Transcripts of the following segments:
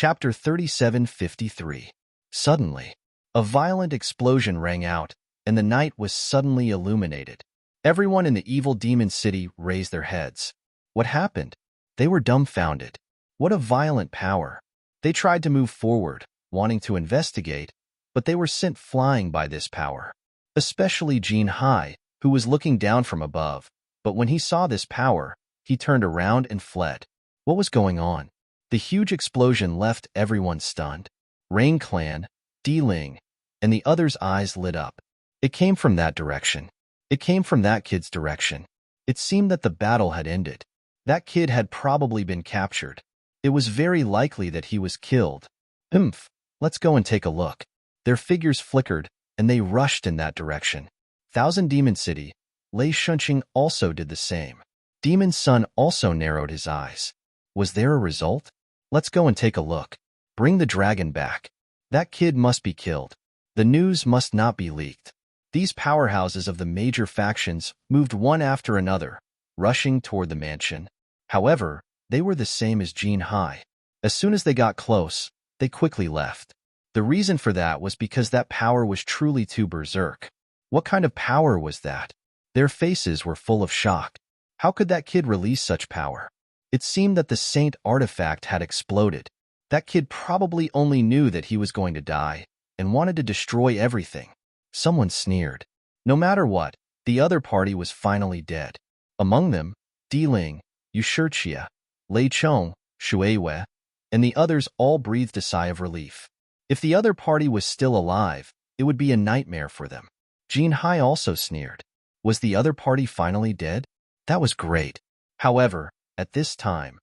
Chapter 3753. Suddenly, a violent explosion rang out, and the night was suddenly illuminated. Everyone in the evil demon city raised their heads. What happened? They were dumbfounded. What a violent power! They tried to move forward, wanting to investigate, but they were sent flying by this power. Especially Jin Hai, who was looking down from above, but when he saw this power, he turned around and fled. What was going on? The huge explosion left everyone stunned. Rain Clan, D-Ling, and the others' eyes lit up. It came from that direction. It came from that kid's direction. It seemed that the battle had ended. That kid had probably been captured. It was very likely that he was killed. Let's go and take a look. Their figures flickered, and they rushed in that direction. Thousand Demon City, Lei Shunqing also did the same. Demon Sun also narrowed his eyes. Was there a result? Let's go and take a look. Bring the dragon back. That kid must be killed. The news must not be leaked. These powerhouses of the major factions moved one after another, rushing toward the mansion. However, they were the same as Jin Hai. As soon as they got close, they quickly left. The reason for that was because that power was truly too berserk. What kind of power was that? Their faces were full of shock. How could that kid release such power? It seemed that the Saint artifact had exploded. That kid probably only knew that he was going to die and wanted to destroy everything. Someone sneered. No matter what, the other party was finally dead. Among them, D-Ling, Yushirchia, Lei Chong, Shuiwei, and the others all breathed a sigh of relief. If the other party was still alive, it would be a nightmare for them. Jin Hai also sneered. Was the other party finally dead? That was great. However, at this time,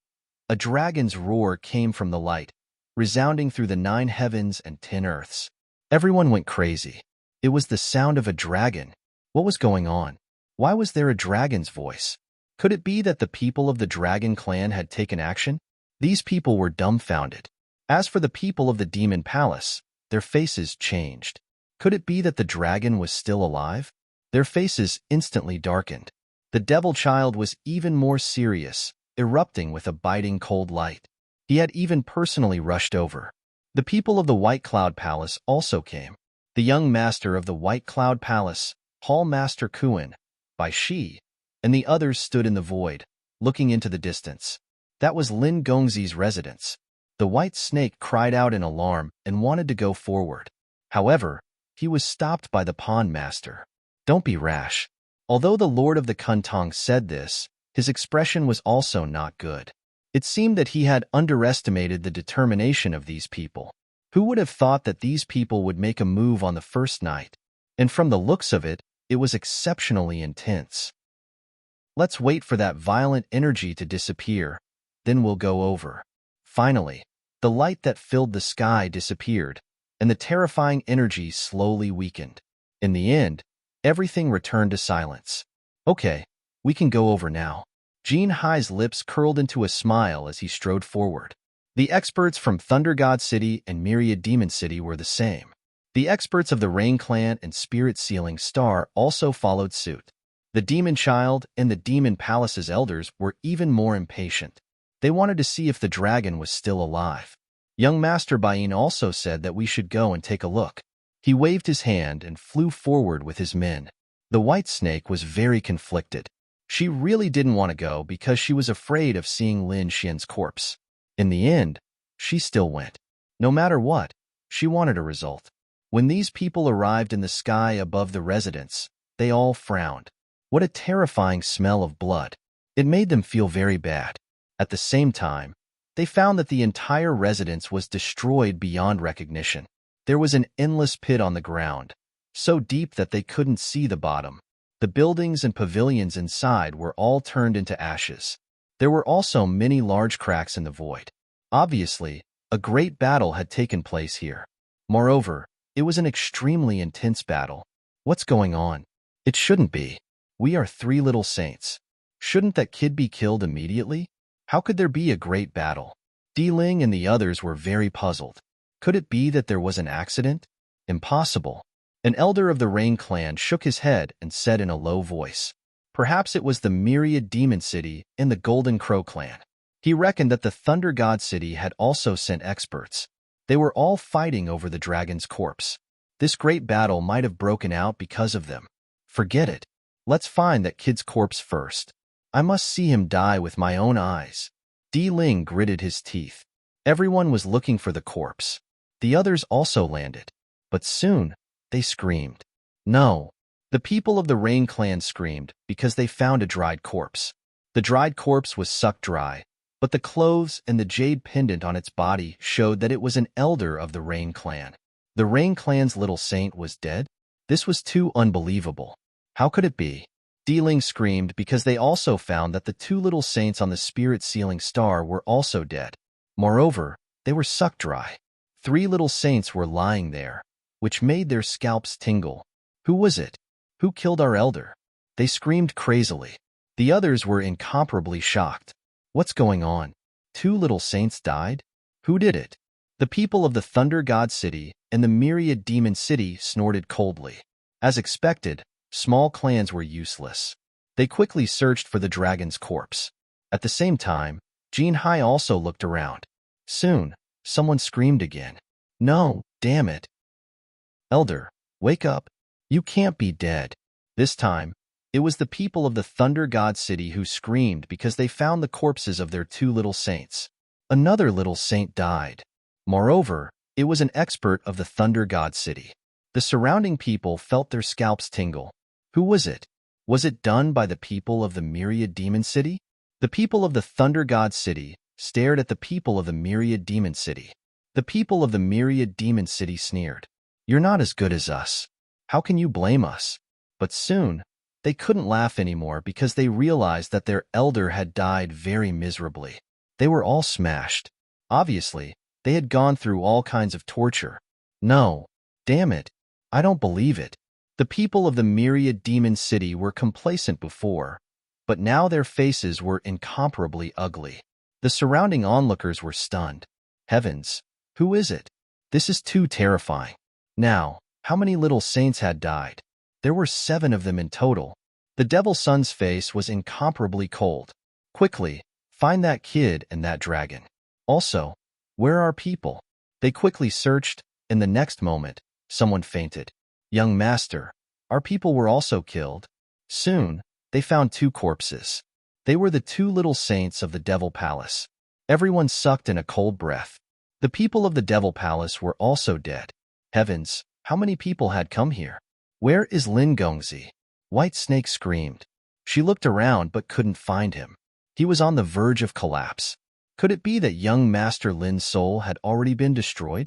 a dragon's roar came from the light, resounding through the 9 heavens and 10 earths. Everyone went crazy. It was the sound of a dragon. What was going on? Why was there a dragon's voice? Could it be that the people of the Dragon Clan had taken action? These people were dumbfounded. As for the people of the Demon Palace, their faces changed. Could it be that the dragon was still alive? Their faces instantly darkened. The Devil Child was even more serious, erupting with a biting cold light. He had even personally rushed over. The people of the White Cloud Palace also came. The young master of the White Cloud Palace, Hall Master Kuan, Bai Shi, and the others stood in the void, looking into the distance. That was Lin Gongzi's residence. The white snake cried out in alarm and wanted to go forward. However, he was stopped by the pond master. Don't be rash. Although the Lord of the Kuntong said this, his expression was also not good. It seemed that he had underestimated the determination of these people. Who would have thought that these people would make a move on the first night? And from the looks of it, it was exceptionally intense. Let's wait for that violent energy to disappear, then we'll go over. Finally, the light that filled the sky disappeared, and the terrifying energy slowly weakened. In the end, everything returned to silence. Okay, we can go over now. Jin Hai's lips curled into a smile as he strode forward. The experts from Thunder God City and Myriad Demon City were the same. The experts of the Rain Clan and Spirit Sealing Star also followed suit. The Demon Child and the Demon Palace's elders were even more impatient. They wanted to see if the dragon was still alive. Young Master Bain also said that we should go and take a look. He waved his hand and flew forward with his men. The White Snake was very conflicted. She really didn't want to go because she was afraid of seeing Lin Xian's corpse. In the end, she still went. No matter what, she wanted a result. When these people arrived in the sky above the residence, they all frowned. What a terrifying smell of blood. It made them feel very bad. At the same time, they found that the entire residence was destroyed beyond recognition. There was an endless pit on the ground, so deep that they couldn't see the bottom. The buildings and pavilions inside were all turned into ashes. There were also many large cracks in the void. Obviously, a great battle had taken place here. Moreover, it was an extremely intense battle. What's going on? It shouldn't be. We are 3 little saints. Shouldn't that kid be killed immediately? How could there be a great battle? D-Ling and the others were very puzzled. Could it be that there was an accident? Impossible. An elder of the Rain Clan shook his head and said in a low voice, "Perhaps it was the Myriad Demon City and the Golden Crow Clan. He reckoned that the Thunder God City had also sent experts. They were all fighting over the dragon's corpse. This great battle might have broken out because of them. Forget it. Let's find that kid's corpse first. I must see him die with my own eyes. Di Ling gritted his teeth. Everyone was looking for the corpse. The others also landed. But soon, they screamed. No. The people of the Rain clan screamed because they found a dried corpse. The dried corpse was sucked dry, but the clothes and the jade pendant on its body showed that it was an elder of the Rain clan. The Rain clan's little saint was dead? This was too unbelievable. How could it be? Di Ling screamed because they also found that the two little saints on the spirit sealing star were also dead. Moreover, they were sucked dry. 3 little saints were lying there, which made their scalps tingle. Who was it? Who killed our elder? They screamed crazily. The others were incomparably shocked. What's going on? 2 little saints died? Who did it? The people of the Thunder God City and the Myriad Demon City snorted coldly. As expected, small clans were useless. They quickly searched for the dragon's corpse. At the same time, Jin Hai also looked around. Soon, someone screamed again. No, damn it. Elder, wake up. You can't be dead. This time, it was the people of the Thunder God City who screamed because they found the corpses of their 2 little saints. Another little saint died. Moreover, it was an expert of the Thunder God City. The surrounding people felt their scalps tingle. Who was it? Was it done by the people of the Myriad Demon City? The people of the Thunder God City stared at the people of the Myriad Demon City. The people of the Myriad Demon City sneered. You're not as good as us. How can you blame us? But soon, they couldn't laugh anymore because they realized that their elder had died very miserably. They were all smashed. Obviously, they had gone through all kinds of torture. No, damn it, I don't believe it. The people of the Myriad Demon City were complacent before, but now their faces were incomparably ugly. The surrounding onlookers were stunned. Heavens, who is it? This is too terrifying. Now, how many little saints had died? There were 7 of them in total. The Devil Sun's face was incomparably cold. Quickly, find that kid and that dragon. Also, where are people? They quickly searched, and the next moment, someone fainted. Young master, our people were also killed. Soon, they found 2 corpses. They were the 2 little saints of the Devil Palace. Everyone sucked in a cold breath. The people of the Devil Palace were also dead. Heavens, how many people had come here? Where is Lin Gongzi? White Snake screamed. She looked around but couldn't find him. He was on the verge of collapse. Could it be that young Master Lin's soul had already been destroyed?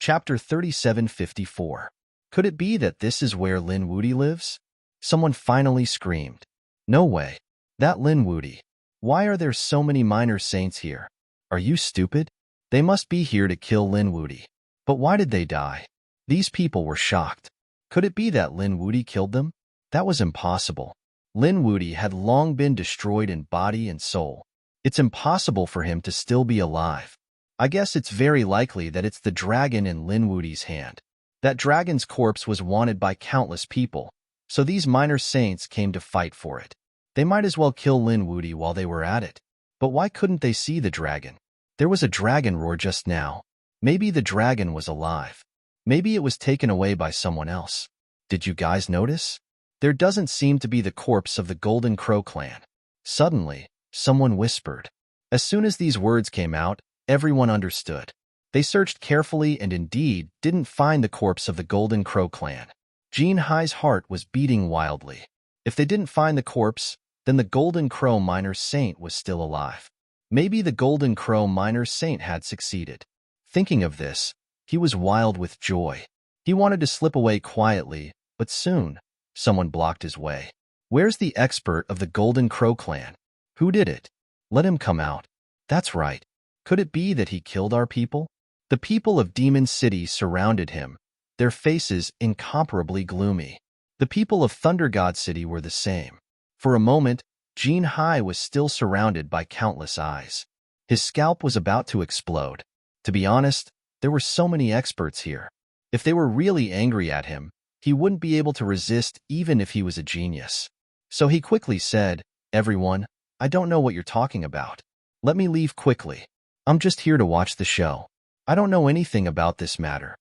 Chapter 3754. Could it be that this is where Lin Wudi lives? Someone finally screamed. No way. That Lin Wudi. Why are there so many minor saints here? Are you stupid? They must be here to kill Lin Wudi. But why did they die? These people were shocked. Could it be that Lin Wudi killed them? That was impossible. Lin Wudi had long been destroyed in body and soul. It's impossible for him to still be alive. I guess it's very likely that it's the dragon in Lin Wudi's hand. That dragon's corpse was wanted by countless people, so these minor saints came to fight for it. They might as well kill Lin Wudi while they were at it. But why couldn't they see the dragon? There was a dragon roar just now. Maybe the dragon was alive. Maybe it was taken away by someone else. Did you guys notice? There doesn't seem to be the corpse of the Golden Crow clan. Suddenly, someone whispered. As soon as these words came out, everyone understood. They searched carefully and indeed didn't find the corpse of the Golden Crow clan. Jin Hai's heart was beating wildly. If they didn't find the corpse, then the Golden Crow minor saint was still alive. Maybe the Golden Crow minor saint had succeeded. Thinking of this, he was wild with joy. He wanted to slip away quietly, but soon, someone blocked his way. Where's the expert of the Golden Crow clan? Who did it? Let him come out. That's right. Could it be that he killed our people? The people of Demon City surrounded him, their faces incomparably gloomy. The people of Thunder God City were the same. For a moment, Jin Hai was still surrounded by countless eyes. His scalp was about to explode. To be honest, there were so many experts here. If they were really angry at him, he wouldn't be able to resist even if he was a genius. So he quickly said, Everyone, I don't know what you're talking about. Let me leave quickly. I'm just here to watch the show. I don't know anything about this matter."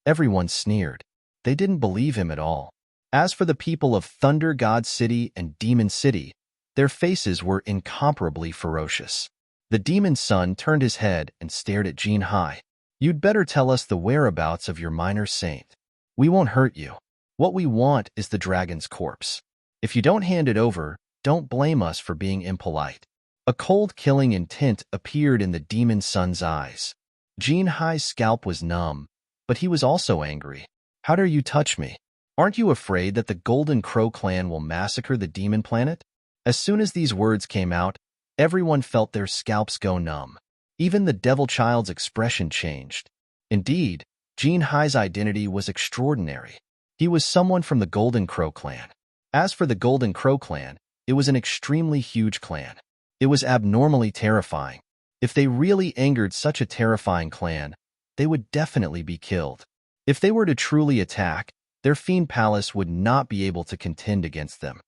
Everyone sneered. They didn't believe him at all. As for the people of Thunder God City and Demon City, their faces were incomparably ferocious. The demon son turned his head and stared at Jean Hai. "You'd better tell us the whereabouts of your minor saint. We won't hurt you. What we want is the dragon's corpse. If you don't hand it over, don't blame us for being impolite." A cold killing intent appeared in the demon son's eyes. Jean Hai's scalp was numb, but he was also angry. "How dare you touch me? Aren't you afraid that the Golden Crow clan will massacre the demon planet?" As soon as these words came out, everyone felt their scalps go numb. Even the devil child's expression changed. Indeed, Jean Hai's identity was extraordinary. He was someone from the Golden Crow clan. As for the Golden Crow clan, it was an extremely huge clan. It was abnormally terrifying. If they really angered such a terrifying clan, they would definitely be killed. If they were to truly attack, their fiend palace would not be able to contend against them.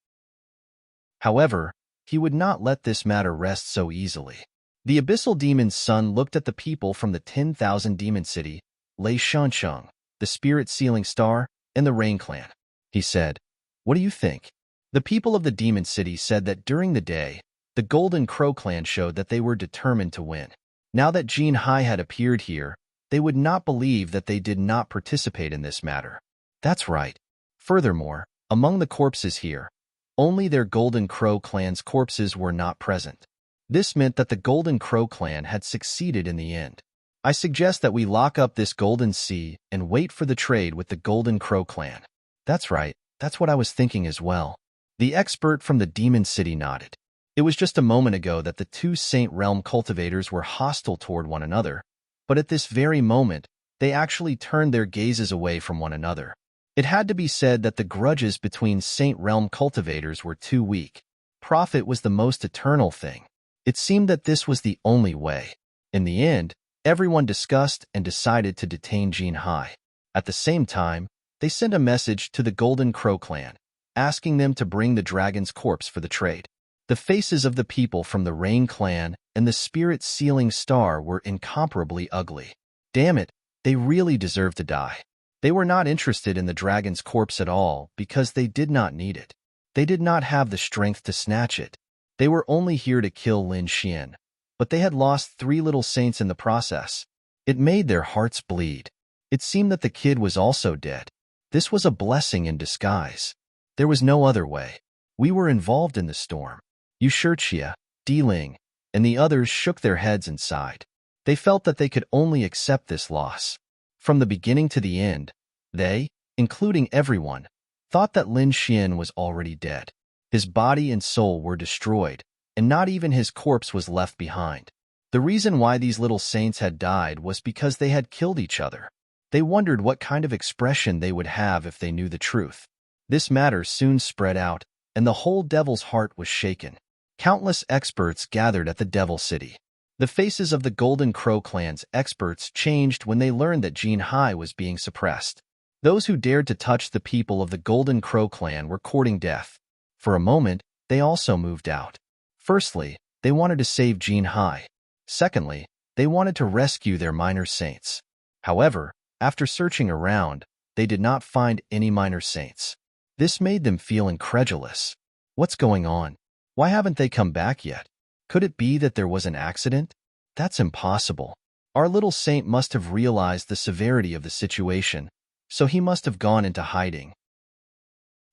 However, he would not let this matter rest so easily. The abyssal demon's son looked at the people from the 10,000 demon city, Lei Shansheng, the spirit sealing star, and the Rain clan. He said, "What do you think?" The people of the demon city said that during the day, the Golden Crow clan showed that they were determined to win. Now that Jean Hai had appeared here, they would not believe that they did not participate in this matter. That's right. Furthermore, among the corpses here, only their Golden Crow clan's corpses were not present. This meant that the Golden Crow clan had succeeded in the end. I suggest that we lock up this Golden Sea and wait for the trade with the Golden Crow clan. That's right. That's what I was thinking as well. The expert from the Demon City nodded. It was just a moment ago that the two Saint Realm cultivators were hostile toward one another, but at this very moment, they actually turned their gazes away from one another. It had to be said that the grudges between Saint Realm cultivators were too weak. Profit was the most eternal thing. It seemed that this was the only way. In the end, everyone discussed and decided to detain Jean Hai. At the same time, they sent a message to the Golden Crow clan, asking them to bring the dragon's corpse for the trade. The faces of the people from the Rain clan and the spirit sealing star were incomparably ugly. Damn it, they really deserved to die. They were not interested in the dragon's corpse at all because they did not need it. They did not have the strength to snatch it. They were only here to kill Lin Xian, but they had lost 3 little saints in the process. It made their hearts bleed. It seemed that the kid was also dead. This was a blessing in disguise. There was no other way. We were involved in the storm. Yu Shixia, Di Ling, and the others shook their heads and sighed. They felt that they could only accept this loss. From the beginning to the end, they, including everyone, thought that Lin Xian was already dead. His body and soul were destroyed, and not even his corpse was left behind. The reason why these little saints had died was because they had killed each other. They wondered what kind of expression they would have if they knew the truth. This matter soon spread out, and the whole devil's heart was shaken. Countless experts gathered at the Devil City. The faces of the Golden Crow clan's experts changed when they learned that Jean Hai was being suppressed. Those who dared to touch the people of the Golden Crow clan were courting death. For a moment, they also moved out. Firstly, they wanted to save Jean Hai. Secondly, they wanted to rescue their minor saints. However, after searching around, they did not find any minor saints. This made them feel incredulous. What's going on? Why haven't they come back yet? Could it be that there was an accident? That's impossible. Our little saint must have realized the severity of the situation, so he must have gone into hiding.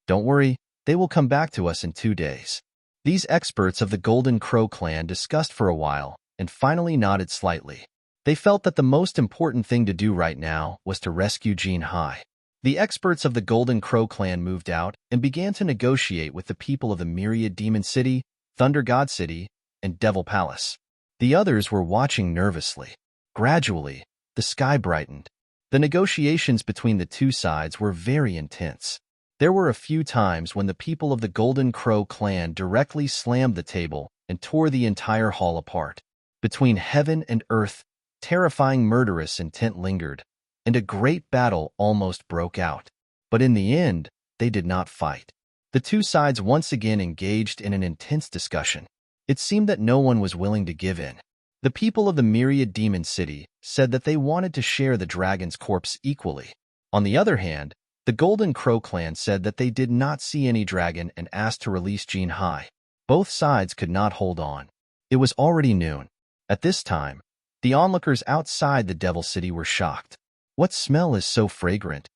Don't worry, they will come back to us in 2 days. These experts of the Golden Crow clan discussed for a while and finally nodded slightly. They felt that the most important thing to do right now was to rescue Jean Hai. The experts of the Golden Crow clan moved out and began to negotiate with the people of the Myriad Demon City, Thunder God City, and Devil Palace. The others were watching nervously. Gradually, the sky brightened. The negotiations between the two sides were very intense. There were a few times when the people of the Golden Crow clan directly slammed the table and tore the entire hall apart. Between heaven and earth, terrifying murderous intent lingered, and a great battle almost broke out. But in the end, they did not fight. The two sides once again engaged in an intense discussion. It seemed that no one was willing to give in. The people of the myriad demon city said that they wanted to share the dragon's corpse equally. On the other hand, the Golden Crow clan said that they did not see any dragon and asked to release Jean Hai. Both sides could not hold on. It was already noon. At this time, the onlookers outside the Devil City were shocked. What smell is so fragrant?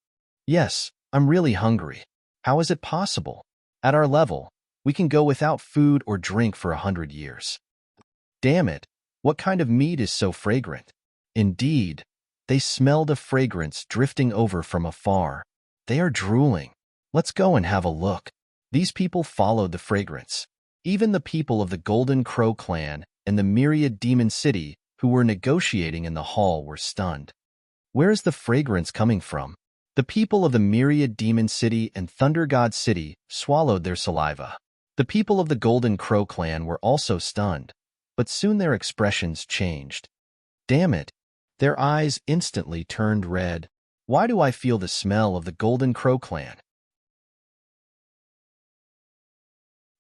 Yes, I'm really hungry. How is it possible? At our level, we can go without food or drink for 100 years. Damn it, what kind of meat is so fragrant? Indeed, they smelled a fragrance drifting over from afar. They are drooling. Let's go and have a look. These people followed the fragrance. Even the people of the Golden Crow clan and the myriad demon city who were negotiating in the hall were stunned. Where is the fragrance coming from? The people of the myriad demon city and Thunder God city swallowed their saliva. The people of the Golden Crow clan were also stunned, but soon their expressions changed. Damn it! Their eyes instantly turned red. Why do I feel the smell of the Golden Crow clan?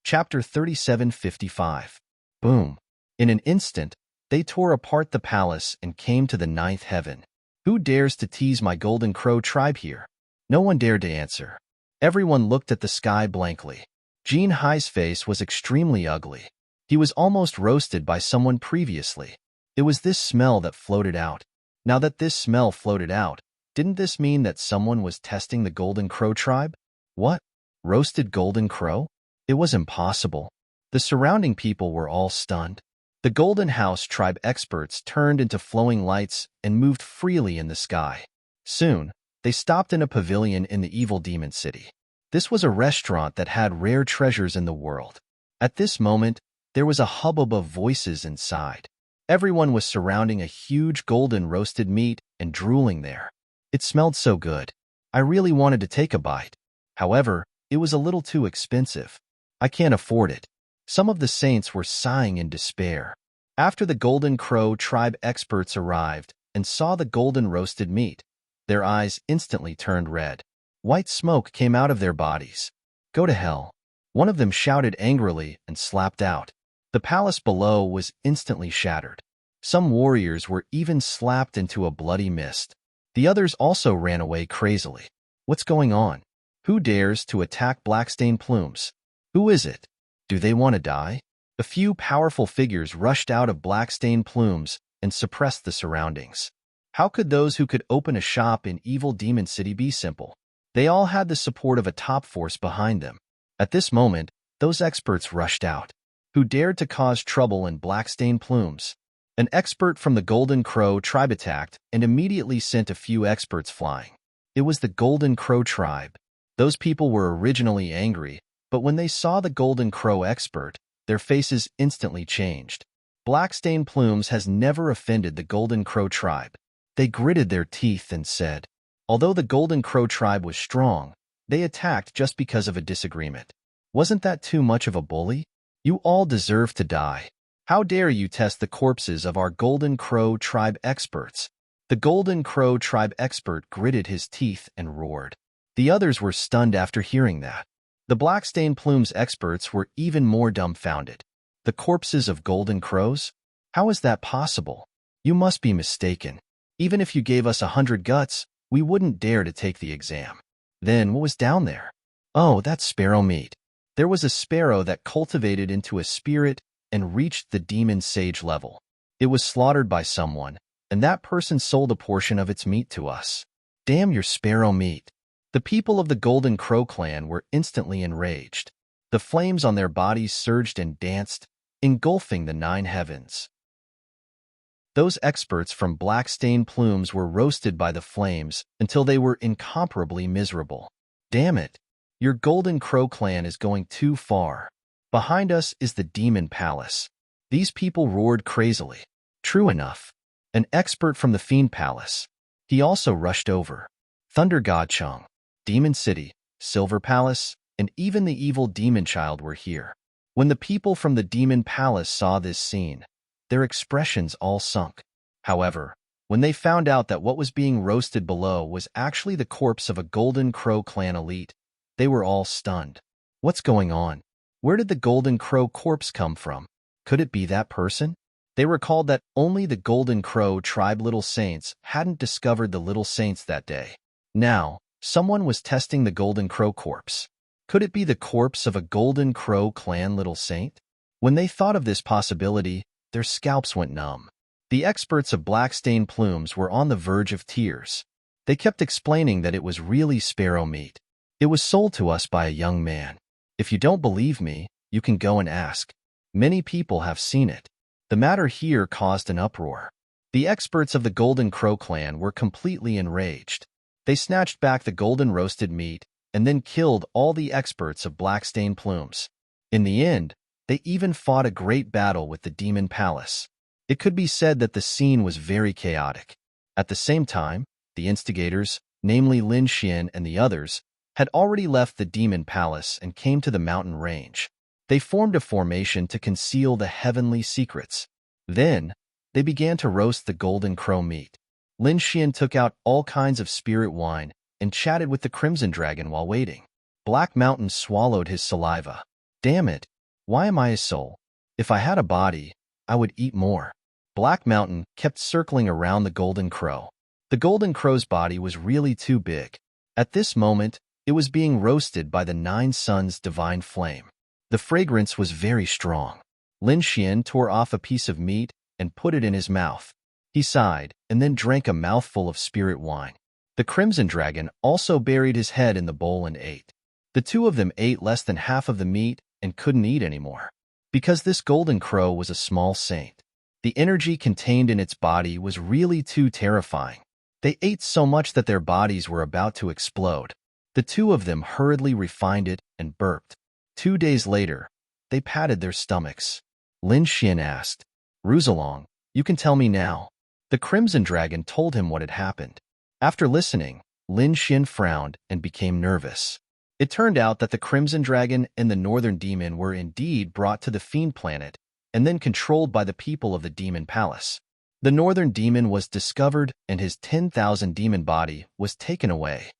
Chapter 3755. Boom! In an instant, they tore apart the palace and came to the ninth heaven. Who dares to tease my Golden Crow tribe here? No one dared to answer. Everyone looked at the sky blankly. Jean Hai's face was extremely ugly. He was almost roasted by someone previously. It was this smell that floated out. Now that this smell floated out, didn't this mean that someone was testing the Golden Crow tribe? What? Roasted Golden Crow? It was impossible. The surrounding people were all stunned. The Golden House tribe experts turned into flowing lights and moved freely in the sky. Soon, they stopped in a pavilion in the evil demon city. This was a restaurant that had rare treasures in the world. At this moment, there was a hubbub of voices inside. Everyone was surrounding a huge golden roasted meat and drooling there. It smelled so good. I really wanted to take a bite. However, it was a little too expensive. I can't afford it. Some of the saints were sighing in despair. After the Golden Crow tribe experts arrived and saw the golden roasted meat, their eyes instantly turned red. White smoke came out of their bodies. Go to hell. One of them shouted angrily and slapped out. The palace below was instantly shattered. Some warriors were even slapped into a bloody mist. The others also ran away crazily. What's going on? Who dares to attack Blackstained Plumes? Who is it? Do they want to die? A few powerful figures rushed out of Blackstained Plumes and suppressed the surroundings. How could those who could open a shop in Evil Demon City be simple? They all had the support of a top force behind them. At this moment, those experts rushed out. Who dared to cause trouble in Blackstained Plumes? An expert from the Golden Crow tribe attacked and immediately sent a few experts flying. It was the Golden Crow tribe. Those people were originally angry, but when they saw the Golden Crow expert, their faces instantly changed. Blackstained Plumes has never offended the Golden Crow tribe. They gritted their teeth and said, although the Golden Crow tribe was strong, they attacked just because of a disagreement. Wasn't that too much of a bully? You all deserve to die. How dare you test the corpses of our Golden Crow tribe experts? The Golden Crow tribe expert gritted his teeth and roared. The others were stunned after hearing that. The Blackstained Plumes experts were even more dumbfounded. The corpses of Golden Crows? How is that possible? You must be mistaken. Even if you gave us 100 guts, we wouldn't dare to take the exam. Then what was down there? Oh, that's sparrow meat. There was a sparrow that cultivated into a spirit and reached the demon sage level. It was slaughtered by someone, and that person sold a portion of its meat to us. Damn your sparrow meat. The people of the Golden Crow clan were instantly enraged. The flames on their bodies surged and danced, engulfing the 9 heavens. Those experts from Blackstained Plumes were roasted by the flames until they were incomparably miserable. Damn it! Your Golden Crow clan is going too far. Behind us is the Demon Palace. These people roared crazily. True enough. An expert from the Fiend Palace. He also rushed over. Thunder God Chung, Demon City, Silver Palace, and even the evil Demon Child were here. When the people from the Demon Palace saw this scene, their expressions all sunk. However, when they found out that what was being roasted below was actually the corpse of a Golden Crow clan elite, they were all stunned. What's going on? Where did the Golden Crow corpse come from? Could it be that person? They recalled that only the Golden Crow tribe little saints hadn't discovered the little saints that day. Now, someone was testing the Golden Crow corpse. Could it be the corpse of a Golden Crow clan little saint? When they thought of this possibility, their scalps went numb. The experts of black-stained plumes were on the verge of tears. They kept explaining that it was really sparrow meat. It was sold to us by a young man. If you don't believe me, you can go and ask. Many people have seen it. The matter here caused an uproar. The experts of the Golden Crow clan were completely enraged. They snatched back the golden roasted meat and then killed all the experts of black-stained plumes. In the end, they even fought a great battle with the demon palace. It could be said that the scene was very chaotic. At the same time, the instigators, namely Lin Xian and the others, had already left the demon palace and came to the mountain range. They formed a formation to conceal the heavenly secrets. Then, they began to roast the Golden Crow meat. Lin Xian took out all kinds of spirit wine and chatted with the Crimson Dragon while waiting. Black Mountain swallowed his saliva. Damn it! Why am I a soul? If I had a body, I would eat more. Black Mountain kept circling around the Golden Crow. The Golden Crow's body was really too big. At this moment, it was being roasted by the Nine Suns' divine flame. The fragrance was very strong. Lin Xian tore off a piece of meat and put it in his mouth. He sighed and then drank a mouthful of spirit wine. The Crimson Dragon also buried his head in the bowl and ate. The two of them ate less than half of the meat and couldn't eat anymore. Because this Golden Crow was a small saint, the energy contained in its body was really too terrifying. They ate so much that their bodies were about to explode. The two of them hurriedly refined it and burped. 2 days later, they patted their stomachs. Lin Xian asked, "Ruzalong, you can tell me now." The Crimson Dragon told him what had happened. After listening, Lin Xian frowned and became nervous. It turned out that the Crimson Dragon and the Northern Demon were indeed brought to the Fiend Planet and then controlled by the people of the Demon Palace. The Northern Demon was discovered and his 10,000 demon body was taken away.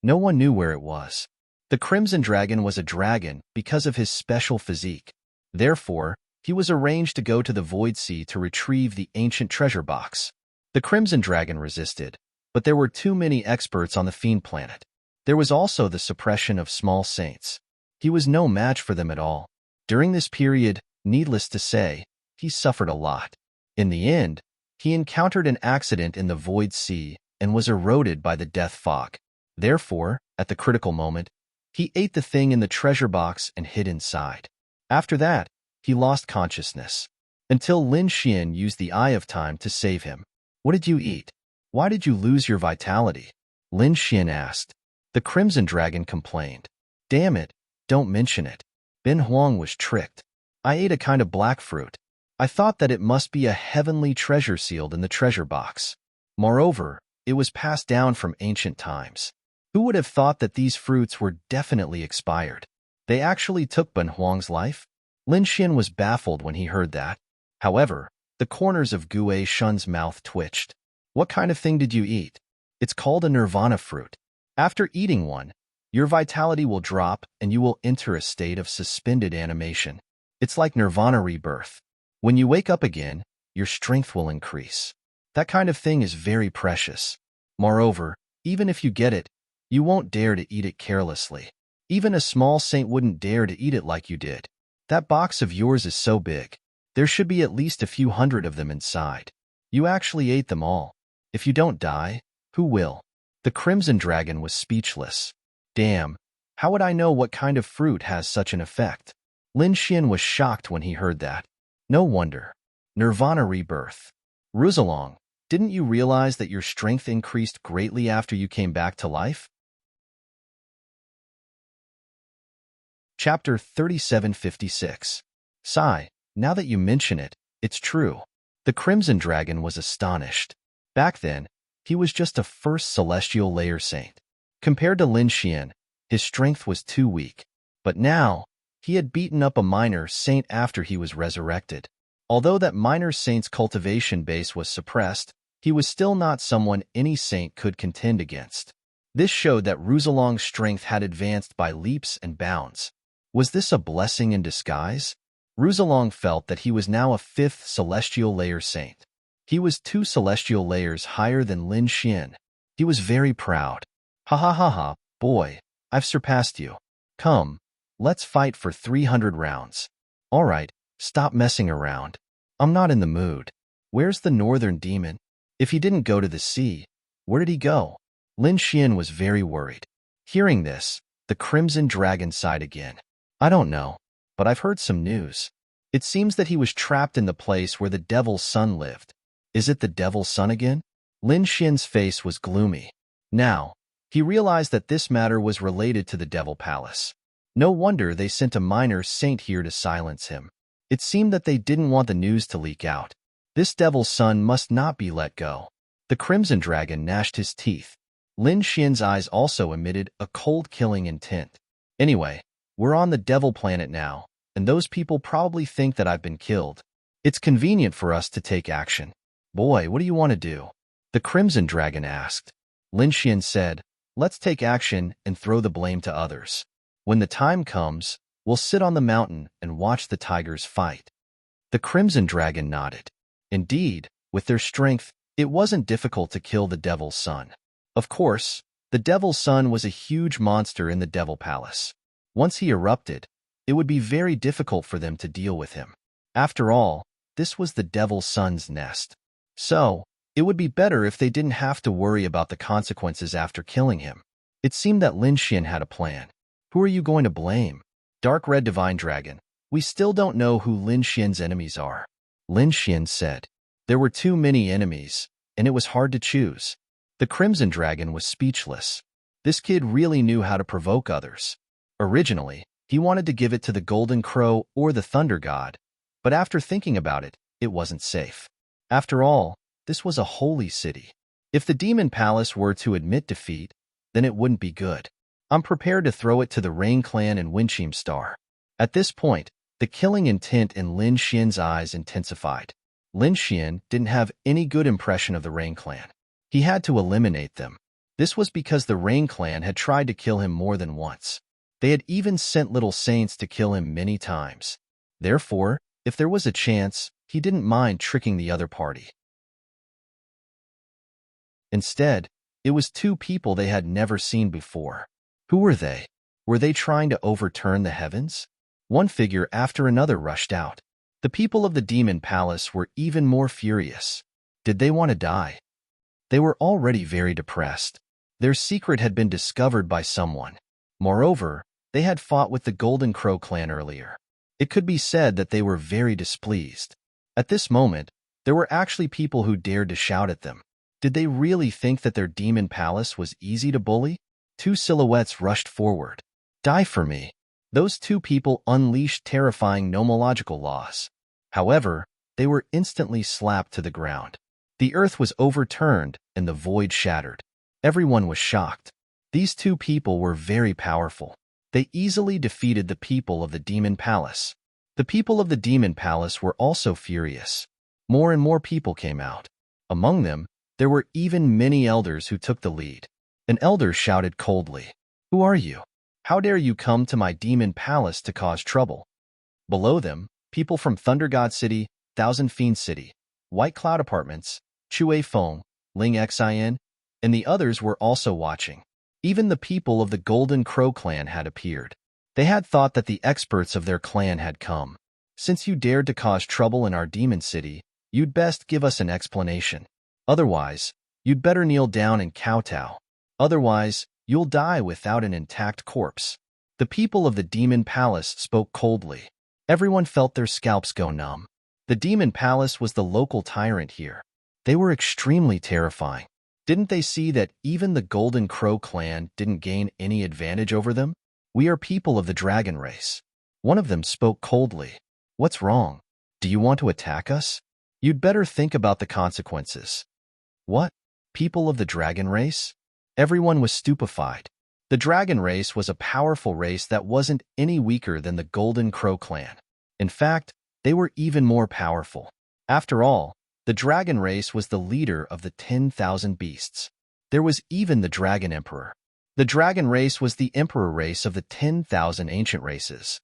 No one knew where it was. The Crimson Dragon was a dragon because of his special physique. Therefore, he was arranged to go to the Void Sea to retrieve the ancient treasure box. The Crimson Dragon resisted, but there were too many experts on the Fiend Planet. There was also the suppression of small saints. He was no match for them at all. During this period, needless to say, he suffered a lot. In the end, he encountered an accident in the Void Sea and was eroded by the death fog. Therefore, at the critical moment, he ate the thing in the treasure box and hid inside. After that, he lost consciousness, until Lin Xian used the Eye of Time to save him. "What did you eat? Why did you lose your vitality?" Lin Xian asked. The Crimson Dragon complained. "Damn it, don't mention it. Ben Huang was tricked. I ate a kind of black fruit. I thought that it must be a heavenly treasure sealed in the treasure box. Moreover, it was passed down from ancient times. Who would have thought that these fruits were definitely expired? They actually took Ben Huang's life?" Lin Xian was baffled when he heard that. However, the corners of Gue Shun's mouth twitched. "What kind of thing did you eat?" "It's called a nirvana fruit. After eating one, your vitality will drop and you will enter a state of suspended animation. It's like nirvana rebirth. When you wake up again, your strength will increase. That kind of thing is very precious. Moreover, even if you get it, you won't dare to eat it carelessly. Even a small saint wouldn't dare to eat it like you did. That box of yours is so big. There should be at least a few hundred of them inside. You actually ate them all. If you don't die, who will?" The Crimson Dragon was speechless. "Damn, how would I know what kind of fruit has such an effect?" Lin Xian was shocked when he heard that. No wonder. Nirvana rebirth. "Ruzalong, didn't you realize that your strength increased greatly after you came back to life?" Chapter 3756. Sigh, now that you mention it, it's true. The Crimson Dragon was astonished. Back then, he was just a first celestial layer saint. Compared to Lin Xian, his strength was too weak. But now, he had beaten up a minor saint after he was resurrected. Although that minor saint's cultivation base was suppressed, he was still not someone any saint could contend against. This showed that Ruzalong's strength had advanced by leaps and bounds. Was this a blessing in disguise? Ruzalong felt that he was now a fifth celestial layer saint. He was 2 celestial layers higher than Lin Xian. He was very proud. Ha ha ha ha, boy, I've surpassed you. Come, let's fight for 300 rounds. All right, stop messing around. I'm not in the mood. Where's the northern demon? If he didn't go to the sea, where did he go? Lin Xian was very worried. Hearing this, the Crimson Dragon sighed again. I don't know, but I've heard some news. It seems that he was trapped in the place where the Devil's Son lived. Is it the Devil's Son again? Lin Xian's face was gloomy. Now, he realized that this matter was related to the Devil Palace. No wonder they sent a minor saint here to silence him. It seemed that they didn't want the news to leak out. This Devil's Son must not be let go. The Crimson Dragon gnashed his teeth. Lin Xian's eyes also emitted a cold killing intent. Anyway, we're on the Devil Planet now, and those people probably think that I've been killed. It's convenient for us to take action. Boy, what do you want to do? The Crimson Dragon asked. Lin Xian said, let's take action and throw the blame to others. When the time comes, we'll sit on the mountain and watch the tigers fight. The Crimson Dragon nodded. Indeed, with their strength, it wasn't difficult to kill the Devil's Son. Of course, the Devil's Son was a huge monster in the Devil Palace. Once he erupted, it would be very difficult for them to deal with him. After all, this was the Devil's Son's nest. So, it would be better if they didn't have to worry about the consequences after killing him. It seemed that Lin Xian had a plan. Who are you going to blame? Dark Red Divine Dragon. We still don't know who Lin Xian's enemies are. Lin Xian said. There were too many enemies, and it was hard to choose. The Crimson Dragon was speechless. This kid really knew how to provoke others. Originally, he wanted to give it to the Golden Crow or the Thunder God, but after thinking about it, it wasn't safe. After all, this was a holy city. If the Demon Palace were to admit defeat, then it wouldn't be good. I'm prepared to throw it to the Rain Clan and Winchim Star. At this point, the killing intent in Lin Xian's eyes intensified. Lin Xian didn't have any good impression of the Rain Clan. He had to eliminate them. This was because the Rain Clan had tried to kill him more than once. They had even sent little saints to kill him many times. Therefore, if there was a chance, he didn't mind tricking the other party. Instead, it was 2 people they had never seen before. Who were they? Were they trying to overturn the heavens? One figure after another rushed out. The people of the Demon Palace were even more furious. Did they want to die? They were already very depressed. Their secret had been discovered by someone. Moreover, they had fought with the Golden Crow clan earlier. It could be said that they were very displeased. At this moment, there were actually people who dared to shout at them. Did they really think that their Demon Palace was easy to bully? 2 silhouettes rushed forward. Die for me. Those 2 people unleashed terrifying nomological laws. However, they were instantly slapped to the ground. The earth was overturned and the void shattered. Everyone was shocked. These 2 people were very powerful. They easily defeated the people of the Demon Palace. The people of the Demon Palace were also furious. More and more people came out. Among them, there were even many elders who took the lead. An elder shouted coldly, "Who are you? How dare you come to my Demon Palace to cause trouble?" Below them, people from Thunder God City, Thousand Fiend City, White Cloud Apartments, Chue Feng, Ling Xin, and the others were also watching. Even the people of the Golden Crow clan had appeared. They had thought that the experts of their clan had come. Since you dared to cause trouble in our demon city, you'd best give us an explanation. Otherwise, you'd better kneel down and kowtow. Otherwise, you'll die without an intact corpse. The people of the Demon Palace spoke coldly. Everyone felt their scalps go numb. The Demon Palace was the local tyrant here. They were extremely terrifying. Didn't they see that even the Golden Crow clan didn't gain any advantage over them? We are people of the dragon race. One of them spoke coldly. What's wrong? Do you want to attack us? You'd better think about the consequences. What? People of the dragon race? Everyone was stupefied. The dragon race was a powerful race that wasn't any weaker than the Golden Crow clan. In fact, they were even more powerful. After all, the dragon race was the leader of the 10,000 beasts. There was even the Dragon Emperor. The dragon race was the emperor race of the 10,000 ancient races.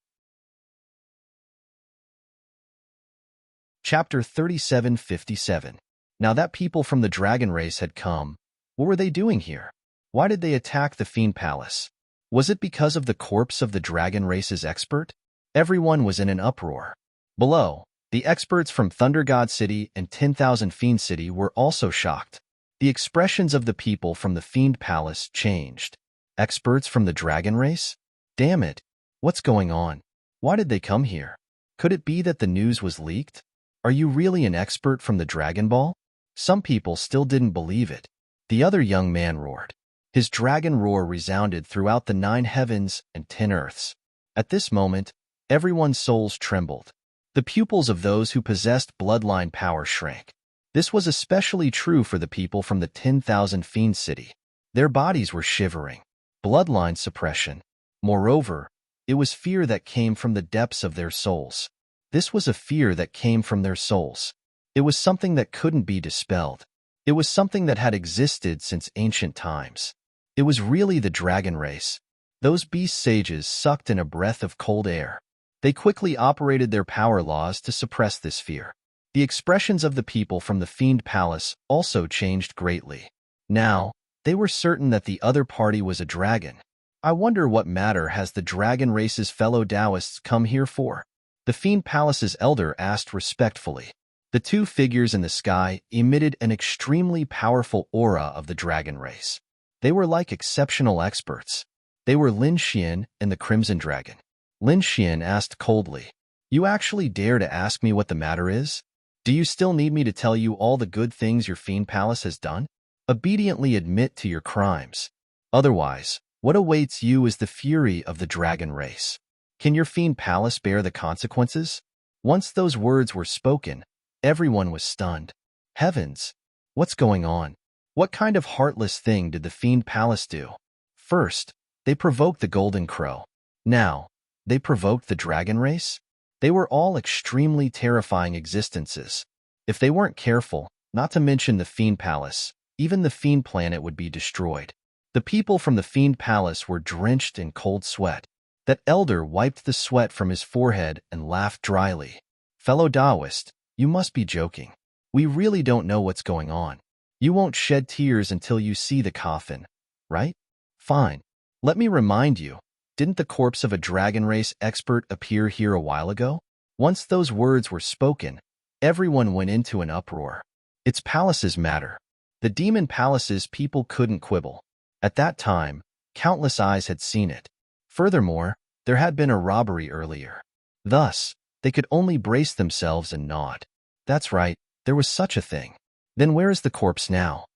Chapter 3757. Now that people from the dragon race had come, what were they doing here? Why did they attack the Fiend Palace? Was it because of the corpse of the dragon race's expert? Everyone was in an uproar. Below, the experts from Thunder God City and 10,000 Fiend City were also shocked. The expressions of the people from the Fiend Palace changed. Experts from the dragon race? Damn it! What's going on? Why did they come here? Could it be that the news was leaked? Are you really an expert from the Dragon Ball? Some people still didn't believe it. The other young man roared. His dragon roar resounded throughout the 9 heavens and 10 earths. At this moment, everyone's souls trembled. The pupils of those who possessed bloodline power shrank. This was especially true for the people from the 10,000 Fiend City. Their bodies were shivering. Bloodline suppression. Moreover, it was fear that came from the depths of their souls. This was a fear that came from their souls. It was something that couldn't be dispelled. It was something that had existed since ancient times. It was really the dragon race. Those beast sages sucked in a breath of cold air. They quickly operated their power laws to suppress this fear. The expressions of the people from the Fiend Palace also changed greatly. Now, they were certain that the other party was a dragon. I wonder what matter has the dragon race's fellow Taoists come here for? The Fiend Palace's elder asked respectfully. The two figures in the sky emitted an extremely powerful aura of the dragon race. They were like exceptional experts. They were Lin Xian and the Crimson Dragon. Lin Xian asked coldly, "You actually dare to ask me what the matter is? Do you still need me to tell you all the good things your Fiend Palace has done? Obediently admit to your crimes. Otherwise, what awaits you is the fury of the dragon race. Can your Fiend Palace bear the consequences?" Once those words were spoken, everyone was stunned. Heavens! What's going on? What kind of heartless thing did the Fiend Palace do? First, they provoked the Golden Crow. Now, they provoked the dragon race? They were all extremely terrifying existences. If they weren't careful, not to mention the Fiend Palace, even the Fiend Planet would be destroyed. The people from the Fiend Palace were drenched in cold sweat. That elder wiped the sweat from his forehead and laughed dryly. "Fellow Taoist, you must be joking. We really don't know what's going on. You won't shed tears until you see the coffin, right? Fine. Let me remind you, didn't the corpse of a dragon race expert appear here a while ago?" Once those words were spoken, everyone went into an uproar. It's palace's matter. The demon palace's people couldn't quibble. At that time, countless eyes had seen it. Furthermore, there had been a robbery earlier. Thus, they could only brace themselves and nod. That's right, there was such a thing. Then where is the corpse now?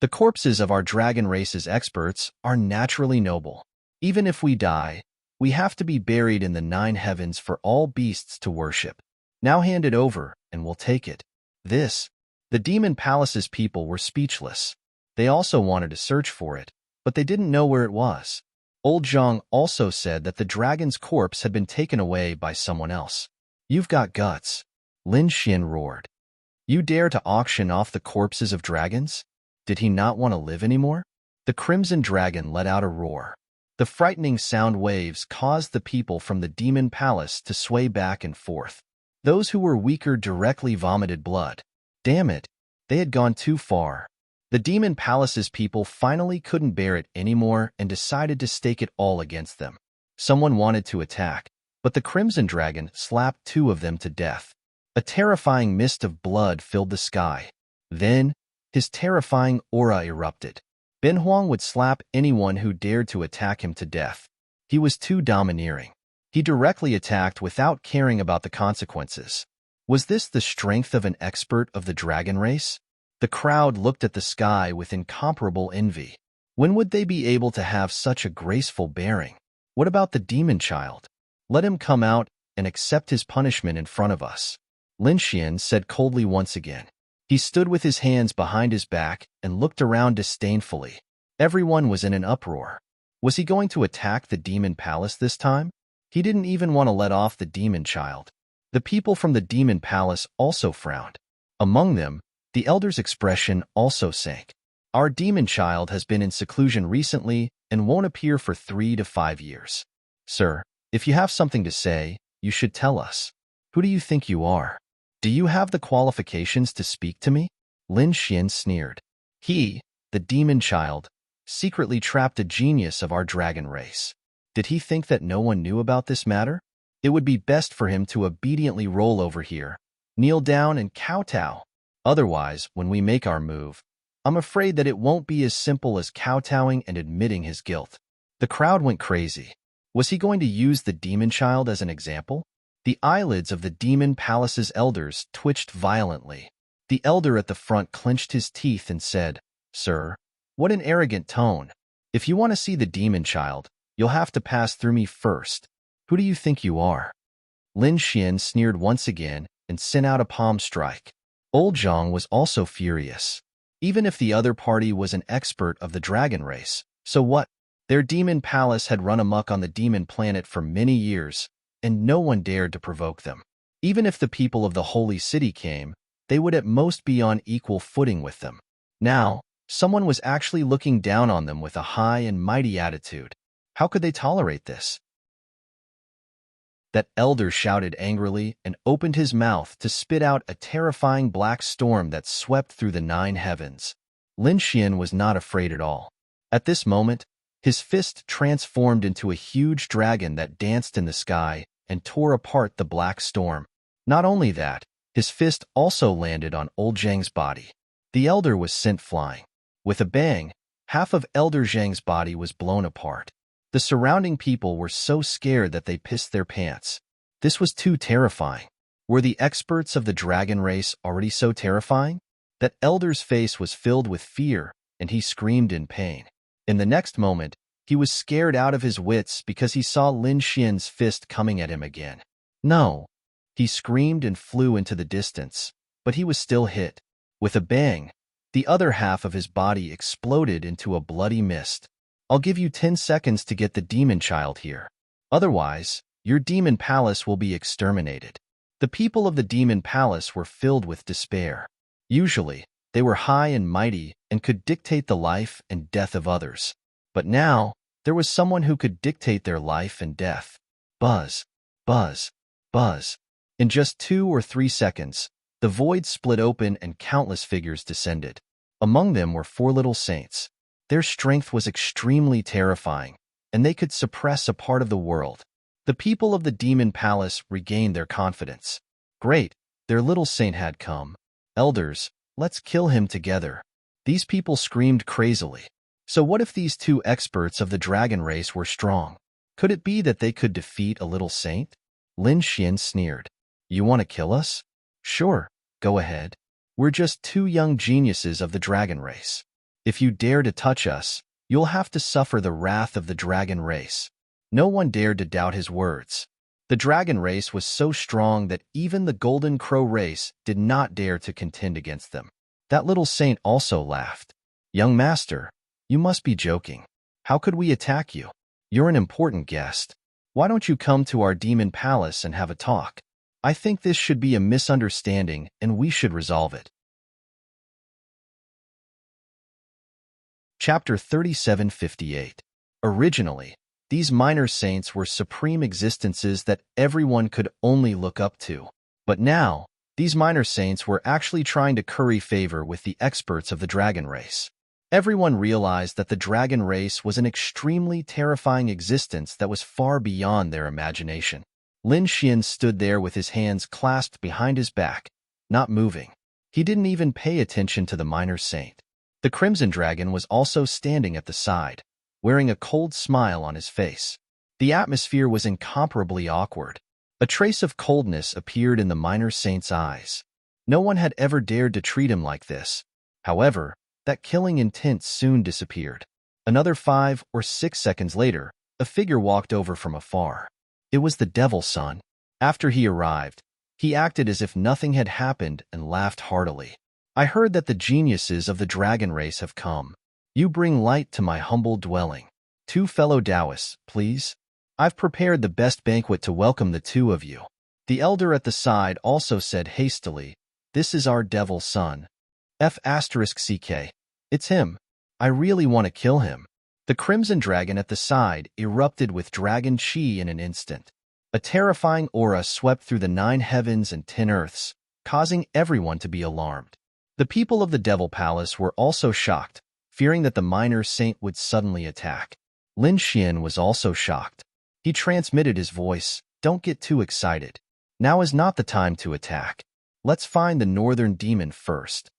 The corpses of our dragon race's experts are naturally noble. Even if we die, we have to be buried in the 9 heavens for all beasts to worship. Now hand it over, and we'll take it. The demon palace's people were speechless. They also wanted to search for it, but they didn't know where it was. Old Zhang also said that the dragon's corpse had been taken away by someone else. "You've got guts," Lin Xian roared. "You dare to auction off the corpses of dragons? Did he not want to live anymore?" The Crimson Dragon let out a roar. The frightening sound waves caused the people from the demon palace to sway back and forth. Those who were weaker directly vomited blood. Damn it, they had gone too far. The demon palace's people finally couldn't bear it anymore and decided to stake it all against them. Someone wanted to attack, but the Crimson Dragon slapped 2 of them to death. A terrifying mist of blood filled the sky. Then, his terrifying aura erupted. Ben Huang would slap anyone who dared to attack him to death. He was too domineering. He directly attacked without caring about the consequences. Was this the strength of an expert of the dragon race? The crowd looked at the sky with incomparable envy. When would they be able to have such a graceful bearing? What about the demon child? Let him come out and accept his punishment in front of us. Lin Xian said coldly once again. He stood with his hands behind his back and looked around disdainfully. Everyone was in an uproar. Was he going to attack the demon palace this time? He didn't even want to let off the demon child. The people from the demon palace also frowned. Among them, the elder's expression also sank. "Our demon child has been in seclusion recently and won't appear for 3 to 5 years. Sir, if you have something to say, you should tell us." Who do you think you are? Do you have the qualifications to speak to me? Lin Xian sneered. He, the demon child, secretly trapped a genius of our dragon race. Did he think that no one knew about this matter? It would be best for him to obediently roll over here, kneel down and kowtow. Otherwise, when we make our move, I'm afraid that it won't be as simple as kowtowing and admitting his guilt. The crowd went crazy. Was he going to use the demon child as an example? The eyelids of the demon palace's elders twitched violently. The elder at the front clenched his teeth and said, Sir, what an arrogant tone. If you want to see the demon child, you'll have to pass through me first. Who do you think you are? Lin Xian sneered once again and sent out a palm strike. Old Zhang was also furious. Even if the other party was an expert of the dragon race, so what? Their demon palace had run amok on the demon planet for many years, and no one dared to provoke them. Even if the people of the holy city came, they would at most be on equal footing with them. Now, someone was actually looking down on them with a high and mighty attitude. How could they tolerate this? That elder shouted angrily and opened his mouth to spit out a terrifying black storm that swept through the 9 heavens. Lin Xian was not afraid at all. At this moment, his fist transformed into a huge dragon that danced in the sky and tore apart the black storm. Not only that, his fist also landed on Old Zhang's body. The elder was sent flying. With a bang, half of Elder Zhang's body was blown apart. The surrounding people were so scared that they pissed their pants. This was too terrifying. Were the experts of the dragon race already so terrifying? That elder's face was filled with fear, and he screamed in pain. In the next moment, he was scared out of his wits because he saw Lin Xian's fist coming at him again. No! He screamed and flew into the distance, but he was still hit. With a bang, the other half of his body exploded into a bloody mist. I'll give you 10 seconds to get the demon child here. Otherwise, your demon palace will be exterminated. The people of the demon palace were filled with despair. Usually, they were high and mighty and could dictate the life and death of others. But now, there was someone who could dictate their life and death. Buzz, buzz, buzz. In just 2 or 3 seconds, the void split open and countless figures descended. Among them were 4 little saints. Their strength was extremely terrifying, and they could suppress a part of the world. The people of the demon palace regained their confidence. Great, their little saint had come. Elders, let's kill him together. These people screamed crazily. So what if these 2 experts of the dragon race were strong? Could it be that they could defeat a little saint? Lin Xian sneered. You want to kill us? Sure, go ahead. We're just 2 young geniuses of the dragon race. If you dare to touch us, you'll have to suffer the wrath of the dragon race. No one dared to doubt his words. The dragon race was so strong that even the golden crow race did not dare to contend against them. That little saint also laughed. Young master, you must be joking. How could we attack you? You're an important guest. Why don't you come to our demon palace and have a talk? I think this should be a misunderstanding and we should resolve it. Chapter 3758. Originally, these minor saints were supreme existences that everyone could only look up to. But now, these minor saints were actually trying to curry favor with the experts of the dragon race. Everyone realized that the dragon race was an extremely terrifying existence that was far beyond their imagination. Lin Xian stood there with his hands clasped behind his back, not moving. He didn't even pay attention to the minor saint. The Crimson Dragon was also standing at the side, wearing a cold smile on his face. The atmosphere was incomparably awkward. A trace of coldness appeared in the minor saint's eyes. No one had ever dared to treat him like this. However, that killing intent soon disappeared. Another 5 or 6 seconds later, a figure walked over from afar. It was the Devil's Son. After he arrived, he acted as if nothing had happened and laughed heartily. I heard that the geniuses of the dragon race have come. You bring light to my humble dwelling. 2 fellow Taoists, please. I've prepared the best banquet to welcome the 2 of you. The elder at the side also said hastily, This is our Devil's Son. F***CK. It's him. I really want to kill him. The Crimson Dragon at the side erupted with dragon chi in an instant. A terrifying aura swept through the 9 heavens and 10 earths, causing everyone to be alarmed. The people of the Devil Palace were also shocked, fearing that the minor saint would suddenly attack. Lin Xian was also shocked. He transmitted his voice, "Don't get too excited. Now is not the time to attack. Let's find the northern demon first."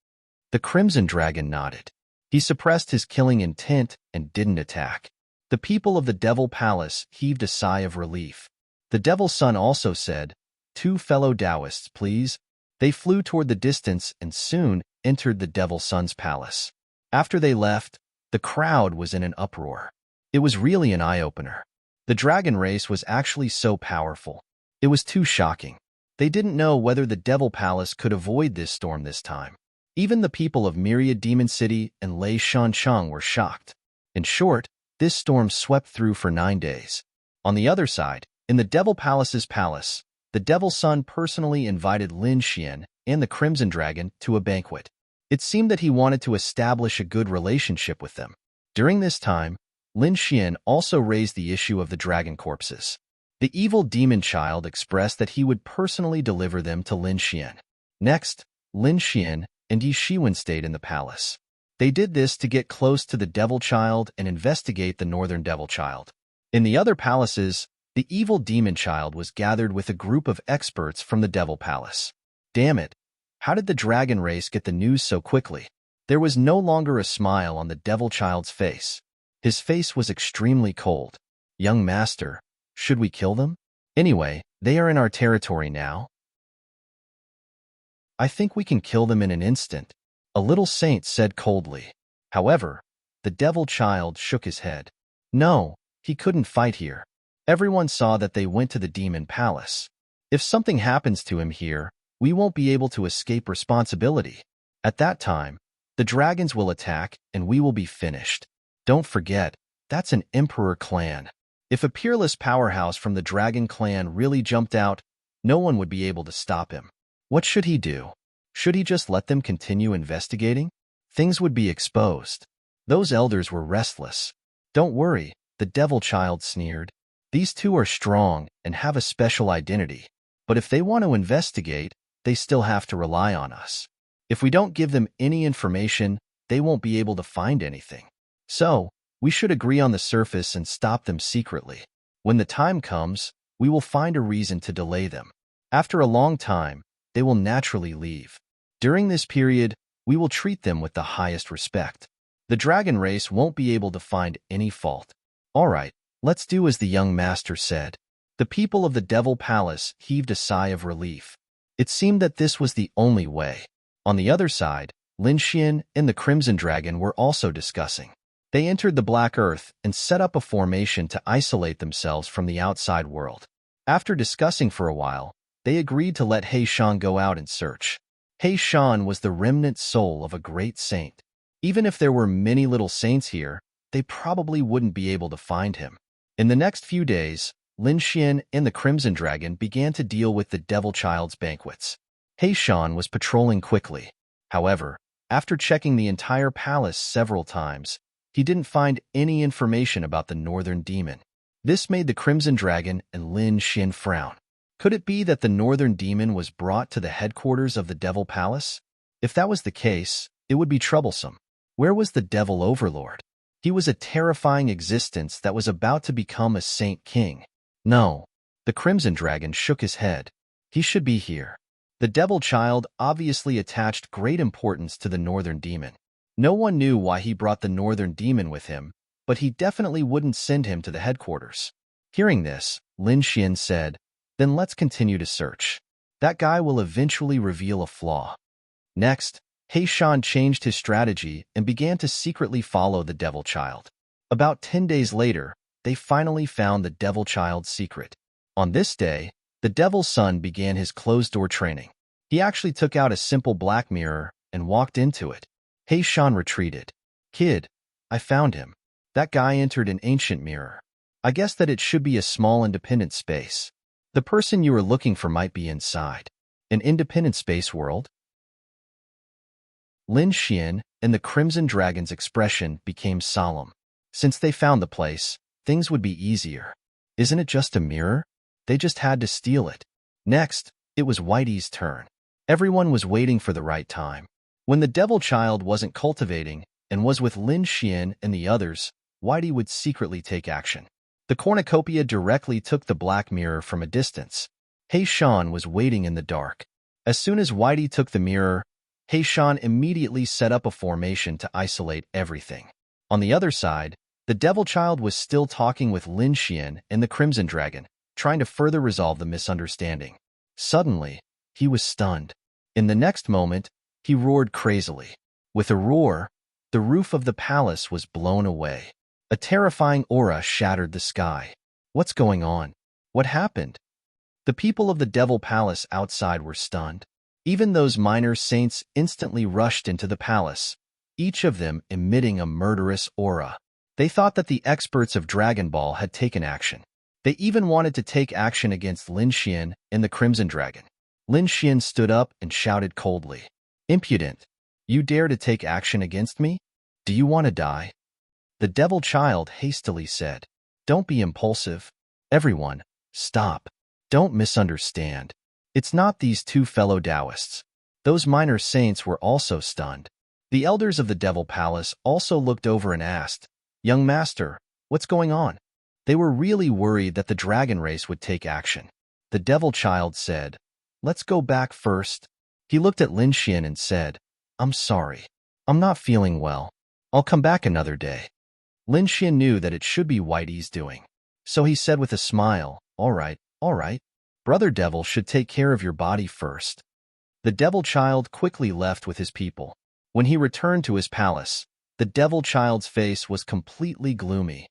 The Crimson Dragon nodded. He suppressed his killing intent and didn't attack. The people of the Devil Palace heaved a sigh of relief. The Devil's Son also said, "2 fellow Taoists, please." They flew toward the distance and soon entered the Devil's Son's palace. After they left, the crowd was in an uproar. It was really an eye-opener. The dragon race was actually so powerful. It was too shocking. They didn't know whether the Devil Palace could avoid this storm this time. Even the people of Myriad Demon City and Lei Shancheng were shocked. In short, this storm swept through for 9 days. On the other side, in the Devil Palace's palace, the Devil's Son personally invited Lin Xian and the Crimson Dragon to a banquet. It seemed that he wanted to establish a good relationship with them. During this time, Lin Xian also raised the issue of the dragon corpses. The evil demon child expressed that he would personally deliver them to Lin Xian. Next, Lin Xian and Yi Shiwen stayed in the palace. They did this to get close to the Devil Child and investigate the Northern Devil Child. In the other palaces, the evil demon child was gathered with a group of experts from the Devil Palace. Damn it! How did the dragon race get the news so quickly? There was no longer a smile on the Devil Child's face. His face was extremely cold. "Young master, should we kill them? Anyway, they are in our territory now. I think we can kill them in an instant," a little saint said coldly. However, the Devil Child shook his head. No, he couldn't fight here. Everyone saw that they went to the Demon Palace. If something happens to him here, we won't be able to escape responsibility. At that time, the dragons will attack and we will be finished. Don't forget, that's an emperor clan. If a peerless powerhouse from the dragon clan really jumped out, no one would be able to stop him. What should he do? Should he just let them continue investigating? Things would be exposed. Those elders were restless. Don't worry, the Devil Child sneered. These two are strong and have a special identity. But if they want to investigate, they still have to rely on us. If we don't give them any information, they won't be able to find anything. So, we should agree on the surface and stop them secretly. When the time comes, we will find a reason to delay them. After a long time, they will naturally leave. During this period, we will treat them with the highest respect. The dragon race won't be able to find any fault. All right, let's do as the young master said. The people of the Devil Palace heaved a sigh of relief. It seemed that this was the only way. On the other side, Lin Xian and the Crimson Dragon were also discussing. They entered the Black Earth and set up a formation to isolate themselves from the outside world. After discussing for a while, they agreed to let He Shan go out and search. He Shan was the remnant soul of a great saint. Even if there were many little saints here, they probably wouldn't be able to find him. In the next few days, Lin Xian and the Crimson Dragon began to deal with the Devil Child's banquets. He Shan was patrolling quickly. However, after checking the entire palace several times, he didn't find any information about the Northern Demon. This made the Crimson Dragon and Lin Xian frown. Could it be that the Northern Demon was brought to the headquarters of the Devil Palace? If that was the case, it would be troublesome. Where was the Devil Overlord? He was a terrifying existence that was about to become a Saint King. No, the Crimson Dragon shook his head. He should be here. The Devil Child obviously attached great importance to the Northern Demon. No one knew why he brought the Northern Demon with him, but he definitely wouldn't send him to the headquarters. Hearing this, Lin Xian said, "Then let's continue to search. That guy will eventually reveal a flaw." Next, He Shan changed his strategy and began to secretly follow the Devil Child. About 10 days later, they finally found the Devil Child's secret. On this day, the Devil's Son began his closed-door training. He actually took out a simple black mirror and walked into it. He Shan retreated. "Kid, I found him. That guy entered an ancient mirror. I guess that it should be a small independent space. The person you are looking for might be inside. An independent space world?" Lin Xian and the Crimson Dragon's expression became solemn. Since they found the place, things would be easier. "Isn't it just a mirror?" They just had to steal it. Next, it was Whitey's turn. Everyone was waiting for the right time. When the devil child wasn't cultivating and was with Lin Xian and the others, Whitey would secretly take action. The cornucopia directly took the black mirror from a distance. He Shan was waiting in the dark. As soon as Whitey took the mirror, He Shan immediately set up a formation to isolate everything. On the other side, the devil child was still talking with Lin Xian and the Crimson Dragon, trying to further resolve the misunderstanding. Suddenly, he was stunned. In the next moment, he roared crazily. With a roar, the roof of the palace was blown away. A terrifying aura shattered the sky. What's going on? What happened? The people of the Devil Palace outside were stunned. Even those minor saints instantly rushed into the palace, each of them emitting a murderous aura. They thought that the experts of Dragon Ball had taken action. They even wanted to take action against Lin Xian and the Crimson Dragon. Lin Xian stood up and shouted coldly, "Impudent! You dare to take action against me? Do you want to die?" The devil child hastily said, "Don't be impulsive. Everyone, stop. Don't misunderstand. It's not these two fellow Taoists." Those minor saints were also stunned. The elders of the Devil Palace also looked over and asked, "Young master, what's going on?" They were really worried that the dragon race would take action. The devil child said, "Let's go back first." He looked at Lin Xian and said, "I'm sorry. I'm not feeling well. I'll come back another day." Lin Xian knew that it should be Whitey's doing. So he said with a smile, all right. Brother Devil should take care of your body first." The devil child quickly left with his people. When he returned to his palace, the devil child's face was completely gloomy.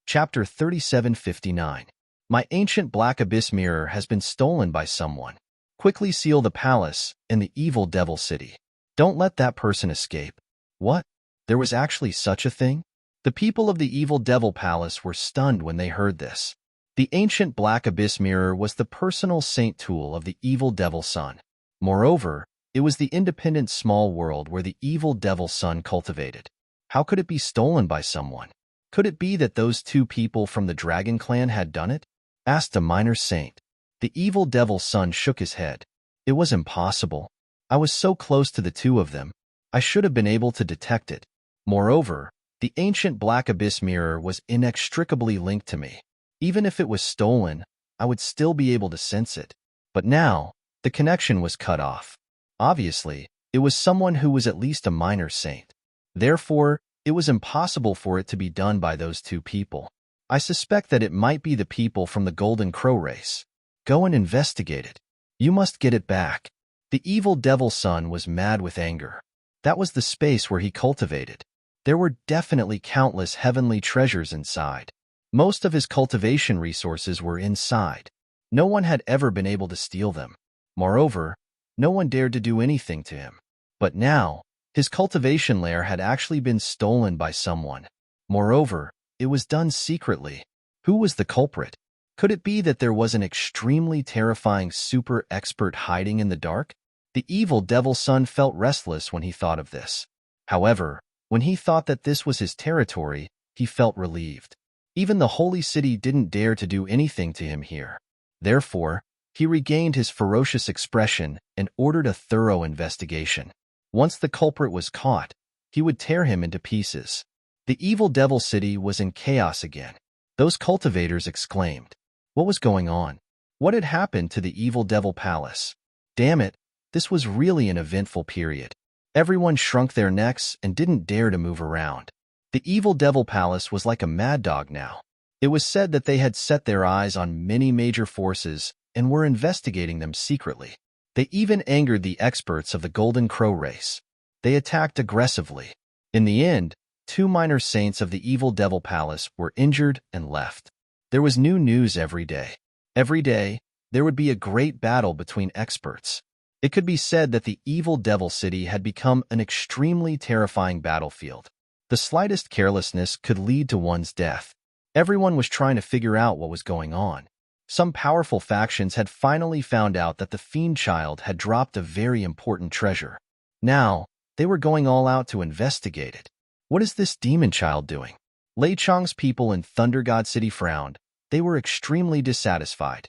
Chapter 3759. My ancient black abyss mirror has been stolen by someone. Quickly seal the palace in the evil devil city. Don't let that person escape. What? There was actually such a thing? The people of the evil devil palace were stunned when they heard this. The ancient black abyss mirror was the personal saint tool of the evil devil son. Moreover, it was the independent small world where the evil devil son cultivated. How could it be stolen by someone? Could it be that those two people from the dragon clan had done it? Asked a minor saint. The evil devil son shook his head. It was impossible. I was so close to the two of them. I should have been able to detect it. Moreover, the ancient black abyss mirror was inextricably linked to me. Even if it was stolen, I would still be able to sense it. But now, the connection was cut off. Obviously, it was someone who was at least a minor saint. Therefore, it was impossible for it to be done by those two people. I suspect that it might be the people from the Golden Crow race. Go and investigate it. You must get it back. The evil devil son was mad with anger. That was the space where he cultivated. There were definitely countless heavenly treasures inside. Most of his cultivation resources were inside. No one had ever been able to steal them. Moreover, no one dared to do anything to him. But now, his cultivation lair had actually been stolen by someone. Moreover, it was done secretly. Who was the culprit? Could it be that there was an extremely terrifying super expert hiding in the dark? The evil devil son felt restless when he thought of this. However, when he thought that this was his territory, he felt relieved. Even the holy city didn't dare to do anything to him here. Therefore, he regained his ferocious expression and ordered a thorough investigation. Once the culprit was caught, he would tear him into pieces. The evil devil city was in chaos again. Those cultivators exclaimed. What was going on? What had happened to the evil devil palace? Damn it, this was really an eventful period. Everyone shrunk their necks and didn't dare to move around. The evil devil palace was like a mad dog now. It was said that they had set their eyes on many major forces and were investigating them secretly. They even angered the experts of the Golden Crow race. They attacked aggressively. In the end, two minor saints of the evil devil palace were injured and left. There was new news every day. Every day, there would be a great battle between experts. It could be said that the evil devil city had become an extremely terrifying battlefield. The slightest carelessness could lead to one's death. Everyone was trying to figure out what was going on. Some powerful factions had finally found out that the fiend child had dropped a very important treasure. Now, they were going all out to investigate it. What is this demon child doing? Lei Chang's people in Thunder God City frowned. They were extremely dissatisfied.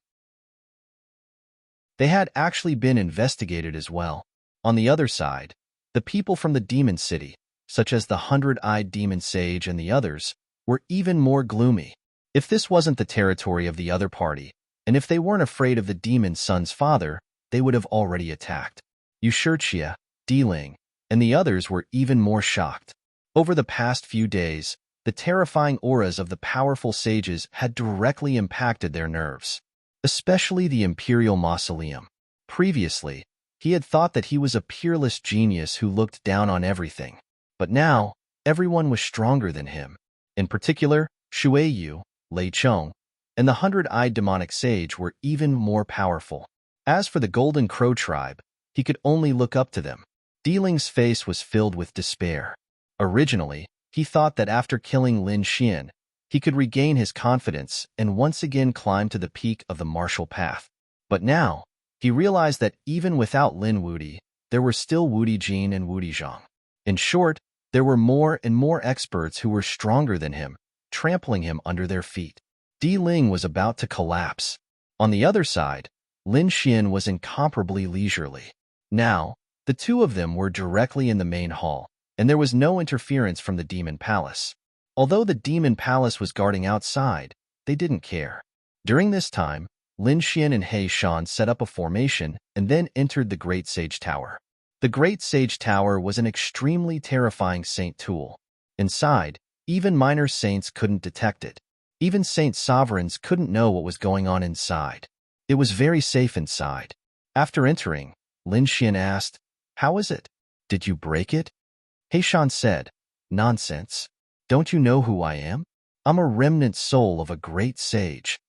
They had actually been investigated as well. On the other side, the people from the Demon City, such as the Hundred-Eyed Demon Sage and the others, were even more gloomy. If this wasn't the territory of the other party, and if they weren't afraid of the demon son's father, they would have already attacked. Yushirchia, Diling, and the others were even more shocked. Over the past few days, the terrifying auras of the powerful sages had directly impacted their nerves, especially the Imperial Mausoleum. Previously, he had thought that he was a peerless genius who looked down on everything. But now, everyone was stronger than him. In particular, Shuei, Lei Chong, and the Hundred-Eyed Demonic Sage were even more powerful. As for the Golden Crow tribe, he could only look up to them. Diling's face was filled with despair. Originally, he thought that after killing Lin Xian, he could regain his confidence and once again climb to the peak of the martial path. But now, he realized that even without Lin Wudi, there were still Wudi Jin and Wudi Zhang. In short, there were more and more experts who were stronger than him, trampling him under their feet. Di Ling was about to collapse. On the other side, Lin Xian was incomparably leisurely. Now, the two of them were directly in the main hall, and there was no interference from the Demon Palace. Although the Demon Palace was guarding outside, they didn't care. During this time, Lin Xian and He Shan set up a formation and then entered the Great Sage Tower. The Great Sage Tower was an extremely terrifying saint tool. Inside, even minor saints couldn't detect it. Even saint sovereigns couldn't know what was going on inside. It was very safe inside. After entering, Lin Xian asked, "How is it? Did you break it?" He Shan said, "Nonsense. Don't you know who I am? I'm a remnant soul of a great sage."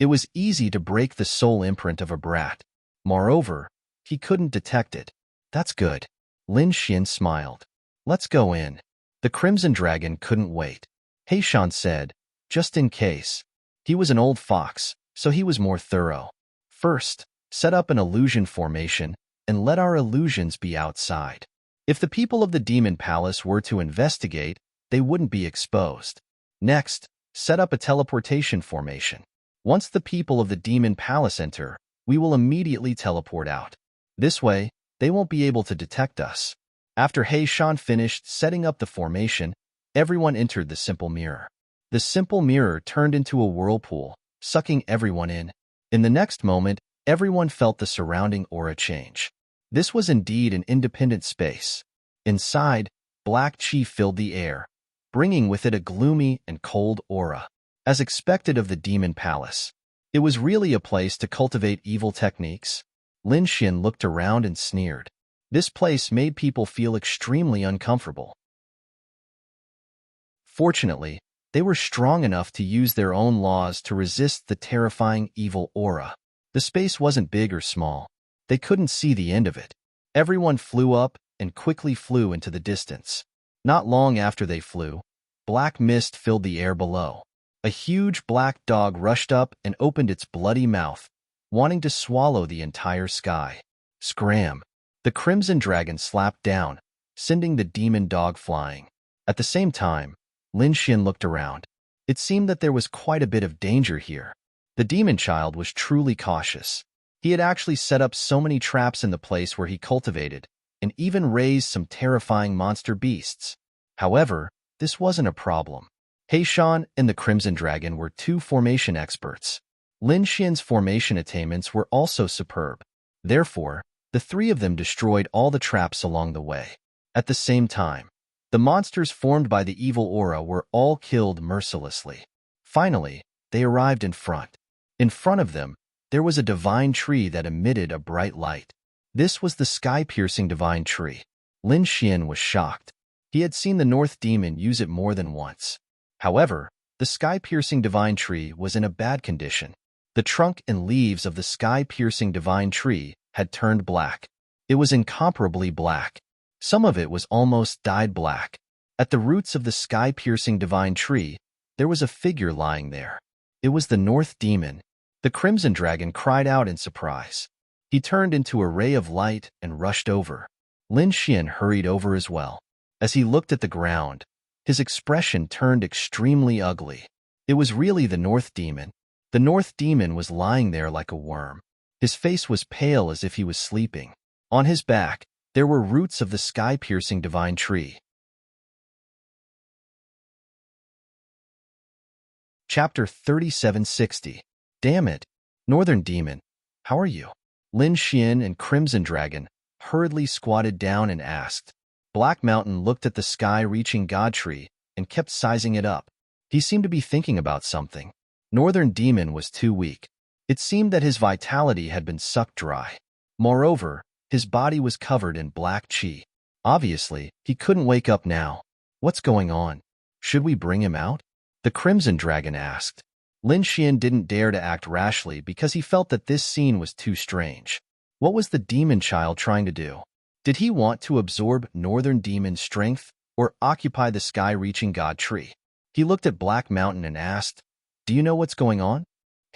It was easy to break the soul imprint of a brat. Moreover, he couldn't detect it. "That's good." Lin Xian smiled. "Let's go in." The Crimson Dragon couldn't wait. He Shan said, "Just in case." He was an old fox, so he was more thorough. "First, set up an illusion formation and let our illusions be outside. If the people of the Demon Palace were to investigate, they wouldn't be exposed. Next, set up a teleportation formation. Once the people of the Demon Palace enter, we will immediately teleport out. This way, they won't be able to detect us." After He Shan finished setting up the formation, everyone entered the simple mirror. The simple mirror turned into a whirlpool, sucking everyone in. In the next moment, everyone felt the surrounding aura change. This was indeed an independent space. Inside, black chi filled the air, bringing with it a gloomy and cold aura. As expected of the Demon Palace, it was really a place to cultivate evil techniques. Lin Xian looked around and sneered. This place made people feel extremely uncomfortable. Fortunately, they were strong enough to use their own laws to resist the terrifying evil aura. The space wasn't big or small. They couldn't see the end of it. Everyone flew up and quickly flew into the distance. Not long after they flew, black mist filled the air below. A huge black dog rushed up and opened its bloody mouth, wanting to swallow the entire sky. Scram! The Crimson Dragon slapped down, sending the demon dog flying. At the same time, Lin Xian looked around. It seemed that there was quite a bit of danger here. The demon child was truly cautious. He had actually set up so many traps in the place where he cultivated, and even raised some terrifying monster beasts. However, this wasn't a problem. He Shan and the Crimson Dragon were two formation experts. Lin Xian's formation attainments were also superb. Therefore, the three of them destroyed all the traps along the way. At the same time, the monsters formed by the evil aura were all killed mercilessly. Finally, they arrived in front. In front of them, there was a divine tree that emitted a bright light. This was the sky-piercing divine tree. Lin Xian was shocked. He had seen the North Demon use it more than once. However, the sky-piercing divine tree was in a bad condition. The trunk and leaves of the sky-piercing divine tree had turned black. It was incomparably black. Some of it was almost dyed black. At the roots of the sky-piercing divine tree, there was a figure lying there. It was the North Demon. The Crimson Dragon cried out in surprise. He turned into a ray of light and rushed over. Lin Xian hurried over as well. As he looked at the ground, His expression turned extremely ugly. It was really the North Demon. The North Demon was lying there like a worm. His face was pale as if he was sleeping. On his back, there were roots of the sky-piercing divine tree. Chapter 3760. Damn it. Northern Demon, how are you? Lin Xian and Crimson Dragon hurriedly squatted down and asked. Black Mountain looked at the sky-reaching god tree and kept sizing it up. He seemed to be thinking about something. Northern Demon was too weak. It seemed that his vitality had been sucked dry. Moreover, his body was covered in black chi. Obviously, he couldn't wake up now. What's going on? Should we bring him out? The Crimson Dragon asked. Lin Xian didn't dare to act rashly because he felt that this scene was too strange. What was the demon child trying to do? Did he want to absorb Northern Demon's strength or occupy the sky-reaching god tree? He looked at Black Mountain and asked, Do you know what's going on?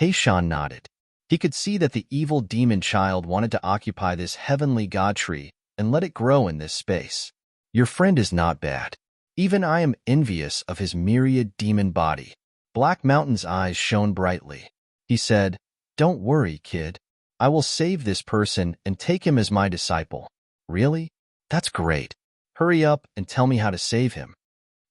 Heishan nodded. He could see that the evil demon child wanted to occupy this heavenly god tree and let it grow in this space. Your friend is not bad. Even I am envious of his myriad demon body. Black Mountain's eyes shone brightly. He said, Don't worry, kid. I will save this person and take him as my disciple. Really? That's great. Hurry up and tell me how to save him.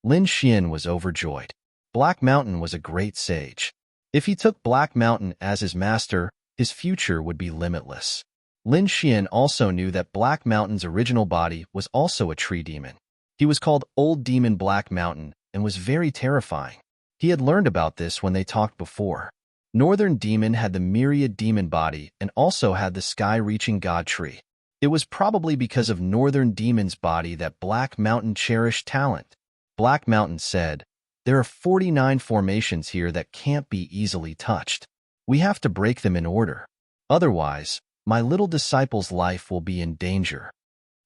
Lin Xian was overjoyed. Black Mountain was a great sage. If he took Black Mountain as his master, his future would be limitless. Lin Xian also knew that Black Mountain's original body was also a tree demon. He was called Old Demon Black Mountain and was very terrifying. He had learned about this when they talked before. Northern Demon had the myriad demon body and also had the sky-reaching god tree. It was probably because of Northern Demon's body that Black Mountain cherished talent. Black Mountain said, There are 49 formations here that can't be easily touched. We have to break them in order. Otherwise, my little disciple's life will be in danger.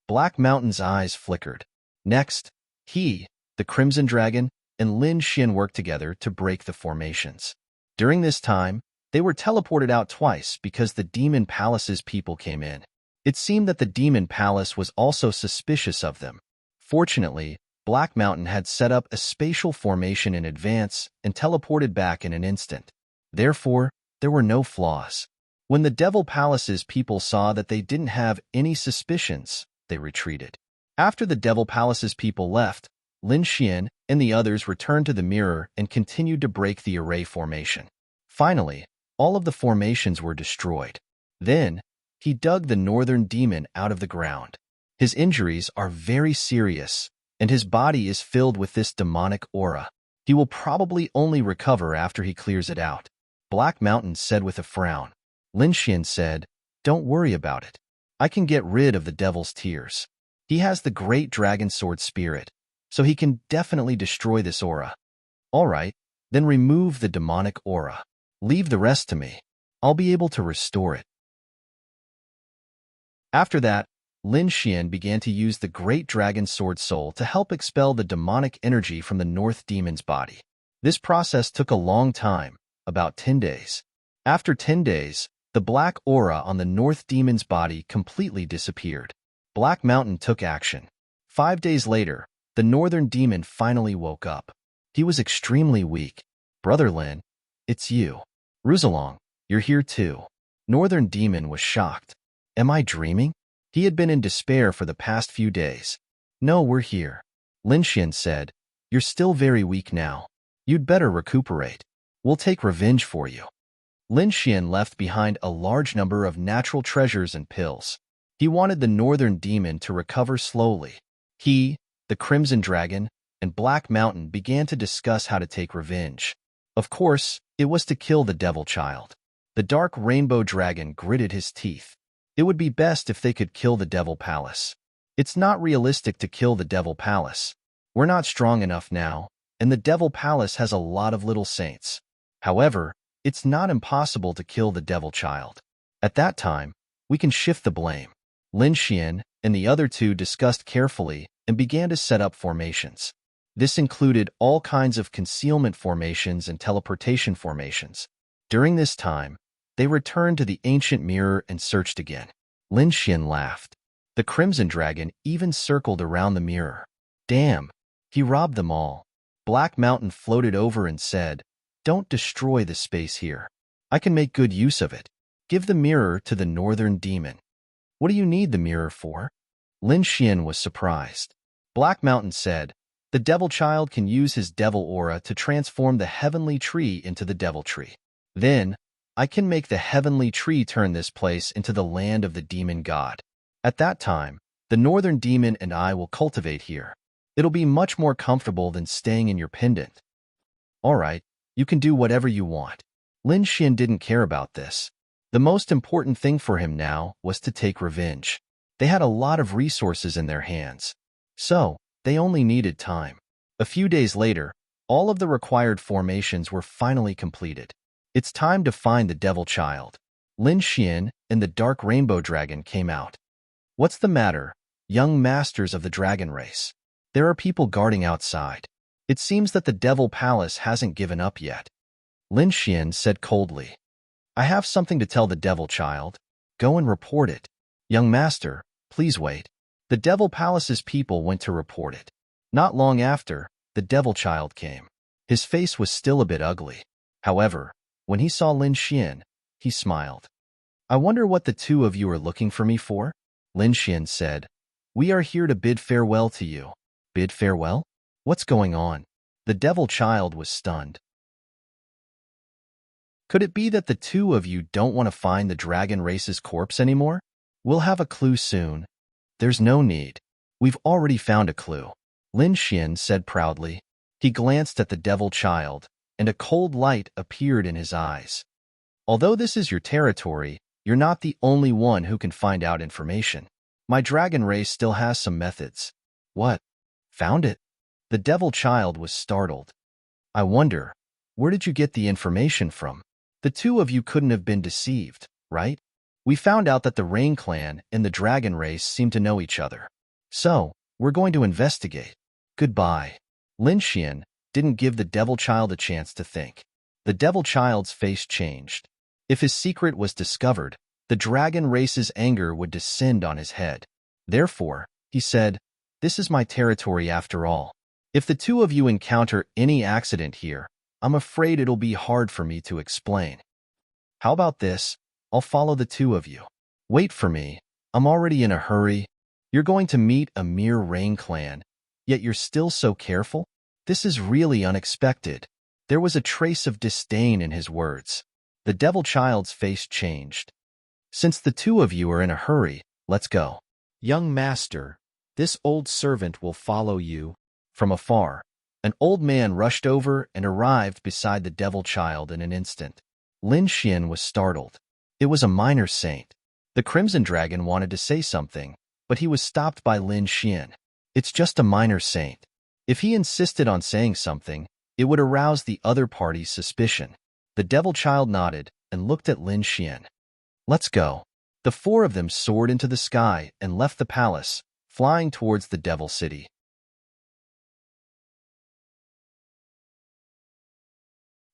Black Mountain's eyes flickered. Next, he, the Crimson Dragon, and Lin Xian worked together to break the formations. During this time, they were teleported out twice because the Demon Palace's people came in. It seemed that the Demon Palace was also suspicious of them. Fortunately, Black Mountain had set up a spatial formation in advance and teleported back in an instant. Therefore, there were no flaws. When the Devil Palace's people saw that they didn't have any suspicions, they retreated. After the Devil Palace's people left, Lin Xian and the others returned to the mirror and continued to break the array formation. Finally, all of the formations were destroyed. Then, he dug the Northern Demon out of the ground. His injuries are very serious, and his body is filled with this demonic aura. He will probably only recover after he clears it out. Black Mountain said with a frown. Lin Xian said, Don't worry about it. I can get rid of the devil's tears. He has the great dragon sword spirit, so he can definitely destroy this aura. All right, then remove the demonic aura. Leave the rest to me. I'll be able to restore it. After that, Lin Xian began to use the great dragon sword soul to help expel the demonic energy from the North Demon's body. This process took a long time, about 10 days. After 10 days, the black aura on the North Demon's body completely disappeared. Black Mountain took action. 5 days later, the Northern Demon finally woke up. He was extremely weak. Brother Lin, it's you. Ruzalong, you're here too. Northern Demon was shocked. Am I dreaming? He had been in despair for the past few days. No, we're here. Lin Xian said, You're still very weak now. You'd better recuperate. We'll take revenge for you. Lin Xian left behind a large number of natural treasures and pills. He wanted the Northern Demon to recover slowly. He, the Crimson Dragon, and Black Mountain began to discuss how to take revenge. Of course, it was to kill the Devil Child. The Dark Rainbow Dragon gritted his teeth. It would be best if they could kill the Devil Palace. It's not realistic to kill the Devil Palace. We're not strong enough now, and the Devil Palace has a lot of little saints. However, it's not impossible to kill the Devil Child. At that time, we can shift the blame. Lin Xian and the other two discussed carefully and began to set up formations. This included all kinds of concealment formations and teleportation formations. During this time, they returned to the ancient mirror and searched again. Lin Xian laughed. The Crimson Dragon even circled around the mirror. Damn, He robbed them all. Black Mountain floated over and said, "Don't destroy the space here. I can make good use of it. Give the mirror to the northern demon." "What do you need the mirror for?" Lin Xian was surprised. Black Mountain said, "The devil child can use his devil aura to transform the heavenly tree into the devil tree. Then, I can make the heavenly tree turn this place into the land of the demon god. At that time, the northern demon and I will cultivate here. It'll be much more comfortable than staying in your pendant." "All right, you can do whatever you want." Lin Xian didn't care about this. The most important thing for him now was to take revenge. They had a lot of resources in their hands. So, they only needed time. A few days later, all of the required formations were finally completed. It's time to find the devil child. Lin Xian and the dark rainbow dragon came out. "What's the matter, young masters of the dragon race? There are people guarding outside. It seems that the devil palace hasn't given up yet." Lin Xian said coldly, "I have something to tell the devil child. Go and report it." "Young master, please wait." The devil palace's people went to report it. Not long after, the devil child came. His face was still a bit ugly. However, when he saw Lin Xian, he smiled. "I wonder what the two of you are looking for me for?" Lin Xian said, "We are here to bid farewell to you." "Bid farewell? What's going on?" The devil child was stunned. "Could it be that the two of you don't want to find the dragon race's corpse anymore? We'll have a clue soon." "There's no need. We've already found a clue," Lin Xian said proudly. He glanced at the devil child, and a cold light appeared in his eyes. "Although this is your territory, you're not the only one who can find out information. My dragon race still has some methods." "What? Found it?" The devil child was startled. "I wonder, where did you get the information from? The two of you couldn't have been deceived, right? We found out that the Rain Clan and the dragon race seem to know each other. So, we're going to investigate. Goodbye." Lin Xian didn't give the devil child a chance to think. The devil child's face changed. If his secret was discovered, the dragon race's anger would descend on his head. Therefore, he said, "This is my territory after all. If the two of you encounter any accident here, I'm afraid it'll be hard for me to explain. How about this? I'll follow the two of you. Wait for me. I'm already in a hurry." "You're going to meet a mere Rain Clan, yet you're still so careful? This is really unexpected." There was a trace of disdain in his words. The devil child's face changed. "Since the two of you are in a hurry, let's go." "Young master, this old servant will follow you." From afar, an old man rushed over and arrived beside the devil child in an instant. Lin Xian was startled. It was a minor saint. The Crimson Dragon wanted to say something, but he was stopped by Lin Xian. "It's just a minor saint." If he insisted on saying something, it would arouse the other party's suspicion. The devil child nodded and looked at Lin Xian. "Let's go." The four of them soared into the sky and left the palace, flying towards the Devil City.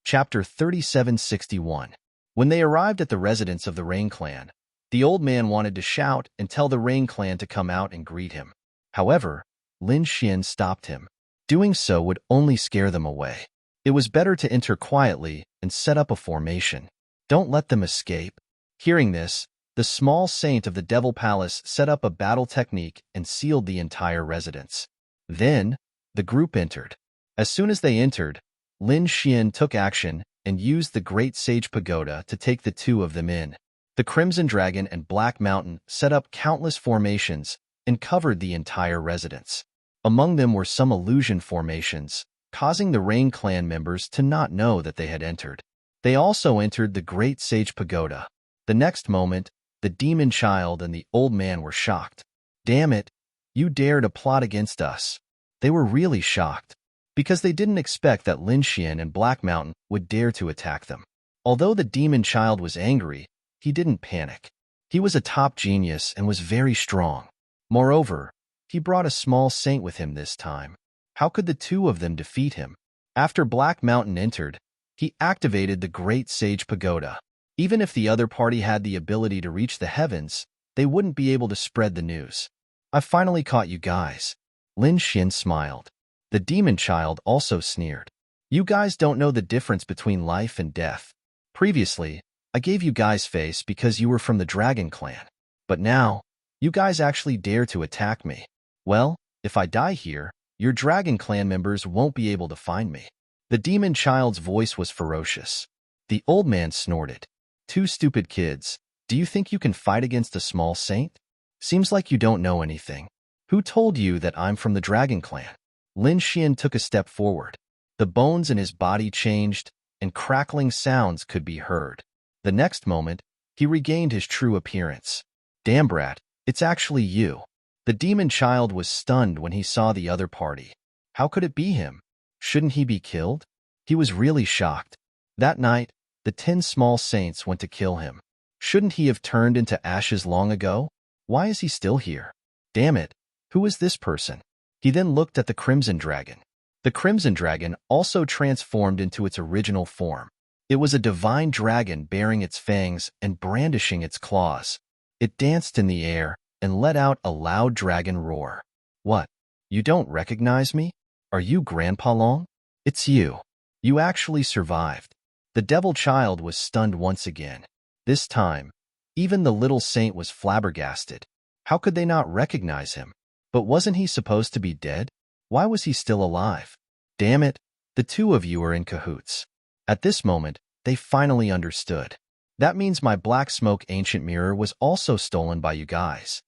Chapter 3761. When they arrived at the residence of the Rain Clan, the old man wanted to shout and tell the Rain Clan to come out and greet him. However, Lin Xian stopped him. Doing so would only scare them away. It was better to enter quietly and set up a formation. Don't let them escape. Hearing this, the small saint of the Devil Palace set up a battle technique and sealed the entire residence. Then, the group entered. As soon as they entered, Lin Xian took action and used the Great Sage Pagoda to take the two of them in. The Crimson Dragon and Black Mountain set up countless formations and covered the entire residence. Among them were some illusion formations, causing the Rain Clan members to not know that they had entered. They also entered the Great Sage Pagoda. The next moment, the demon child and the old man were shocked. "Damn it, you dare to plot against us." They were really shocked, because they didn't expect that Lin Xian and Black Mountain would dare to attack them. Although the demon child was angry, he didn't panic. He was a top genius and was very strong. Moreover, he brought a small saint with him this time. How could the two of them defeat him? After Black Mountain entered, he activated the Great Sage Pagoda. Even if the other party had the ability to reach the heavens, they wouldn't be able to spread the news. "I finally caught you guys." Lin Xian smiled. The demon child also sneered. You guys don't know the difference between life and death. Previously, I gave you guys face because you were from the dragon clan. But now, you guys actually dare to attack me. Well, if I die here, your dragon clan members won't be able to find me. The demon child's voice was ferocious. The old man snorted. Two stupid kids. Do you think you can fight against a small saint? Seems like you don't know anything. Who told you that I'm from the dragon clan? Lin Xian took a step forward. The bones in his body changed, and crackling sounds could be heard. The next moment, he regained his true appearance. Damn brat, it's actually you. The demon child was stunned when he saw the other party. How could it be him? Shouldn't he be killed? He was really shocked. That night, the 10 small saints went to kill him. Shouldn't he have turned into ashes long ago? Why is he still here? Damn it, who is this person? He then looked at the Crimson Dragon. The Crimson Dragon also transformed into its original form. It was a divine dragon bearing its fangs and brandishing its claws. It danced in the air and let out a loud dragon roar. What? You don't recognize me? Are you Grandpa Long? It's you. You actually survived. The devil child was stunned once again. This time, even the little saint was flabbergasted. How could they not recognize him? But wasn't he supposed to be dead? Why was he still alive? Damn it, the two of you are in cahoots. At this moment, they finally understood. That means my black smoke ancient mirror was also stolen by you guys.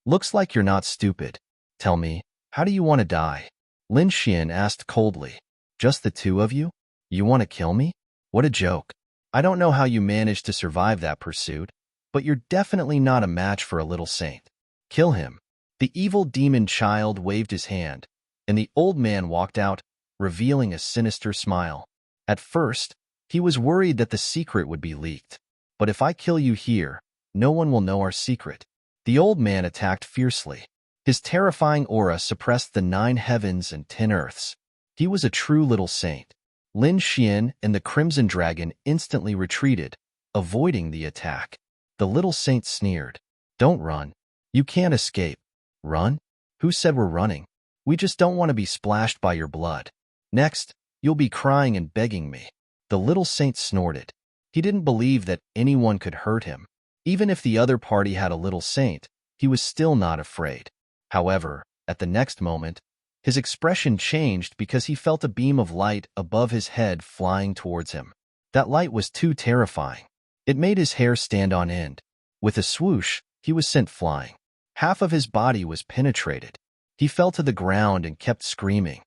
Looks like you're not stupid. Tell me, how do you want to die? Lin Xian asked coldly. Just the two of you? You want to kill me? What a joke. I don't know how you managed to survive that pursuit, but you're definitely not a match for a little saint. Kill him. The evil demon child waved his hand, and the old man walked out, revealing a sinister smile. At first, he was worried that the secret would be leaked. But if I kill you here, no one will know our secret. The old man attacked fiercely. His terrifying aura suppressed the 9 heavens and 10 earths. He was a true little saint. Lin Xian and the Crimson Dragon instantly retreated, avoiding the attack. The little saint sneered. Don't run. You can't escape. Run? Who said we're running? We just don't want to be splashed by your blood. Next, you'll be crying and begging me. The little saint snorted. He didn't believe that anyone could hurt him. Even if the other party had a little saint, he was still not afraid. However, at the next moment, his expression changed because he felt a beam of light above his head flying towards him. That light was too terrifying. It made his hair stand on end. With a swoosh, he was sent flying. Half of his body was penetrated. He fell to the ground and kept screaming.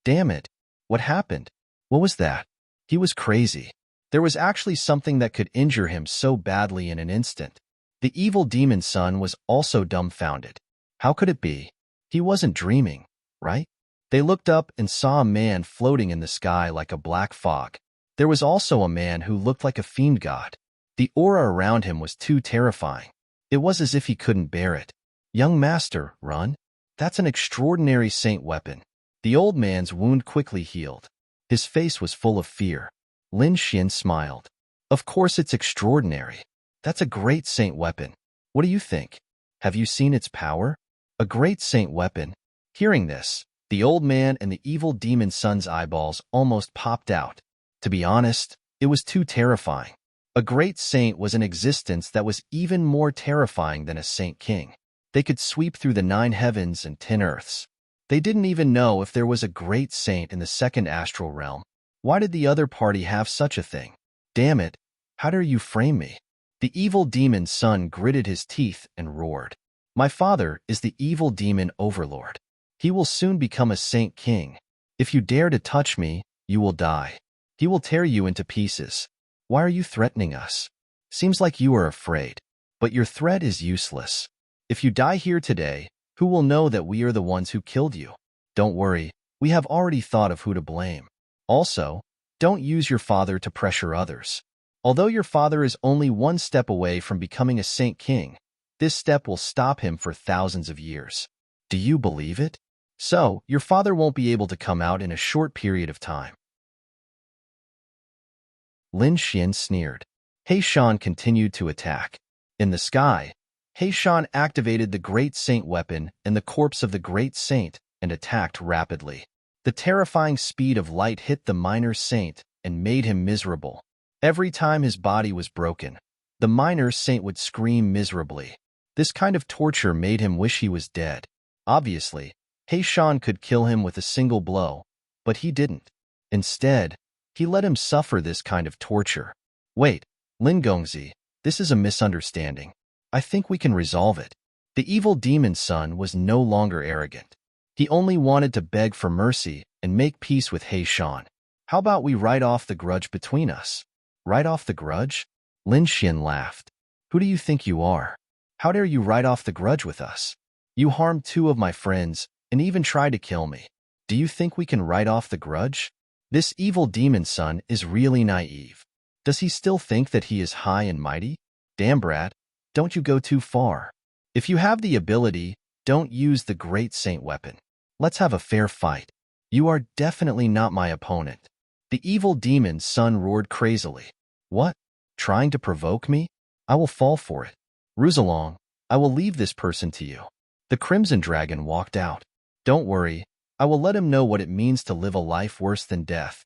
Damn it. What happened? What was that? He was crazy. There was actually something that could injure him so badly in an instant. The evil demon son was also dumbfounded. How could it be? He wasn't dreaming, right? They looked up and saw a man floating in the sky like a black fog. There was also a man who looked like a fiend god. The aura around him was too terrifying. It was as if he couldn't bear it. Young master, run. That's an extraordinary saint weapon. The old man's wound quickly healed. His face was full of fear. Lin Xian smiled. Of course it's extraordinary. That's a great saint weapon. What do you think? Have you seen its power? A great saint weapon. Hearing this, the old man and the evil demon son's eyeballs almost popped out. To be honest, it was too terrifying. A great saint was an existence that was even more terrifying than a saint king. They could sweep through the 9 heavens and 10 earths. They didn't even know if there was a great saint in the second astral realm. Why did the other party have such a thing? Damn it, how dare you frame me? The evil demon's son gritted his teeth and roared. My father is the evil demon overlord. He will soon become a saint king. If you dare to touch me, you will die. He will tear you into pieces. Why are you threatening us? Seems like you are afraid. But your threat is useless. If you die here today, who will know that we are the ones who killed you? Don't worry, we have already thought of who to blame. Also, don't use your father to pressure others. Although your father is only one step away from becoming a saint king, this step will stop him for thousands of years. Do you believe it? So, your father won't be able to come out in a short period of time. Lin Xian sneered. He Shan continued to attack. In the sky, Heishan activated the Great Saint weapon and the corpse of the Great Saint and attacked rapidly. The terrifying speed of light hit the minor saint and made him miserable. Every time his body was broken, the minor saint would scream miserably. This kind of torture made him wish he was dead. Obviously, Heishan could kill him with a single blow, but he didn't. Instead, he let him suffer this kind of torture. Wait, Lin Gongzi, this is a misunderstanding. I think we can resolve it. The evil demon's son was no longer arrogant. He only wanted to beg for mercy and make peace with Heishan. How about we write off the grudge between us? Write off the grudge? Lin Xian laughed. Who do you think you are? How dare you write off the grudge with us? You harmed 2 of my friends and even tried to kill me. Do you think we can write off the grudge? This evil demon's son is really naive. Does he still think that he is high and mighty? Damn, brat, don't you go too far. If you have the ability, don't use the Great Saint weapon. Let's have a fair fight. You are definitely not my opponent. The evil demon's son roared crazily. What? Trying to provoke me? I will fall for it. Rouxalong, I will leave this person to you. The Crimson Dragon walked out. Don't worry, I will let him know what it means to live a life worse than death.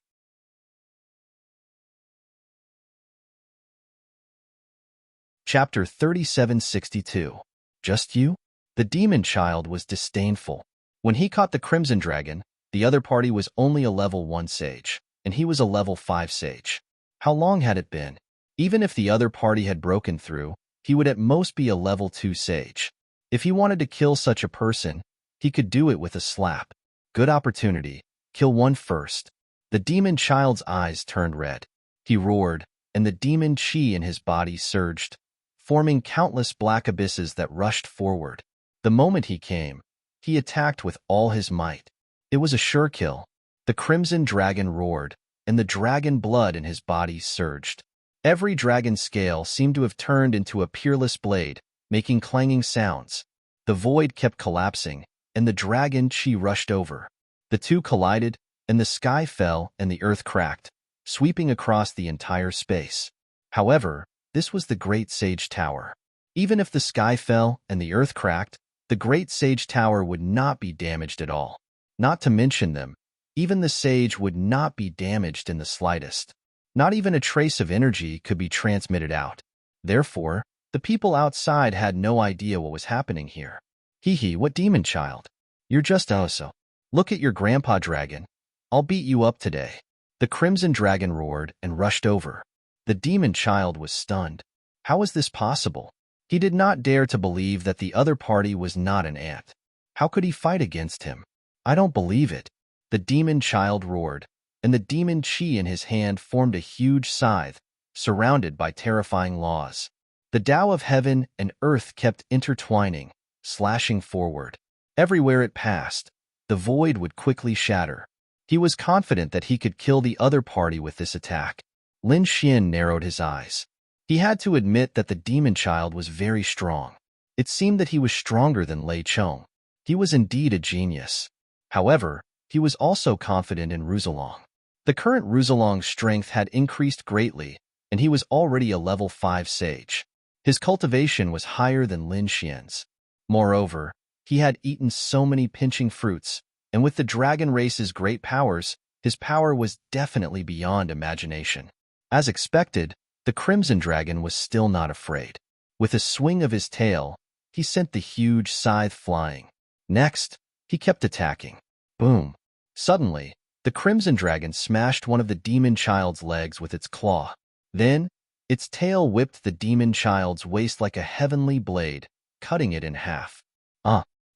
Chapter 3762. Just you? The demon child was disdainful. When he caught the Crimson Dragon, the other party was only a level 1 sage, and he was a level 5 sage. How long had it been? Even if the other party had broken through, he would at most be a level 2 sage. If he wanted to kill such a person, he could do it with a slap. Good opportunity. Kill one first. The demon child's eyes turned red. He roared, and the demon chi in his body surged, forming countless black abysses that rushed forward. The moment he came, he attacked with all his might. It was a sure kill. The Crimson Dragon roared, and the dragon blood in his body surged. Every dragon scale seemed to have turned into a peerless blade, making clanging sounds. The void kept collapsing, and the dragon chi rushed over. The two collided, and the sky fell and the earth cracked, sweeping across the entire space. However, this was the Great Sage Tower. Even if the sky fell and the earth cracked, the Great Sage Tower would not be damaged at all. Not to mention them, even the sage would not be damaged in the slightest. Not even a trace of energy could be transmitted out. Therefore, the people outside had no idea what was happening here. Hee, what demon child? You're just Oso. Look at your grandpa dragon. I'll beat you up today. The Crimson Dragon roared and rushed over. The demon child was stunned. How was this possible? He did not dare to believe that the other party was not an ant. How could he fight against him? I don't believe it. The demon child roared, and the demon chi in his hand formed a huge scythe, surrounded by terrifying laws. The Tao of heaven and earth kept intertwining, slashing forward. Everywhere it passed, the void would quickly shatter. He was confident that he could kill the other party with this attack. Lin Xian narrowed his eyes. He had to admit that the demon child was very strong. It seemed that he was stronger than Lei Chong. He was indeed a genius. However, he was also confident in Rouxalong. The current Rouxalong's strength had increased greatly, and he was already a level 5 sage. His cultivation was higher than Lin Xian's. Moreover, he had eaten so many pinching fruits, and with the dragon race's great powers, his power was definitely beyond imagination. As expected, the Crimson Dragon was still not afraid. With a swing of his tail, he sent the huge scythe flying. Next, he kept attacking. Boom! Suddenly, the Crimson Dragon smashed one of the demon child's legs with its claw. Then, its tail whipped the demon child's waist like a heavenly blade, cutting it in half.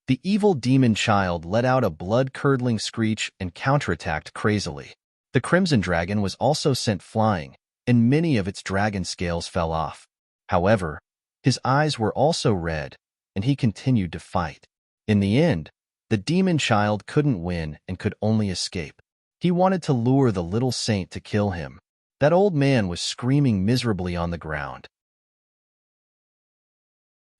The evil demon child let out a blood-curdling screech and counterattacked crazily. The Crimson Dragon was also sent flying, and many of its dragon scales fell off. However, his eyes were also red, and he continued to fight. In the end, the demon child couldn't win and could only escape. He wanted to lure the little saint to kill him. That old man was screaming miserably on the ground.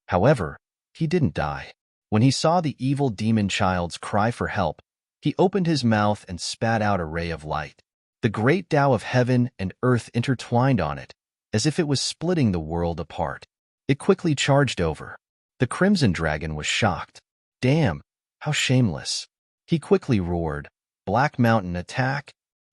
However, he didn't die. When he saw the evil demon child's cry for help, he opened his mouth and spat out a ray of light. The great Tao of heaven and earth intertwined on it, as if it was splitting the world apart. It quickly charged over. The Crimson Dragon was shocked. Damn, how shameless. He quickly roared, "Black Mountain, attack!"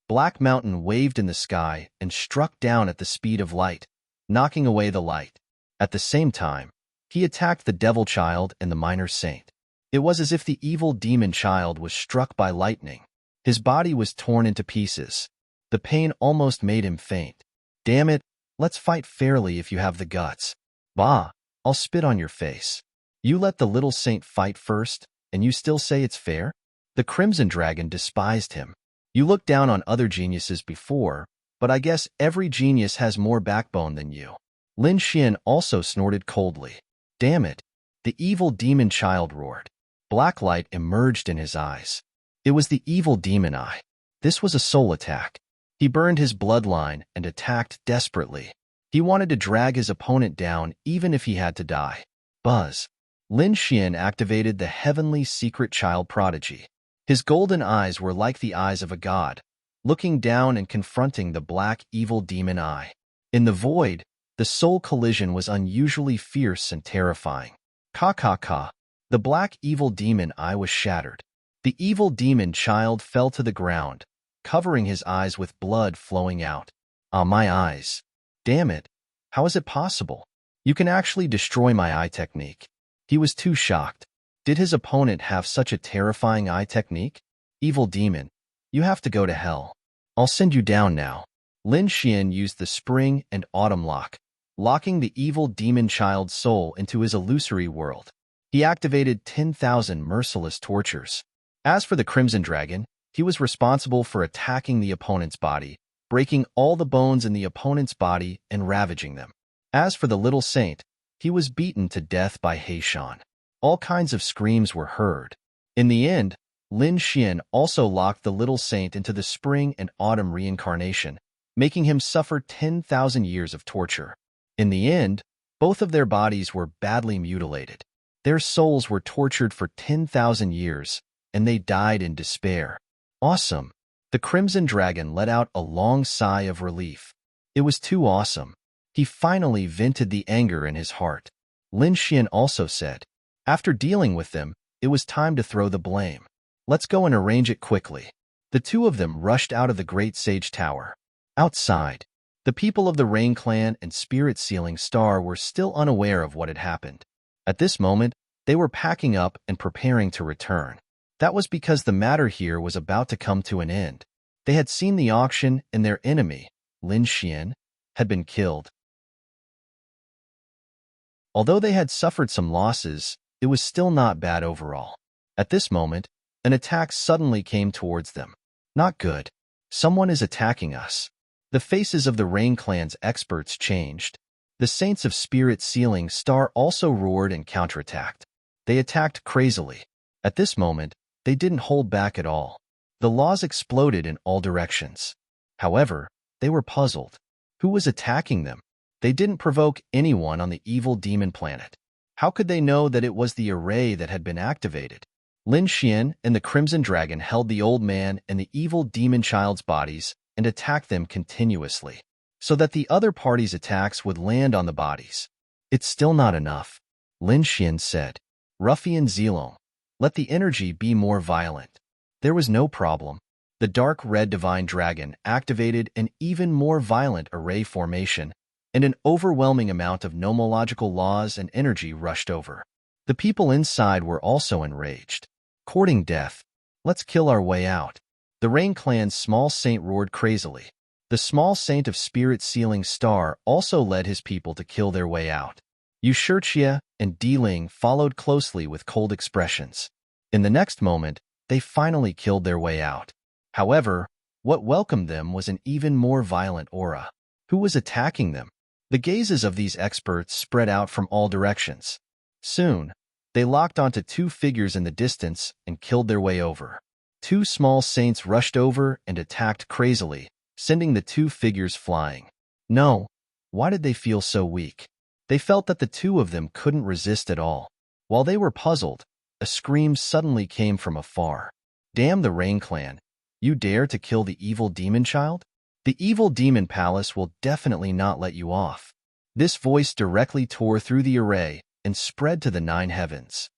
Black Mountain waved in the sky and struck down at the speed of light, knocking away the light. At the same time, he attacked the Devil Child and the Minor Saint. It was as if the evil demon child was struck by lightning. His body was torn into pieces. The pain almost made him faint. "Damn it, let's fight fairly if you have the guts." "Bah, I'll spit on your face. You let the little saint fight first, and you still say it's fair?" The Crimson Dragon despised him. "You looked down on other geniuses before, but I guess every genius has more backbone than you." Lin Xian also snorted coldly. "Damn it," the evil demon child roared. Black light emerged in his eyes. It was the evil demon eye. This was a soul attack. He burned his bloodline and attacked desperately. He wanted to drag his opponent down even if he had to die. Buzz. Lin Xian activated the heavenly secret child prodigy. His golden eyes were like the eyes of a god, looking down and confronting the black evil demon eye. In the void, the soul collision was unusually fierce and terrifying. Ka ka ka. The black evil demon eye was shattered. The evil demon child fell to the ground, covering his eyes with blood flowing out. "Ah, my eyes. Damn it. How is it possible? You can actually destroy my eye technique." He was too shocked. Did his opponent have such a terrifying eye technique? "Evil demon, you have to go to hell. I'll send you down now." Lin Xian used the spring and autumn lock, locking the evil demon child's soul into his illusory world. He activated 10,000 merciless tortures. As for the Crimson Dragon, he was responsible for attacking the opponent's body, breaking all the bones in the opponent's body and ravaging them. As for the little saint, he was beaten to death by Heishan. All kinds of screams were heard. In the end, Lin Xian also locked the little saint into the spring and autumn reincarnation, making him suffer 10,000 years of torture. In the end, both of their bodies were badly mutilated. Their souls were tortured for 10,000 years, and they died in despair. Awesome. The Crimson Dragon let out a long sigh of relief. It was too awesome. He finally vented the anger in his heart. Lin Xian also said, after dealing with them, it was time to throw the blame. "Let's go and arrange it quickly." The two of them rushed out of the Great Sage Tower. Outside, the people of the Rain Clan and Spirit Sealing Star were still unaware of what had happened. At this moment, they were packing up and preparing to return. That was because the matter here was about to come to an end. They had seen the auction and their enemy, Lin Xian, had been killed. Although they had suffered some losses, it was still not bad overall. At this moment, an attack suddenly came towards them. Not good. Someone is attacking us. The faces of the Rain Clan's experts changed. The Saints of Spirit Sealing Star also roared and counterattacked. They attacked crazily. At this moment, they didn't hold back at all. The laws exploded in all directions. However, they were puzzled. Who was attacking them? They didn't provoke anyone on the evil demon planet. How could they know that it was the array that had been activated? Lin Xian and the Crimson Dragon held the old man and the evil demon child's bodies and attacked them continuously, so that the other party's attacks would land on the bodies. "It's still not enough," Lin Xian said. "Ruffian Zilong, let the energy be more violent." There was no problem. The dark red divine dragon activated an even more violent array formation, and an overwhelming amount of nomological laws and energy rushed over. The people inside were also enraged. "Courting death. Let's kill our way out." The Rain Clan's small saint roared crazily. The small saint of Spirit Sealing Star also led his people to kill their way out. Yu Shixia and Diling followed closely with cold expressions. In the next moment, they finally killed their way out. However, what welcomed them was an even more violent aura. Who was attacking them? The gazes of these experts spread out from all directions. Soon, they locked onto two figures in the distance and killed their way over. Two small saints rushed over and attacked crazily, sending the two figures flying. No, why did they feel so weak? They felt that the two of them couldn't resist at all. While they were puzzled, a scream suddenly came from afar. "Damn the Rain Clan! You dare to kill the evil demon child? The evil demon palace will definitely not let you off." This voice directly tore through the array, and spread to the 9 heavens.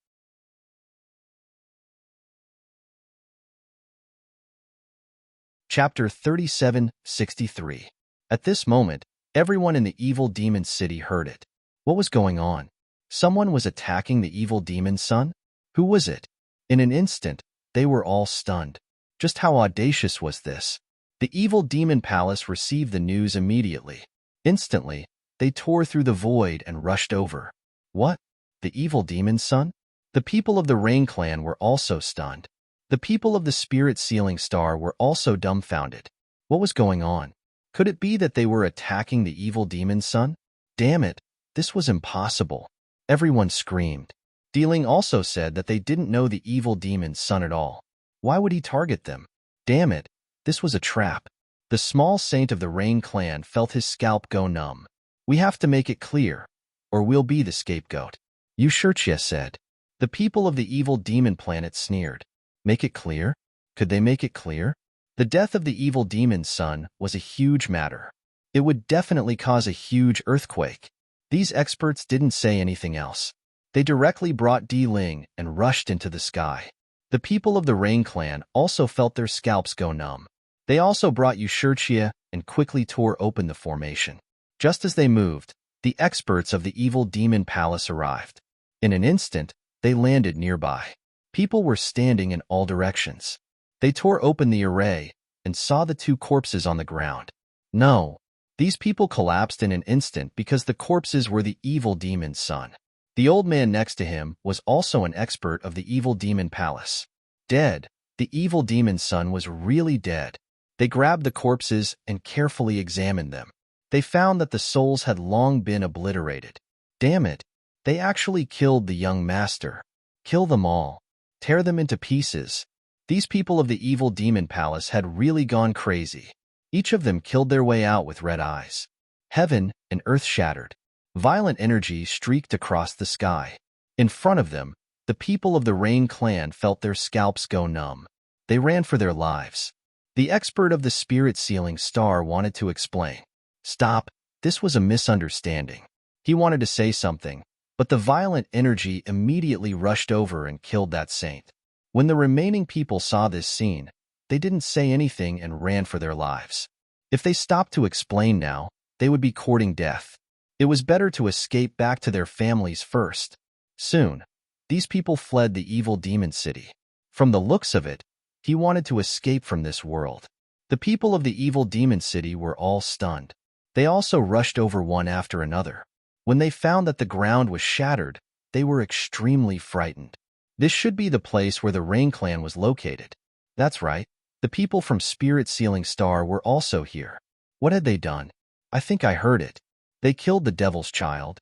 Chapter 37:63. At this moment, everyone in the evil demon's city heard it. What was going on? Someone was attacking the evil demon's son? Who was it? In an instant, they were all stunned. Just how audacious was this? The evil demon palace received the news immediately. Instantly, they tore through the void and rushed over. What? The evil demon's son? The people of the Rain clan were also stunned. The people of the Spirit Sealing Star were also dumbfounded. What was going on? Could it be that they were attacking the evil demon's son? Damn it, this was impossible. Everyone screamed. Dealing also said that they didn't know the evil demon's son at all. Why would he target them? Damn it, this was a trap. The small saint of the Rain clan felt his scalp go numb. We have to make it clear, or we'll be the scapegoat. Yushurchia said. The people of the evil demon planet sneered. Make it clear? Could they make it clear? The death of the evil demon's son was a huge matter. It would definitely cause a huge earthquake. These experts didn't say anything else. They directly brought Di Ling and rushed into the sky. The people of the Rain clan also felt their scalps go numb. They also brought Yushurchia and quickly tore open the formation. Just as they moved, the experts of the evil demon palace arrived. In an instant, they landed nearby. People were standing in all directions. They tore open the array and saw the 2 corpses on the ground. No, these people collapsed in an instant because the corpses were the evil demon's son. The old man next to him was also an expert of the evil demon palace. Dead, the evil demon's son was really dead. They grabbed the corpses and carefully examined them. They found that the souls had long been obliterated. Damn it, they actually killed the young master. Kill them all. Tear them into pieces. These people of the evil demon palace had really gone crazy. Each of them killed their way out with red eyes. Heaven and earth shattered. Violent energy streaked across the sky. In front of them, the people of the Rain clan felt their scalps go numb. They ran for their lives. The expert of the Spirit Sealing Star wanted to explain. Stop, this was a misunderstanding. He wanted to say something, but the violent energy immediately rushed over and killed that saint. When the remaining people saw this scene, they didn't say anything and ran for their lives. If they stopped to explain now, they would be courting death. It was better to escape back to their families first. Soon, these people fled the evil demon city. From the looks of it, he wanted to escape from this world. The people of the evil demon city were all stunned. They also rushed over one after another. When they found that the ground was shattered, they were extremely frightened. This should be the place where the Rain clan was located. That's right, the people from Spirit Sealing Star were also here. What had they done? I think I heard it. They killed the devil's child.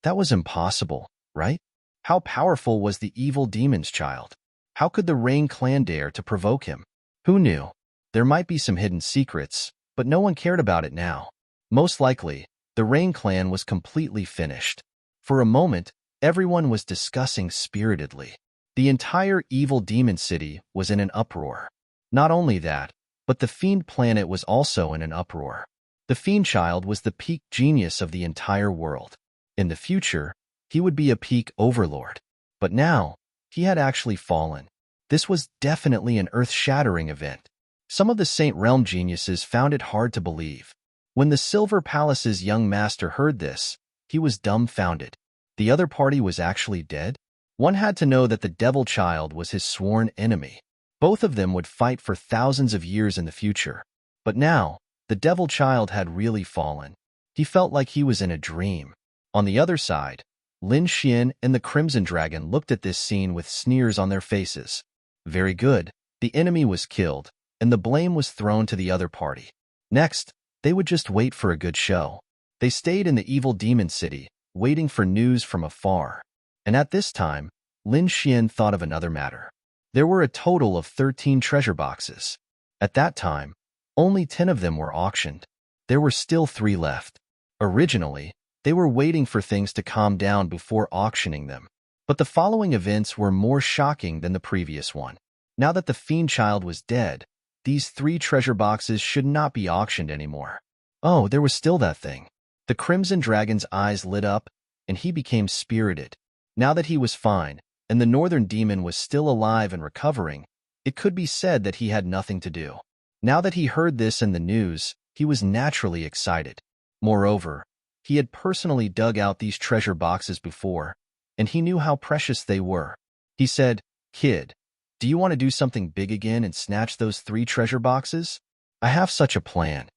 That was impossible, right? How powerful was the evil demon's child? How could the Rain clan dare to provoke him? Who knew? There might be some hidden secrets, but no one cared about it now. Most likely, the Rain clan was completely finished. For a moment, everyone was discussing spiritedly. The entire evil demon city was in an uproar. Not only that, but the fiend planet was also in an uproar. The fiend child was the peak genius of the entire world. In the future, he would be a peak overlord. But now, he had actually fallen. This was definitely an earth-shattering event. Some of the Saint Realm geniuses found it hard to believe. When the Silver Palace's young master heard this, he was dumbfounded. The other party was actually dead? One had to know that the devil child was his sworn enemy. Both of them would fight for thousands of years in the future. But now, the devil child had really fallen. He felt like he was in a dream. On the other side, Lin Xian and the Crimson Dragon looked at this scene with sneers on their faces. Very good, the enemy was killed, and the blame was thrown to the other party. Next, they would just wait for a good show. They stayed in the evil demon city, waiting for news from afar. And at this time, Lin Xian thought of another matter. There were a total of 13 treasure boxes. At that time, only 10 of them were auctioned. There were still 3 left. Originally, they were waiting for things to calm down before auctioning them. But the following events were more shocking than the previous one. Now that the fiend child was dead, these 3 treasure boxes should not be auctioned anymore. Oh, there was still that thing. The Crimson Dragon's eyes lit up, and he became spirited. Now that he was fine, and the Northern Demon was still alive and recovering, it could be said that he had nothing to do. Now that he heard this in the news, he was naturally excited. Moreover, he had personally dug out these treasure boxes before, and he knew how precious they were. He said, "Kid, do you want to do something big again and snatch those 3 treasure boxes? I have such a plan."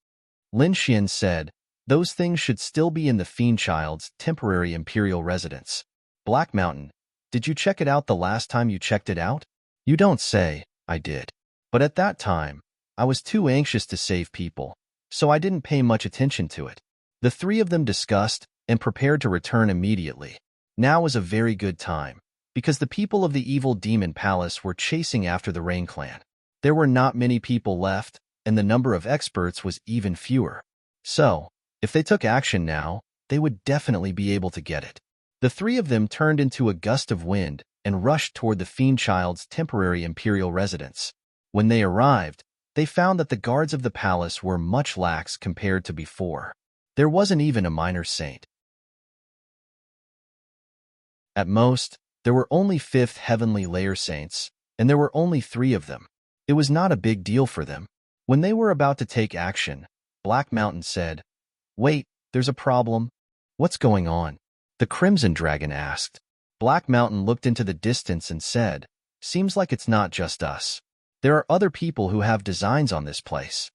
Lin Xian said, "Those things should still be in the Fiend Child's temporary imperial residence. Black Mountain, did you check it out the last time you checked it out?" "You don't say." "I did. But at that time, I was too anxious to save people, so I didn't pay much attention to it." The 3 of them discussed and prepared to return immediately. Now was a very good time, because the people of the evil demon palace were chasing after the Rain Clan. There were not many people left, and the number of experts was even fewer. So, if they took action now, they would definitely be able to get it. The 3 of them turned into a gust of wind and rushed toward the Fiend Child's temporary imperial residence. When they arrived, they found that the guards of the palace were much lax compared to before. There wasn't even a minor saint. At most, there were only 5th heavenly layer saints, and there were only 3 of them. It was not a big deal for them. When they were about to take action, Black Mountain said, "Wait, there's a problem." "What's going on?" the Crimson Dragon asked. Black Mountain looked into the distance and said, "Seems like it's not just us. There are other people who have designs on this place."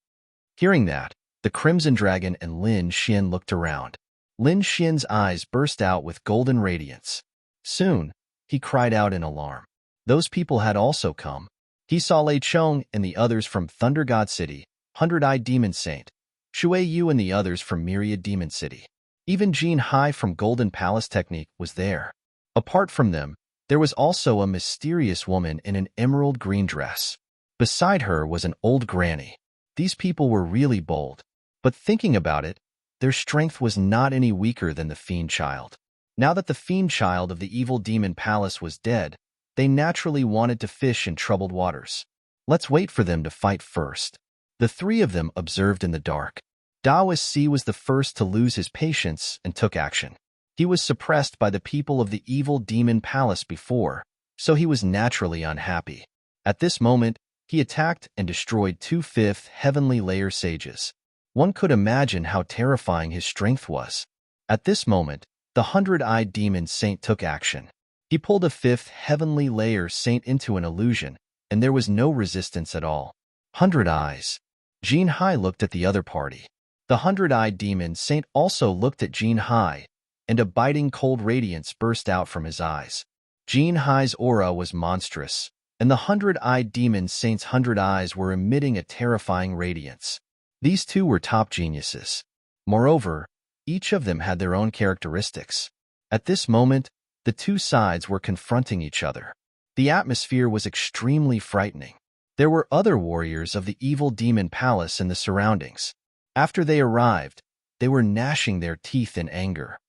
Hearing that, the Crimson Dragon and Lin Xian looked around. Lin Xian's eyes burst out with golden radiance. Soon, he cried out in alarm. Those people had also come. He saw Lei Chong and the others from Thunder God City, Hundred-Eyed Demon Saint, Shui Yu and the others from Myriad Demon City. Even Jin Hai from Golden Palace Technique was there. Apart from them, there was also a mysterious woman in an emerald green dress. Beside her was an old granny. These people were really bold. But thinking about it, their strength was not any weaker than the Fiend Child. Now that the Fiend Child of the evil demon palace was dead, they naturally wanted to fish in troubled waters. "Let's wait for them to fight first." The 3 of them observed in the dark. Daoist C was the first to lose his patience and took action. He was suppressed by the people of the evil demon palace before, so he was naturally unhappy. At this moment, he attacked and destroyed 2 5th heavenly layer sages. One could imagine how terrifying his strength was. At this moment, the Hundred-Eyed Demon Saint took action. He pulled a 5th heavenly layer saint into an illusion, and there was no resistance at all. 100 Eyes. Jin Hai looked at the other party. The Hundred-Eyed Demon Saint also looked at Jin Hai, and a biting cold radiance burst out from his eyes. Jin Hai's aura was monstrous, and the Hundred-Eyed Demon Saint's 100 eyes were emitting a terrifying radiance. These 2 were top geniuses. Moreover, each of them had their own characteristics. At this moment, the 2 sides were confronting each other. The atmosphere was extremely frightening. There were other warriors of the evil demon palace in the surroundings. After they arrived, they were gnashing their teeth in anger.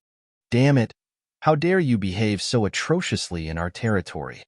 "Damn it! How dare you behave so atrociously in our territory?"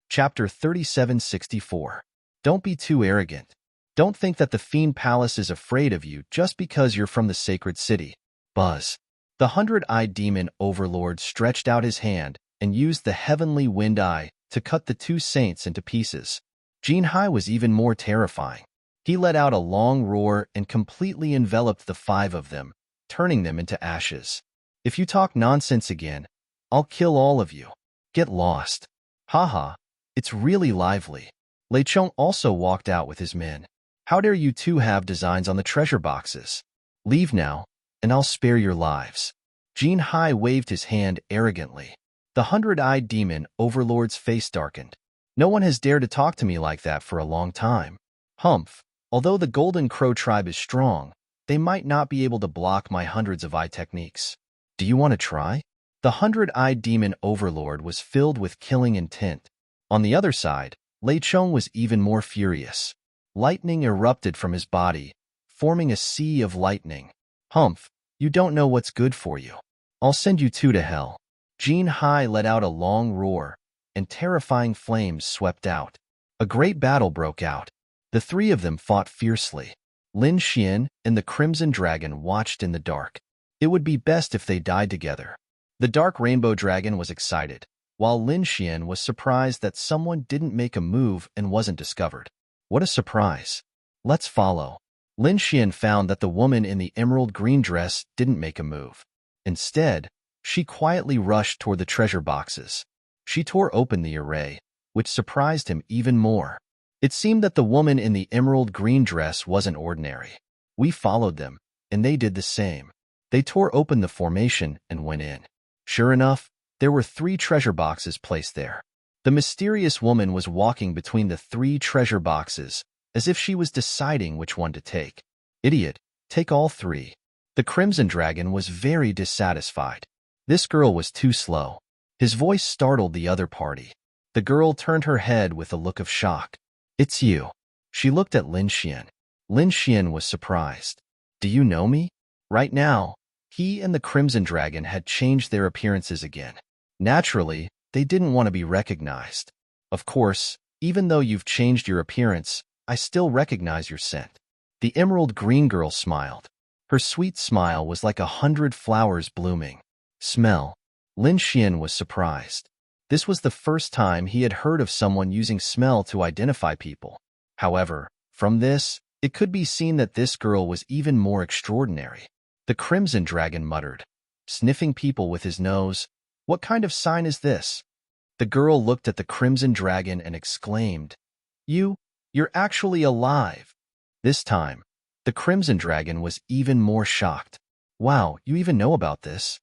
Chapter 3764. Don't be too arrogant. Don't think that the Fiend Palace is afraid of you just because you're from the sacred city. Buzz. The Hundred-Eyed Demon Overlord stretched out his hand and used the heavenly wind eye to cut the 2 saints into pieces. Jin Hai was even more terrifying. He let out a long roar and completely enveloped the 5 of them, turning them into ashes. "If you talk nonsense again, I'll kill all of you. Get lost." Haha, it's really lively. Lei Chong also walked out with his men. "How dare you 2 have designs on the treasure boxes? Leave now, and I'll spare your lives." Jin Hai waved his hand arrogantly. The Hundred-Eyed Demon Overlord's face darkened. "No one has dared to talk to me like that for a long time. Humph, although the Golden Crow tribe is strong, they might not be able to block my hundreds of eye techniques. Do you want to try?" The Hundred-Eyed Demon Overlord was filled with killing intent. On the other side, Lei Chong was even more furious. Lightning erupted from his body, forming a sea of lightning. "Humph, you don't know what's good for you. I'll send you 2 to hell." Jin Hai let out a long roar, and terrifying flames swept out. A great battle broke out. The three of them fought fiercely. Lin Xian and the Crimson Dragon watched in the dark. It would be best if they died together. The Dark Rainbow Dragon was excited, while Lin Xian was surprised that someone didn't make a move and wasn't discovered. What a surprise. Let's follow. Lin Xian found that the woman in the emerald green dress didn't make a move. Instead, she quietly rushed toward the treasure boxes. She tore open the array, which surprised him even more. It seemed that the woman in the emerald green dress wasn't ordinary. We followed them, and they did the same. They tore open the formation and went in. Sure enough, there were 3 treasure boxes placed there. The mysterious woman was walking between the 3 treasure boxes, as if she was deciding which one to take. Idiot, take all 3. The Crimson Dragon was very dissatisfied. This girl was too slow. His voice startled the other party. The girl turned her head with a look of shock. It's you. She looked at Lin Xian. Lin Xian was surprised. Do you know me? Right now, he and the Crimson Dragon had changed their appearances again. Naturally, they didn't want to be recognized. Of course, even though you've changed your appearance, I still recognize your scent. The emerald green girl smiled. Her sweet smile was like 100 flowers blooming. Smell. Lin Xian was surprised. This was the first time he had heard of someone using smell to identify people. However, from this, it could be seen that this girl was even more extraordinary. The Crimson Dragon muttered, sniffing people with his nose. What kind of sign is this? The girl looked at the Crimson Dragon and exclaimed, You're actually alive. This time, the Crimson Dragon was even more shocked. Wow, you even know about this?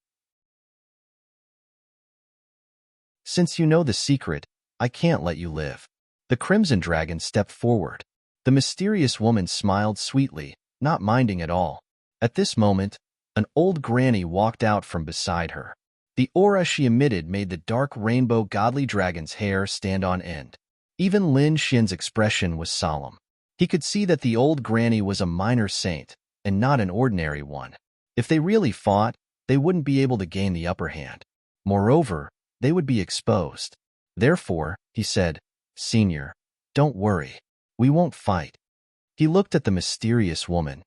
Since you know the secret, I can't let you live. The Crimson Dragon stepped forward. The mysterious woman smiled sweetly, not minding at all. At this moment, an old granny walked out from beside her. The aura she emitted made the dark rainbow godly dragon's hair stand on end. Even Lin Xian's expression was solemn. He could see that the old granny was a minor saint, and not an ordinary one. If they really fought, they wouldn't be able to gain the upper hand. Moreover, they would be exposed. Therefore, he said, Senior, don't worry. We won't fight. He looked at the mysterious woman.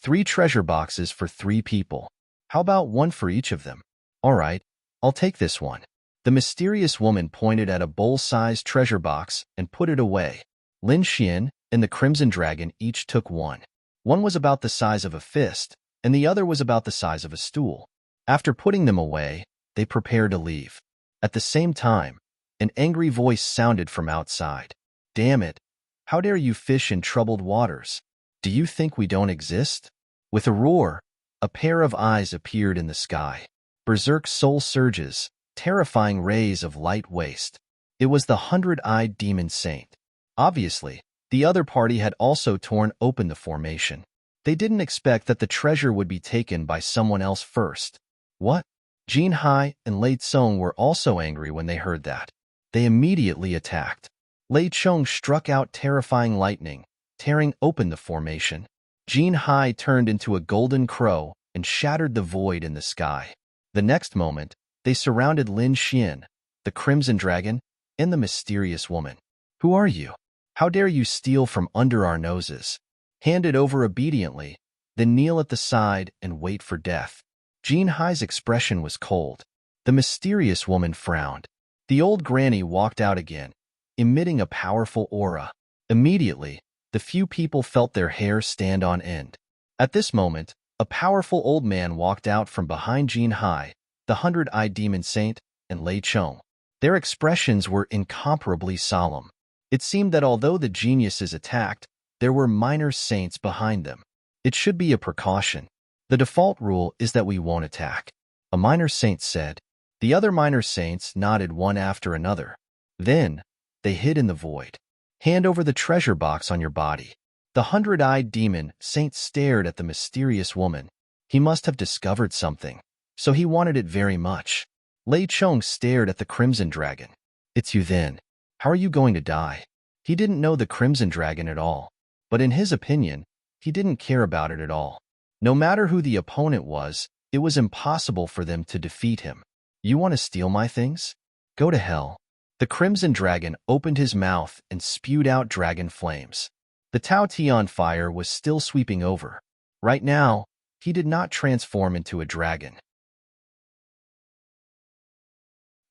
3 treasure boxes for 3 people. How about 1 for each of them? All right, I'll take this one. The mysterious woman pointed at a bowl-sized treasure box and put it away. Lin Xian and the Crimson Dragon each took 1. One was about the size of a fist, and the other was about the size of a stool. After putting them away, they prepared to leave. At the same time, an angry voice sounded from outside. Damn it! How dare you fish in troubled waters? Do you think we don't exist? With a roar, a pair of eyes appeared in the sky. Berserk soul surges, terrifying rays of light waste. It was the 100-eyed demon saint. Obviously, the other party had also torn open the formation. They didn't expect that the treasure would be taken by someone else first. What? Jin Hai and Lei Tsong were also angry when they heard that. They immediately attacked. Lei Chong struck out terrifying lightning, tearing open the formation. Jin Hai turned into a golden crow and shattered the void in the sky. The next moment, they surrounded Lin Xian, the Crimson Dragon, and the mysterious woman. Who are you? How dare you steal from under our noses? Hand it over obediently, then kneel at the side and wait for death. Jin Hai's expression was cold. The mysterious woman frowned. The old granny walked out again, emitting a powerful aura. Immediately, the few people felt their hair stand on end. At this moment, a powerful old man walked out from behind Jin Hai, the 100-eyed demon saint, and Lei Chong. Their expressions were incomparably solemn. It seemed that although the geniuses attacked, there were minor saints behind them. It should be a precaution. The default rule is that we won't attack. A minor saint said. The other minor saints nodded one after another. Then, they hid in the void. Hand over the treasure box on your body. The 100-eyed demon saint stared at the mysterious woman. He must have discovered something, so he wanted it very much. Lei Chong stared at the Crimson Dragon. It's you then. How are you going to die? He didn't know the Crimson Dragon at all, but in his opinion, he didn't care about it at all. No matter who the opponent was, it was impossible for them to defeat him. You want to steal my things? Go to hell. The Crimson Dragon opened his mouth and spewed out dragon flames. The Tao Tian fire was still sweeping over. Right now, he did not transform into a dragon.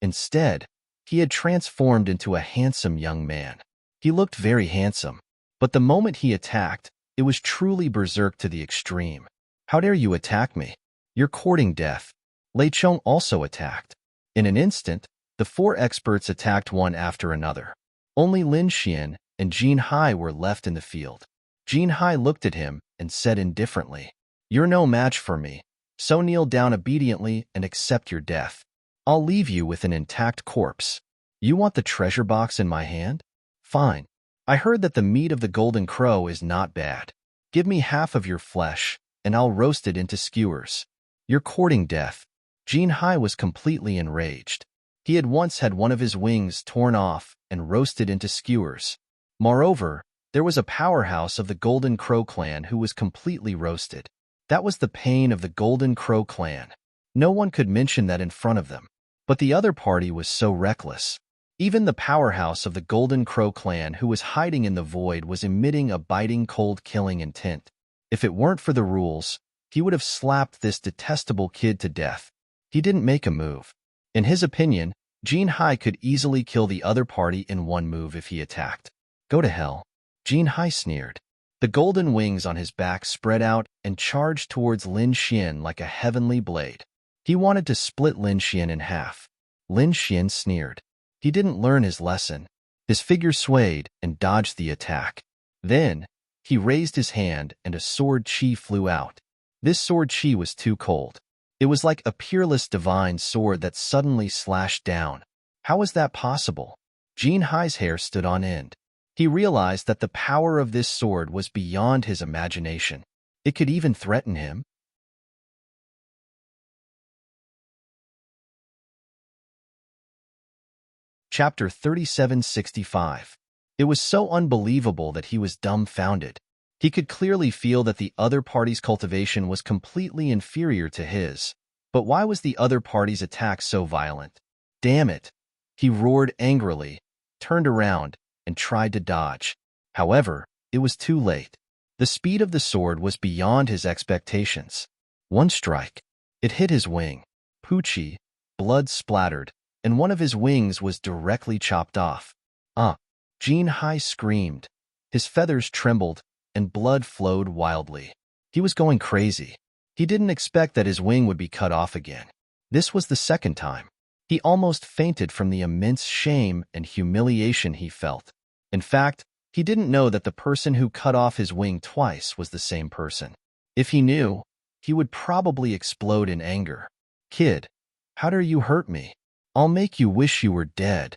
Instead, he had transformed into a handsome young man. He looked very handsome, but the moment he attacked, it was truly berserk to the extreme. How dare you attack me? You're courting death. Lei Chong also attacked. In an instant, the four experts attacked one after another. Only Lin Xian and Jin Hai were left in the field. Jin Hai looked at him and said indifferently, "You're no match for me, so kneel down obediently and accept your death. I'll leave you with an intact corpse. You want the treasure box in my hand? Fine. I heard that the meat of the golden crow is not bad. Give me half of your flesh, and I'll roast it into skewers. You're courting death." Jin Hai was completely enraged. He had once had one of his wings torn off and roasted into skewers. Moreover, there was a powerhouse of the Golden Crow clan who was completely roasted. That was the pain of the Golden Crow clan. No one could mention that in front of them. But the other party was so reckless. Even the powerhouse of the Golden Crow clan who was hiding in the void was emitting a biting cold killing intent. If it weren't for the rules, he would have slapped this detestable kid to death. He didn't make a move. In his opinion, Jin Hai could easily kill the other party in one move if he attacked. Go to hell. Jin Hai sneered. The golden wings on his back spread out and charged towards Lin Xian like a heavenly blade. He wanted to split Lin Xian in half. Lin Xian sneered. He didn't learn his lesson. His figure swayed and dodged the attack. Then, he raised his hand and a sword chi flew out. This sword chi was too cold. It was like a peerless divine sword that suddenly slashed down. How was that possible? Jin Hai's hair stood on end. He realized that the power of this sword was beyond his imagination. It could even threaten him. Chapter 3765. It was so unbelievable that he was dumbfounded. He could clearly feel that the other party's cultivation was completely inferior to his. But why was the other party's attack so violent? Damn it! He roared angrily, turned around, and tried to dodge. However, it was too late. The speed of the sword was beyond his expectations. One strike. It hit his wing. Poochie, blood splattered, and one of his wings was directly chopped off. Jin Hai screamed. His feathers trembled, and blood flowed wildly. He was going crazy. He didn't expect that his wing would be cut off again. This was the second time. He almost fainted from the immense shame and humiliation he felt. In fact, he didn't know that the person who cut off his wing twice was the same person. If he knew, he would probably explode in anger. "Kid, how dare you hurt me? I'll make you wish you were dead."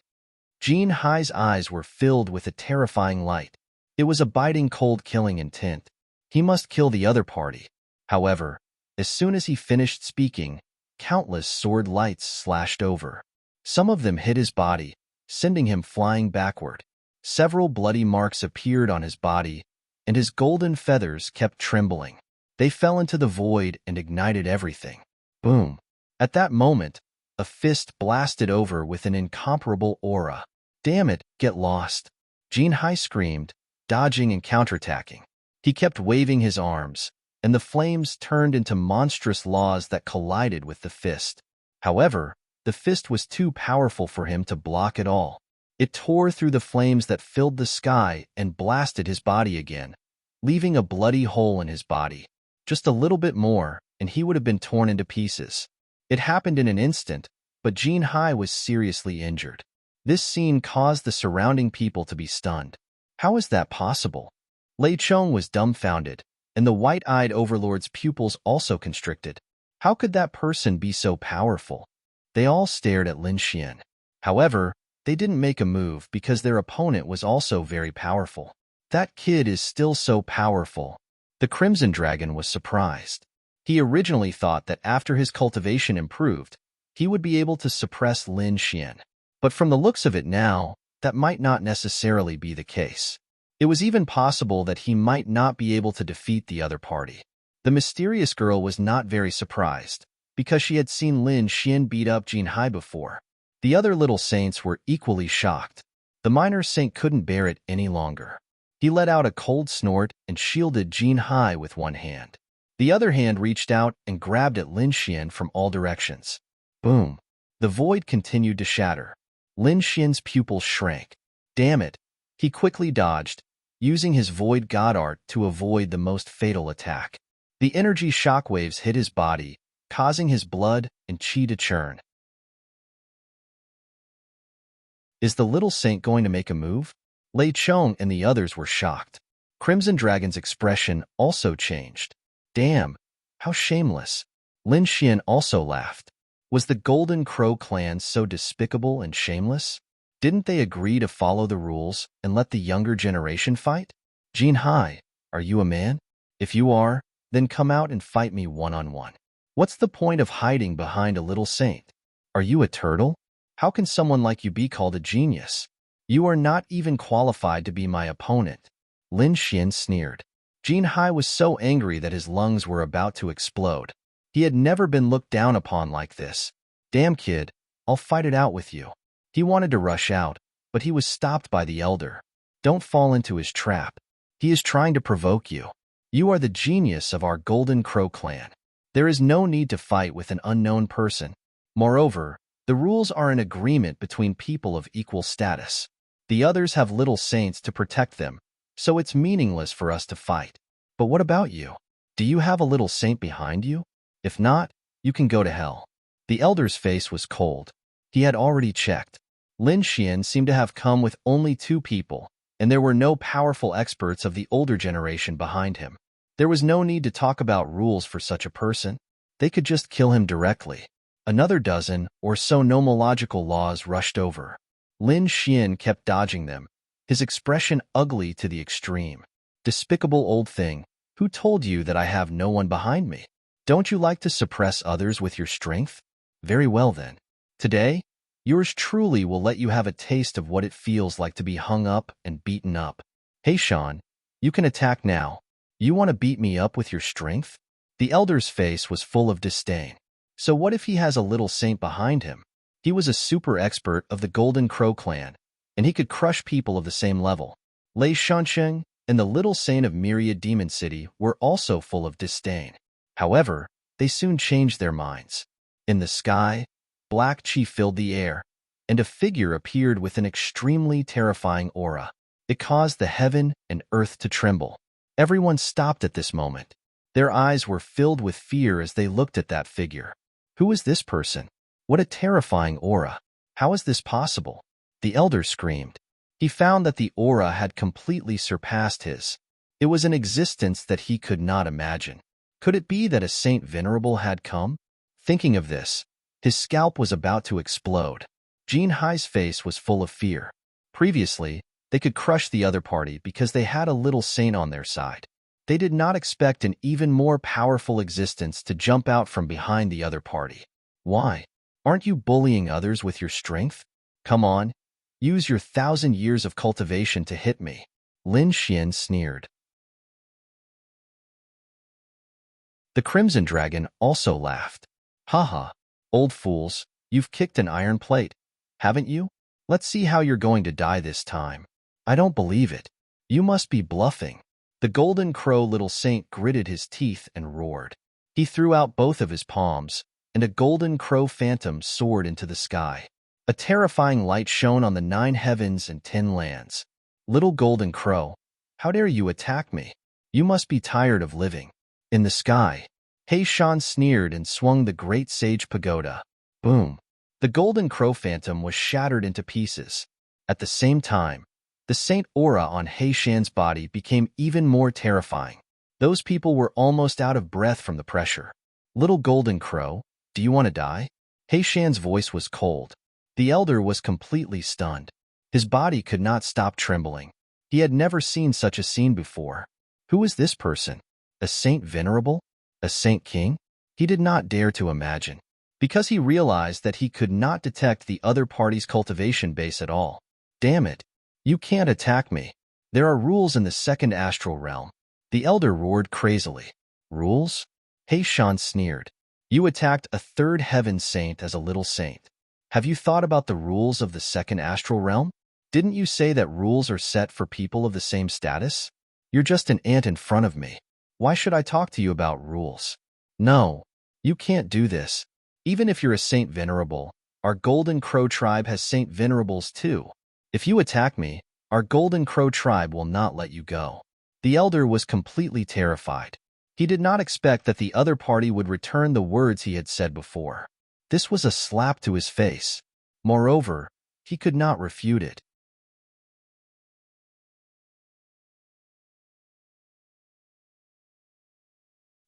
Jin Hai's eyes were filled with a terrifying light. It was a biting cold killing intent. He must kill the other party. However, as soon as he finished speaking, countless sword lights slashed over. Some of them hit his body, sending him flying backward. Several bloody marks appeared on his body, and his golden feathers kept trembling. They fell into the void and ignited everything. Boom! At that moment, a fist blasted over with an incomparable aura. "Damn it, get lost!" Jin Hai screamed, dodging and counterattacking. He kept waving his arms, and the flames turned into monstrous laws that collided with the fist. However, the fist was too powerful for him to block it all. It tore through the flames that filled the sky and blasted his body again, leaving a bloody hole in his body. Just a little bit more, and he would have been torn into pieces. It happened in an instant, but Jin Hai was seriously injured. This scene caused the surrounding people to be stunned. How is that possible? Lei Chong was dumbfounded, and the white-eyed overlord's pupils also constricted. How could that person be so powerful? They all stared at Lin Xian. However, they didn't make a move because their opponent was also very powerful. That kid is still so powerful. The Crimson Dragon was surprised. He originally thought that after his cultivation improved, he would be able to suppress Lin Xian. But from the looks of it now, that might not necessarily be the case. It was even possible that he might not be able to defeat the other party. The mysterious girl was not very surprised, because she had seen Lin Xian beat up Jin Hai before. The other little saints were equally shocked. The minor saint couldn't bear it any longer. He let out a cold snort and shielded Jin Hai with one hand. The other hand reached out and grabbed at Lin Xian from all directions. Boom. The void continued to shatter. Lin Xian's pupils shrank. Damn it. He quickly dodged, using his void god art to avoid the most fatal attack. The energy shockwaves hit his body, causing his blood and chi to churn. Is the little saint going to make a move? Lei Chong and the others were shocked. Crimson Dragon's expression also changed. Damn, how shameless. Lin Xian also laughed. Was the Golden Crow clan so despicable and shameless? Didn't they agree to follow the rules and let the younger generation fight? Jin Hai, are you a man? If you are, then come out and fight me one-on-one. What's the point of hiding behind a little saint? Are you a turtle? How can someone like you be called a genius? You are not even qualified to be my opponent. Lin Xian sneered. Jin Hai was so angry that his lungs were about to explode. He had never been looked down upon like this. Damn kid, I'll fight it out with you. He wanted to rush out, but he was stopped by the elder. Don't fall into his trap. He is trying to provoke you. You are the genius of our Golden Crow clan. There is no need to fight with an unknown person. Moreover, the rules are an agreement between people of equal status. The others have little saints to protect them, so it's meaningless for us to fight. But what about you? Do you have a little saint behind you? If not, you can go to hell. The elder's face was cold. He had already checked. Lin Xian seemed to have come with only 2 people, and there were no powerful experts of the older generation behind him. There was no need to talk about rules for such a person. They could just kill him directly. Another dozen or so nomological laws rushed over. Lin Xian kept dodging them, his expression ugly to the extreme. Despicable old thing, who told you that I have no one behind me? Don't you like to suppress others with your strength? Very well then. Today, yours truly will let you have a taste of what it feels like to be hung up and beaten up. Hey Sean, you can attack now. You want to beat me up with your strength? The elder's face was full of disdain. So what if he has a little saint behind him? He was a super expert of the Golden Crow clan, and he could crush people of the same level. Lei Shansheng and the little saint of Myriad Demon City were also full of disdain. However, they soon changed their minds. In the sky, black chi filled the air, and a figure appeared with an extremely terrifying aura. It caused the heaven and earth to tremble. Everyone stopped at this moment. Their eyes were filled with fear as they looked at that figure. Who is this person? What a terrifying aura. How is this possible? The elder screamed. He found that the aura had completely surpassed his. It was an existence that he could not imagine. Could it be that a Saint Venerable had come? Thinking of this, his scalp was about to explode. Jin Hai's face was full of fear. Previously, they could crush the other party because they had a little saint on their side. They did not expect an even more powerful existence to jump out from behind the other party. Why? Aren't you bullying others with your strength? Come on, use your 1,000 years of cultivation to hit me. Lin Xian sneered. The Crimson Dragon also laughed. Haha, old fools, you've kicked an iron plate, haven't you? Let's see how you're going to die this time. I don't believe it. You must be bluffing. The Golden Crow little saint gritted his teeth and roared. He threw out both of his palms, and a Golden Crow phantom soared into the sky. A terrifying light shone on the 9 heavens and 10 lands. Little Golden Crow, how dare you attack me? You must be tired of living. In the sky, He Shan sneered and swung the great sage pagoda. Boom. The Golden Crow phantom was shattered into pieces. At the same time, the saint aura on He Shan's body became even more terrifying. Those people were almost out of breath from the pressure. Little Golden Crow, do you want to die? He Shan's voice was cold. The elder was completely stunned. His body could not stop trembling. He had never seen such a scene before. Who is this person? A Saint Venerable? A Saint King? He did not dare to imagine, because he realized that he could not detect the other party's cultivation base at all. Damn it! You can't attack me. There are rules in the second astral realm. The elder roared crazily. Rules? He Shan sneered. You attacked a third heaven saint as a little saint. Have you thought about the rules of the second astral realm? Didn't you say that rules are set for people of the same status? You're just an ant in front of me. Why should I talk to you about rules? No, you can't do this. Even if you're a Saint Venerable, our Golden Crow tribe has Saint Venerables too. If you attack me, our Golden Crow tribe will not let you go. The elder was completely terrified. He did not expect that the other party would return the words he had said before. This was a slap to his face. Moreover, he could not refute it.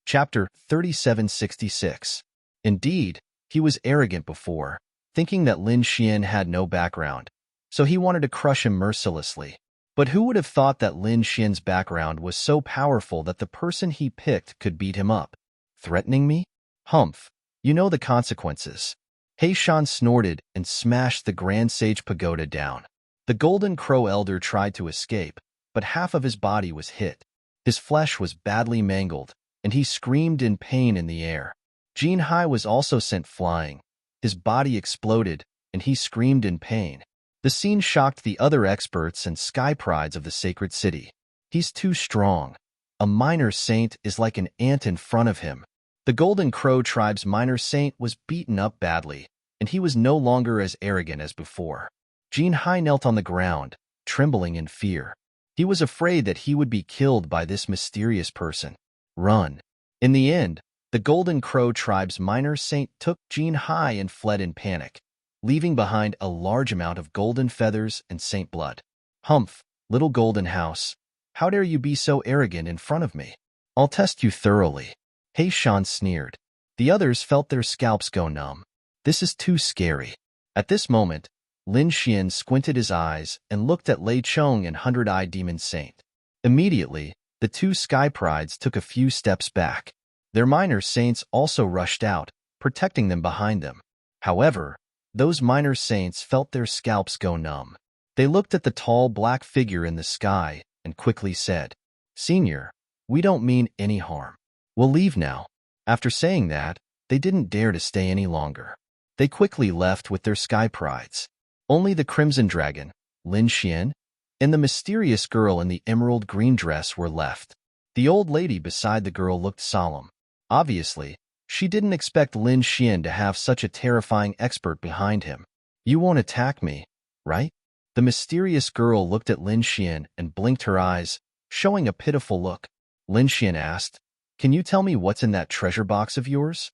Chapter 3766. Indeed, he was arrogant before, thinking that Lin Xian had no background, so he wanted to crush him mercilessly. But who would have thought that Lin Xian's background was so powerful that the person he picked could beat him up? Threatening me? Humph, you know the consequences. He Shan snorted and smashed the Grand Sage Pagoda down. The Golden Crow Elder tried to escape, but half of his body was hit. His flesh was badly mangled, and he screamed in pain in the air. Jin Hai was also sent flying. His body exploded, and he screamed in pain. The scene shocked the other experts and sky prides of the sacred city. He's too strong. A minor saint is like an ant in front of him. The Golden Crow tribe's minor saint was beaten up badly, and he was no longer as arrogant as before. Jin Hai knelt on the ground, trembling in fear. He was afraid that he would be killed by this mysterious person. Run. In the end, the Golden Crow tribe's minor saint took Jin Hai and fled in panic, leaving behind a large amount of golden feathers and saint blood. Humph, little golden house, how dare you be so arrogant in front of me? I'll test you thoroughly. He Shan sneered. The others felt their scalps go numb. This is too scary. At this moment, Lin Xian squinted his eyes and looked at Lei Chong and Hundred-Eyed Demon Saint. Immediately, the two sky prides took a few steps back. Their minor saints also rushed out, protecting them behind them. However, those minor saints felt their scalps go numb. They looked at the tall black figure in the sky and quickly said, "Senior, we don't mean any harm. We'll leave now." After saying that, they didn't dare to stay any longer. They quickly left with their sky prides. Only the Crimson Dragon, Lin Xian, and the mysterious girl in the emerald green dress were left. The old lady beside the girl looked solemn. Obviously, she didn't expect Lin Xian to have such a terrifying expert behind him. "You won't attack me, right?" The mysterious girl looked at Lin Xian and blinked her eyes, showing a pitiful look. Lin Xian asked, "Can you tell me what's in that treasure box of yours?"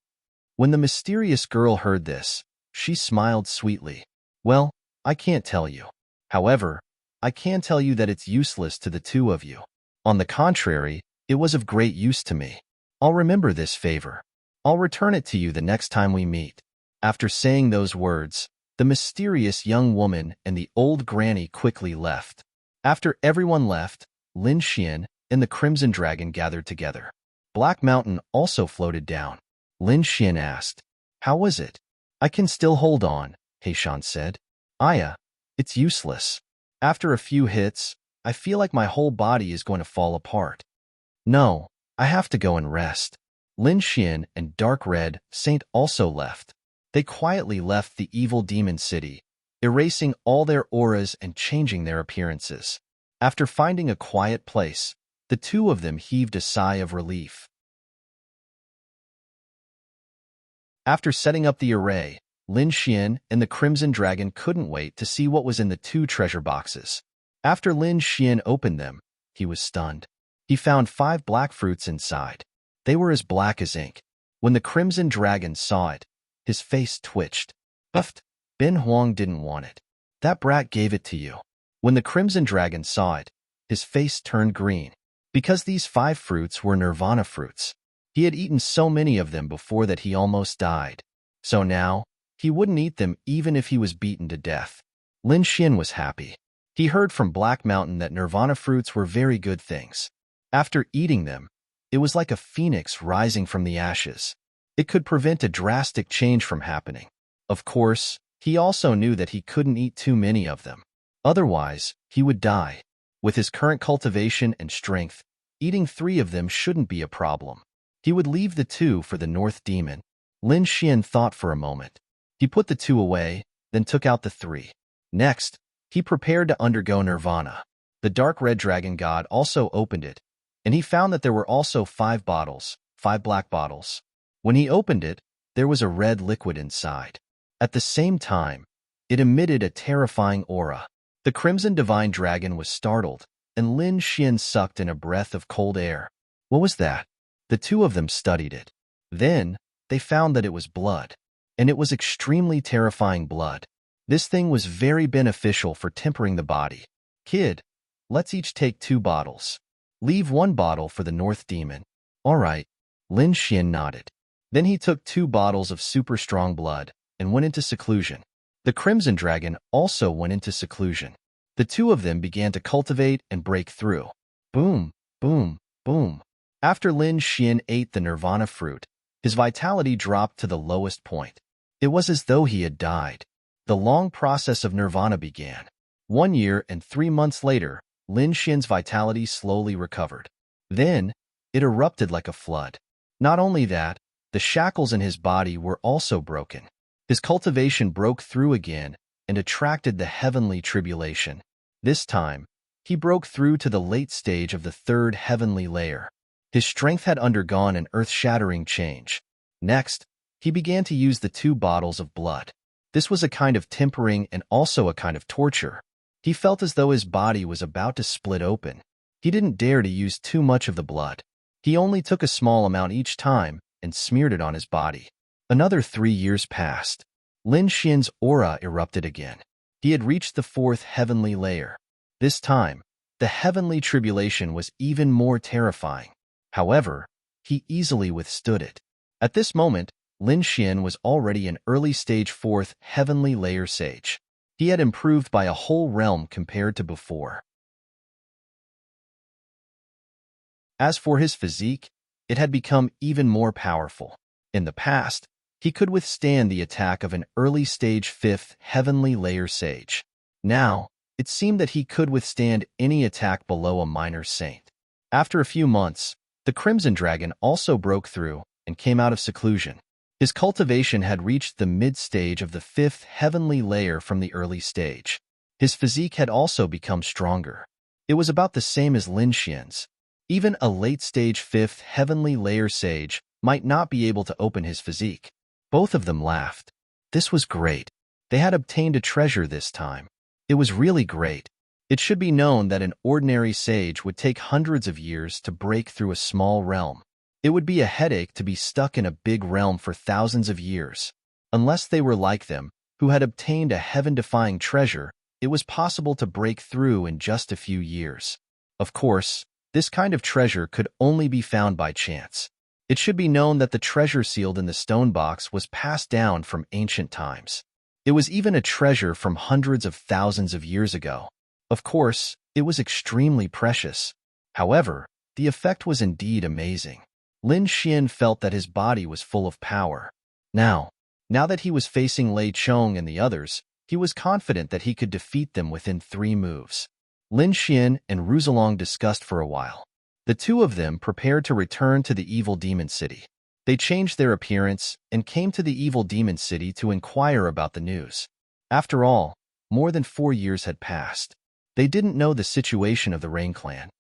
When the mysterious girl heard this, she smiled sweetly. "Well, I can't tell you. However, I can tell you that it's useless to the two of you. On the contrary, it was of great use to me. I'll remember this favor. I'll return it to you the next time we meet." After saying those words, the mysterious young woman and the old granny quickly left. After everyone left, Lin Xian and the Crimson Dragon gathered together. Black Mountain also floated down. Lin Xian asked, "How was it?" "I can still hold on," He Shan said. "Aya, it's useless. After a few hits, I feel like my whole body is going to fall apart. No, I have to go and rest." Lin Xian and Dark Red Saint also left. They quietly left the evil demon city, erasing all their auras and changing their appearances. After finding a quiet place, the two of them heaved a sigh of relief. After setting up the array, Lin Xian and the Crimson Dragon couldn't wait to see what was in the two treasure boxes. After Lin Xian opened them, he was stunned. He found 5 black fruits inside. They were as black as ink. When the Crimson Dragon saw it, his face twitched. "Buffed, Ben Huang didn't want it. That brat gave it to you." When the Crimson Dragon saw it, his face turned green. Because these 5 fruits were nirvana fruits. He had eaten so many of them before that he almost died. So now, he wouldn't eat them even if he was beaten to death. Lin Xian was happy. He heard from Black Mountain that nirvana fruits were very good things. After eating them, it was like a phoenix rising from the ashes. It could prevent a drastic change from happening. Of course, he also knew that he couldn't eat too many of them. Otherwise, he would die. With his current cultivation and strength, eating 3 of them shouldn't be a problem. He would leave the 2 for the North Demon. Lin Xian thought for a moment. He put the 2 away, then took out the 3. Next, He prepared to undergo nirvana. The dark red dragon god also opened it, and he found that there were also 5 black bottles. When he opened it, there was a red liquid inside. At the same time, it emitted a terrifying aura. The crimson divine dragon was startled, and Lin Xian sucked in a breath of cold air. What was that? The two of them studied it. Then, they found that it was blood. And it was extremely terrifying blood. This thing was very beneficial for tempering the body. Kid, let's each take 2 bottles. Leave 1 bottle for the North Demon. All right. Lin Xian nodded. Then he took 2 bottles of super strong blood and went into seclusion. The Crimson Dragon also went into seclusion. The two of them began to cultivate and break through. Boom, boom, boom. After Lin Xian ate the nirvana fruit, his vitality dropped to the lowest point. It was as though he had died. The long process of nirvana began. 1 year and 3 months later, Lin Xian's vitality slowly recovered. Then, it erupted like a flood. Not only that, the shackles in his body were also broken. His cultivation broke through again and attracted the heavenly tribulation. This time, he broke through to the late stage of the 3rd heavenly layer. His strength had undergone an earth-shattering change. Next, he began to use the 2 bottles of blood. This was a kind of tempering and also a kind of torture. He felt as though his body was about to split open. He didn't dare to use too much of the blood. He only took a small amount each time and smeared it on his body. Another 3 years passed. Lin Xian's aura erupted again. He had reached the 4th heavenly layer. This time, the heavenly tribulation was even more terrifying. However, he easily withstood it. At this moment, Lin Xian was already an early-stage 4th heavenly layer sage. He had improved by a whole realm compared to before. As for his physique, it had become even more powerful. In the past, he could withstand the attack of an early-stage 5th heavenly layer sage. Now, it seemed that he could withstand any attack below a minor saint. After a few months, the Crimson Dragon also broke through and came out of seclusion. His cultivation had reached the mid-stage of the 5th heavenly layer from the early stage. His physique had also become stronger. It was about the same as Lin Xian's. Even a late-stage 5th heavenly layer sage might not be able to open his physique. Both of them laughed. This was great. They had obtained a treasure this time. It was really great. It should be known that an ordinary sage would take hundreds of years to break through a small realm. It would be a headache to be stuck in a big realm for thousands of years. Unless they were like them, who had obtained a heaven-defying treasure, it was possible to break through in just a few years. Of course, this kind of treasure could only be found by chance. It should be known that the treasure sealed in the stone box was passed down from ancient times. It was even a treasure from hundreds of thousands of years ago. Of course, it was extremely precious. However, the effect was indeed amazing. Lin Xian felt that his body was full of power. Now that he was facing Lei Chong and the others, he was confident that he could defeat them within 3 moves. Lin Xian and Ruzalong discussed for a while. The two of them prepared to return to the evil demon city. They changed their appearance and came to the evil demon city to inquire about the news. After all, more than 4 years had passed. They didn't know the situation of the Rain Clan.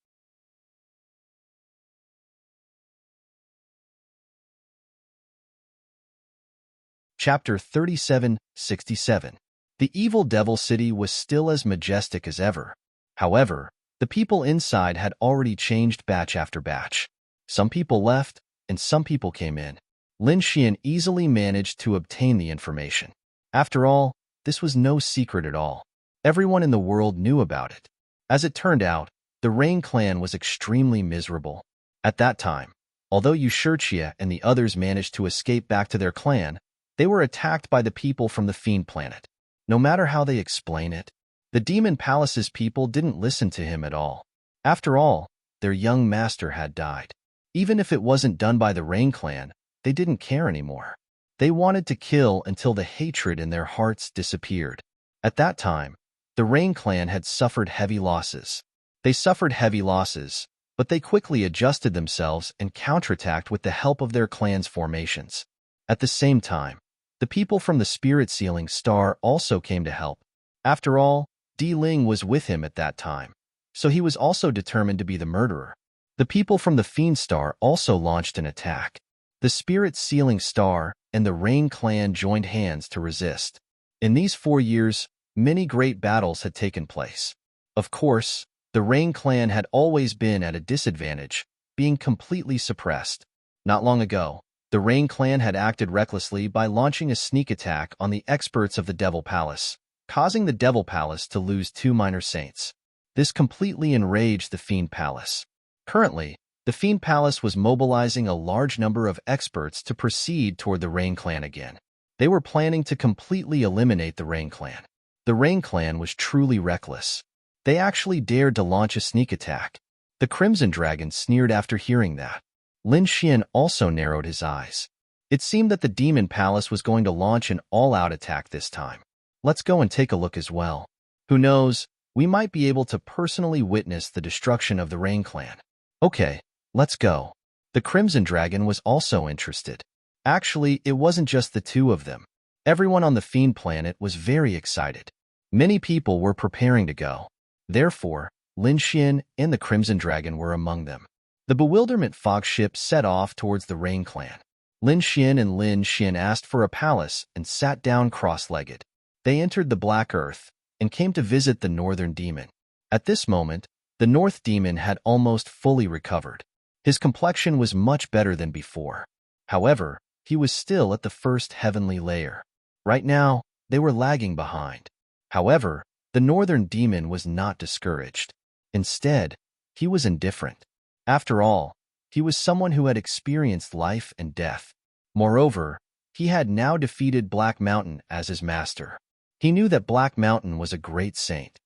Chapter 3767. The evil devil city was still as majestic as ever. However, the people inside had already changed batch after batch. Some people left, and some people came in. Lin Xian easily managed to obtain the information. After all, this was no secret at all. Everyone in the world knew about it. As it turned out, the Rain Clan was extremely miserable. At that time, although Yushirchia and the others managed to escape back to their clan, they were attacked by the people from the Fiend Planet. No matter how they explain it, the Demon Palace's people didn't listen to him at all. After all, their young master had died. Even if it wasn't done by the Rain Clan, they didn't care anymore. They wanted to kill until the hatred in their hearts disappeared. At that time, the Rain Clan had suffered heavy losses. They suffered heavy losses, but they quickly adjusted themselves and counterattacked with the help of their clan's formations. At the same time, the people from the Spirit Sealing Star also came to help. After all, Di Ling was with him at that time, so he was also determined to be the murderer. The people from the Fiend Star also launched an attack. The Spirit Sealing Star and the Rain Clan joined hands to resist. In these 4 years, many great battles had taken place. Of course, the Rain Clan had always been at a disadvantage, being completely suppressed. Not long ago, the Rain Clan had acted recklessly by launching a sneak attack on the experts of the Devil Palace, causing the Devil Palace to lose 2 minor saints. This completely enraged the Fiend Palace. Currently, the Fiend Palace was mobilizing a large number of experts to proceed toward the Rain Clan again. They were planning to completely eliminate the Rain Clan. The Rain Clan was truly reckless. They actually dared to launch a sneak attack. The Crimson Dragon sneered after hearing that. Lin Xian also narrowed his eyes. It seemed that the Demon Palace was going to launch an all-out attack this time. Let's go and take a look as well. Who knows, we might be able to personally witness the destruction of the Rain Clan. Okay, let's go. The Crimson Dragon was also interested. Actually, it wasn't just the two of them. Everyone on the Fiend planet was very excited. Many people were preparing to go. Therefore, Lin Xian and the Crimson Dragon were among them. The Bewilderment Fog ship set off towards the Rain Clan. Lin Xian and Lin Xian asked for a palace and sat down cross-legged. They entered the Black Earth and came to visit the Northern Demon. At this moment, the North Demon had almost fully recovered. His complexion was much better than before. However, he was still at the first heavenly layer. Right now, they were lagging behind. However, the Northern Demon was not discouraged. Instead, he was indifferent. After all, he was someone who had experienced life and death. Moreover, he had now defeated Black Mountain as his master. He knew that Black Mountain was a great saint.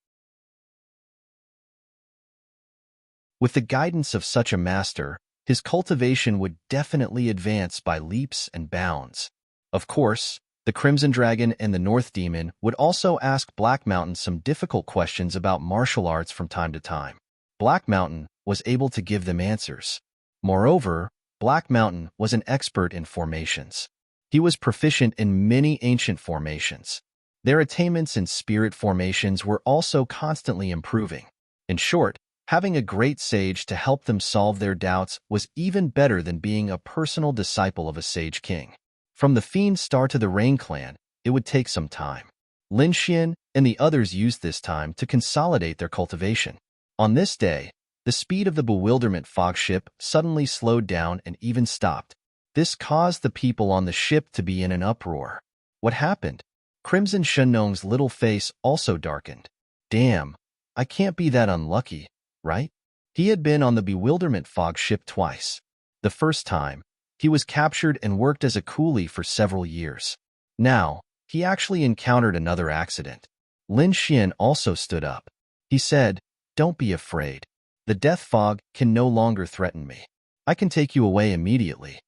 With the guidance of such a master, his cultivation would definitely advance by leaps and bounds. Of course, the Crimson Dragon and the North Demon would also ask Black Mountain some difficult questions about martial arts from time to time. Black Mountain was able to give them answers. Moreover, Black Mountain was an expert in formations. He was proficient in many ancient formations. Their attainments in spirit formations were also constantly improving. In short, having a great sage to help them solve their doubts was even better than being a personal disciple of a sage king. From the Fiend Star to the Rain Clan, it would take some time. Lin Xian and the others used this time to consolidate their cultivation. On this day, the speed of the Bewilderment Fog ship suddenly slowed down and even stopped. This caused the people on the ship to be in an uproar. What happened? Crimson Shenong's little face also darkened. Damn, I can't be that unlucky, right? He had been on the Bewilderment Fog ship twice. The first time, he was captured and worked as a coolie for several years. Now, he actually encountered another accident. Lin Xian also stood up. He said, "Don't be afraid. The death fog can no longer threaten me. I can take you away immediately."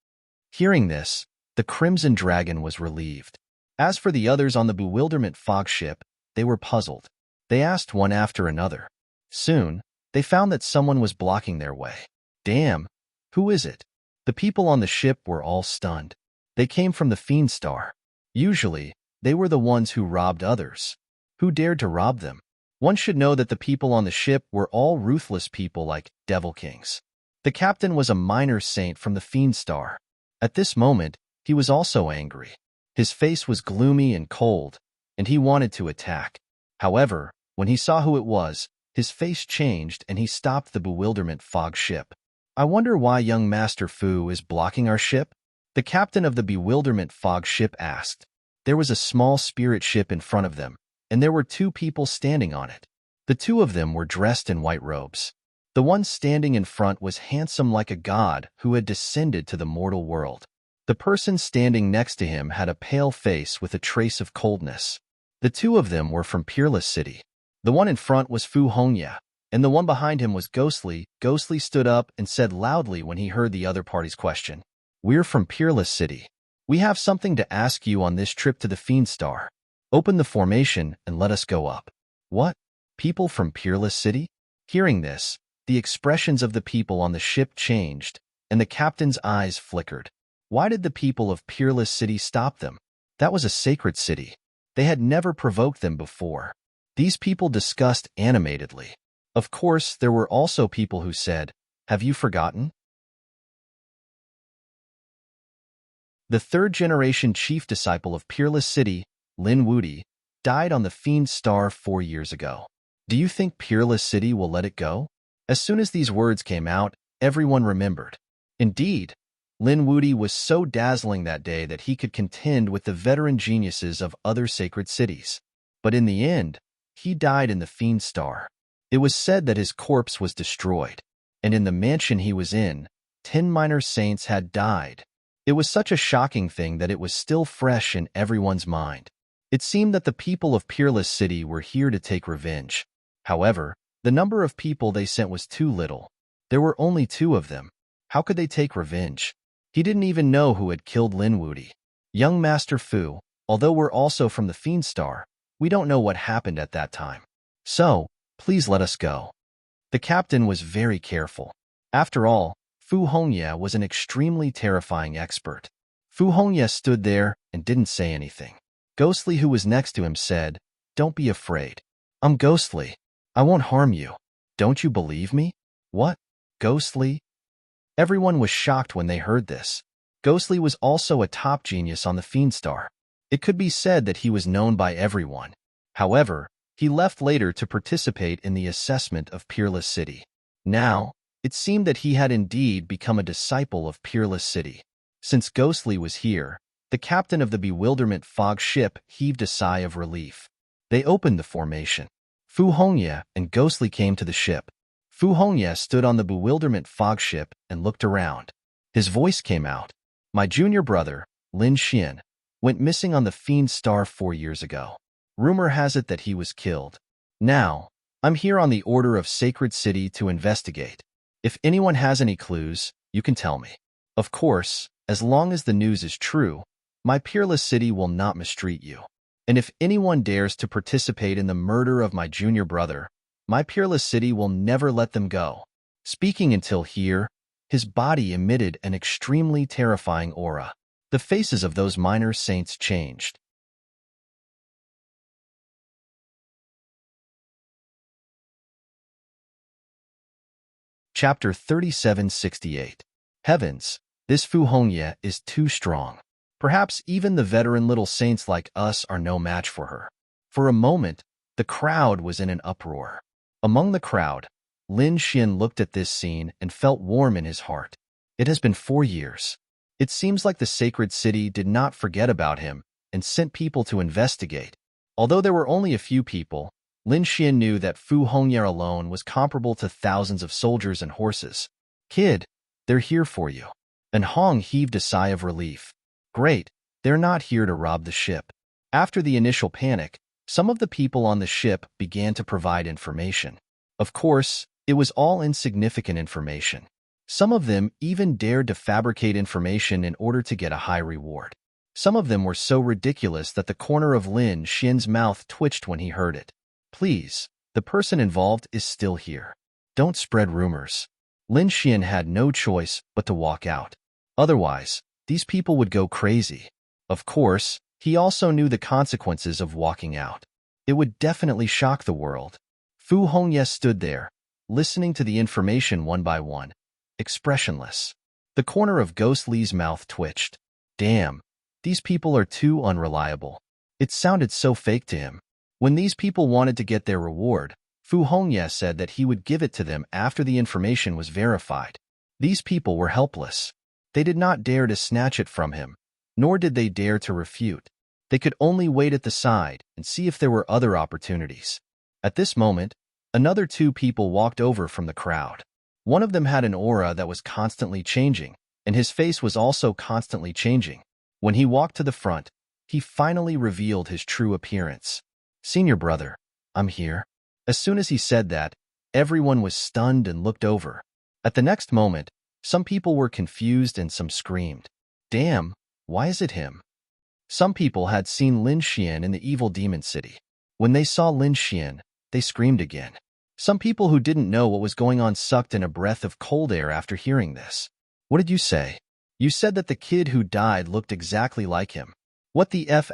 Hearing this, the Crimson Dragon was relieved. As for the others on the Bewilderment Fog ship, they were puzzled. They asked one after another. Soon, they found that someone was blocking their way. Damn, who is it? The people on the ship were all stunned. They came from the Fiend Star. Usually, they were the ones who robbed others. Who dared to rob them? One should know that the people on the ship were all ruthless people like Devil Kings. The captain was a minor saint from the Fiend Star. At this moment, he was also angry. His face was gloomy and cold, and he wanted to attack. However, when he saw who it was, his face changed and he stopped the Bewilderment Fog ship. I wonder why young Master Fu is blocking our ship? The captain of the Bewilderment Fog ship asked. There was a small spirit ship in front of them, and there were 2 people standing on it. The 2 of them were dressed in white robes. The one standing in front was handsome like a god who had descended to the mortal world. The person standing next to him had a pale face with a trace of coldness. The 2 of them were from Peerless City. The one in front was Fu Hongya, and the one behind him was Ghostly. Ghostly stood up and said loudly when he heard the other party's question. "We're from Peerless City. We have something to ask you on this trip to the Fiend Star. Open the formation and let us go up." What? People from Peerless City? Hearing this, the expressions of the people on the ship changed, and the captain's eyes flickered. Why did the people of Peerless City stop them? That was a sacred city. They had never provoked them before. These people discussed animatedly. Of course, there were also people who said, "Have you forgotten?" The third-generation chief disciple of Peerless City, Lin Wudi, died on the Fiend Star 4 years ago. Do you think Peerless City will let it go? As soon as these words came out, everyone remembered. Indeed, Lin Wudi was so dazzling that day that he could contend with the veteran geniuses of other sacred cities. But in the end, he died in the Fiend Star. It was said that his corpse was destroyed, and in the mansion he was in, 10 minor saints had died. It was such a shocking thing that it was still fresh in everyone's mind. It seemed that the people of Peerless City were here to take revenge. However, the number of people they sent was too little. There were only 2 of them. How could they take revenge? He didn't even know who had killed Lin Wudi. Young Master Fu, although we're also from the Fiend Star, we don't know what happened at that time. So, please let us go. The captain was very careful. After all, Fu Hongye was an extremely terrifying expert. Fu Hongye stood there and didn't say anything. Ghostly, who was next to him, said, "Don't be afraid. I'm Ghostly. I won't harm you. Don't you believe me?" "What? Ghostly?" Everyone was shocked when they heard this. Ghostly was also a top genius on the Fiend Star. It could be said that he was known by everyone. However, he left later to participate in the assessment of Peerless City. Now, it seemed that he had indeed become a disciple of Peerless City. Since Ghostly was here, the captain of the Bewilderment Fog ship heaved a sigh of relief. They opened the formation. Fu Hongye and Ghostly came to the ship. Fu Hongye stood on the Bewilderment Fog ship and looked around. His voice came out. "My junior brother, Lin Xian, went missing on the Fiend Star 4 years ago. Rumor has it that he was killed. Now, I'm here on the order of Sacred City to investigate. If anyone has any clues, you can tell me. Of course, as long as the news is true, my Peerless City will not mistreat you. And if anyone dares to participate in the murder of my junior brother, my Peerless City will never let them go." Speaking until here, his body emitted an extremely terrifying aura. The faces of those minor saints changed. Chapter 3768. Heavens, this Fu Hongye is too strong. Perhaps even the veteran little saints like us are no match for her. For a moment, the crowd was in an uproar. Among the crowd, Lin Xian looked at this scene and felt warm in his heart. It has been 4 years. It seems like the sacred city did not forget about him and sent people to investigate. Although there were only a few people, Lin Xian knew that Fu Hongye alone was comparable to thousands of soldiers and horses. "Kid, they're here for you." And Hong heaved a sigh of relief. "Great, they're not here to rob the ship." After the initial panic, some of the people on the ship began to provide information. Of course, it was all insignificant information. Some of them even dared to fabricate information in order to get a high reward. Some of them were so ridiculous that the corner of Lin Xian's mouth twitched when he heard it. "Please, the person involved is still here. Don't spread rumors." Lin Xian had no choice but to walk out. Otherwise, these people would go crazy. Of course, he also knew the consequences of walking out. It would definitely shock the world. Fu Hongye stood there, listening to the information one by one, expressionless. The corner of Ghostly's mouth twitched. Damn, these people are too unreliable. It sounded so fake to him. When these people wanted to get their reward, Fu Hongye said that he would give it to them after the information was verified. These people were helpless. They did not dare to snatch it from him, nor did they dare to refute. They could only wait at the side and see if there were other opportunities. At this moment, another 2 people walked over from the crowd. One of them had an aura that was constantly changing, and his face was also constantly changing. When he walked to the front, he finally revealed his true appearance. "Senior brother, I'm here." As soon as he said that, everyone was stunned and looked over. At the next moment, some people were confused and some screamed. Damn, why is it him? Some people had seen Lin Xian in the evil demon city. When they saw Lin Xian, they screamed again. Some people who didn't know what was going on sucked in a breath of cold air after hearing this. "What did you say? You said that the kid who died looked exactly like him. What the F***?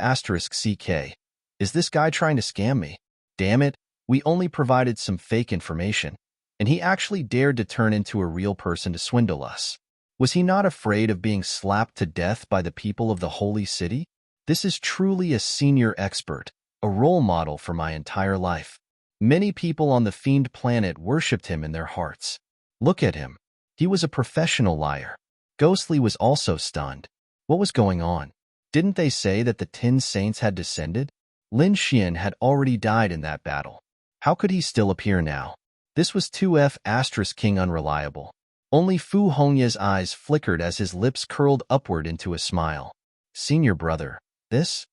Is this guy trying to scam me?" Damn it, we only provided some fake information, and he actually dared to turn into a real person to swindle us. Was he not afraid of being slapped to death by the people of the holy city? This is truly a senior expert, a role model for my entire life. Many people on the fiend planet worshipped him in their hearts. Look at him. He was a professional liar. Ghostly was also stunned. What was going on? Didn't they say that the Tin Saints had descended? Lin Xian had already died in that battle. How could he still appear now? This was 2F** King unreliable. Only Fu Hongya's eyes flickered as his lips curled upward into a smile. Senior brother, this?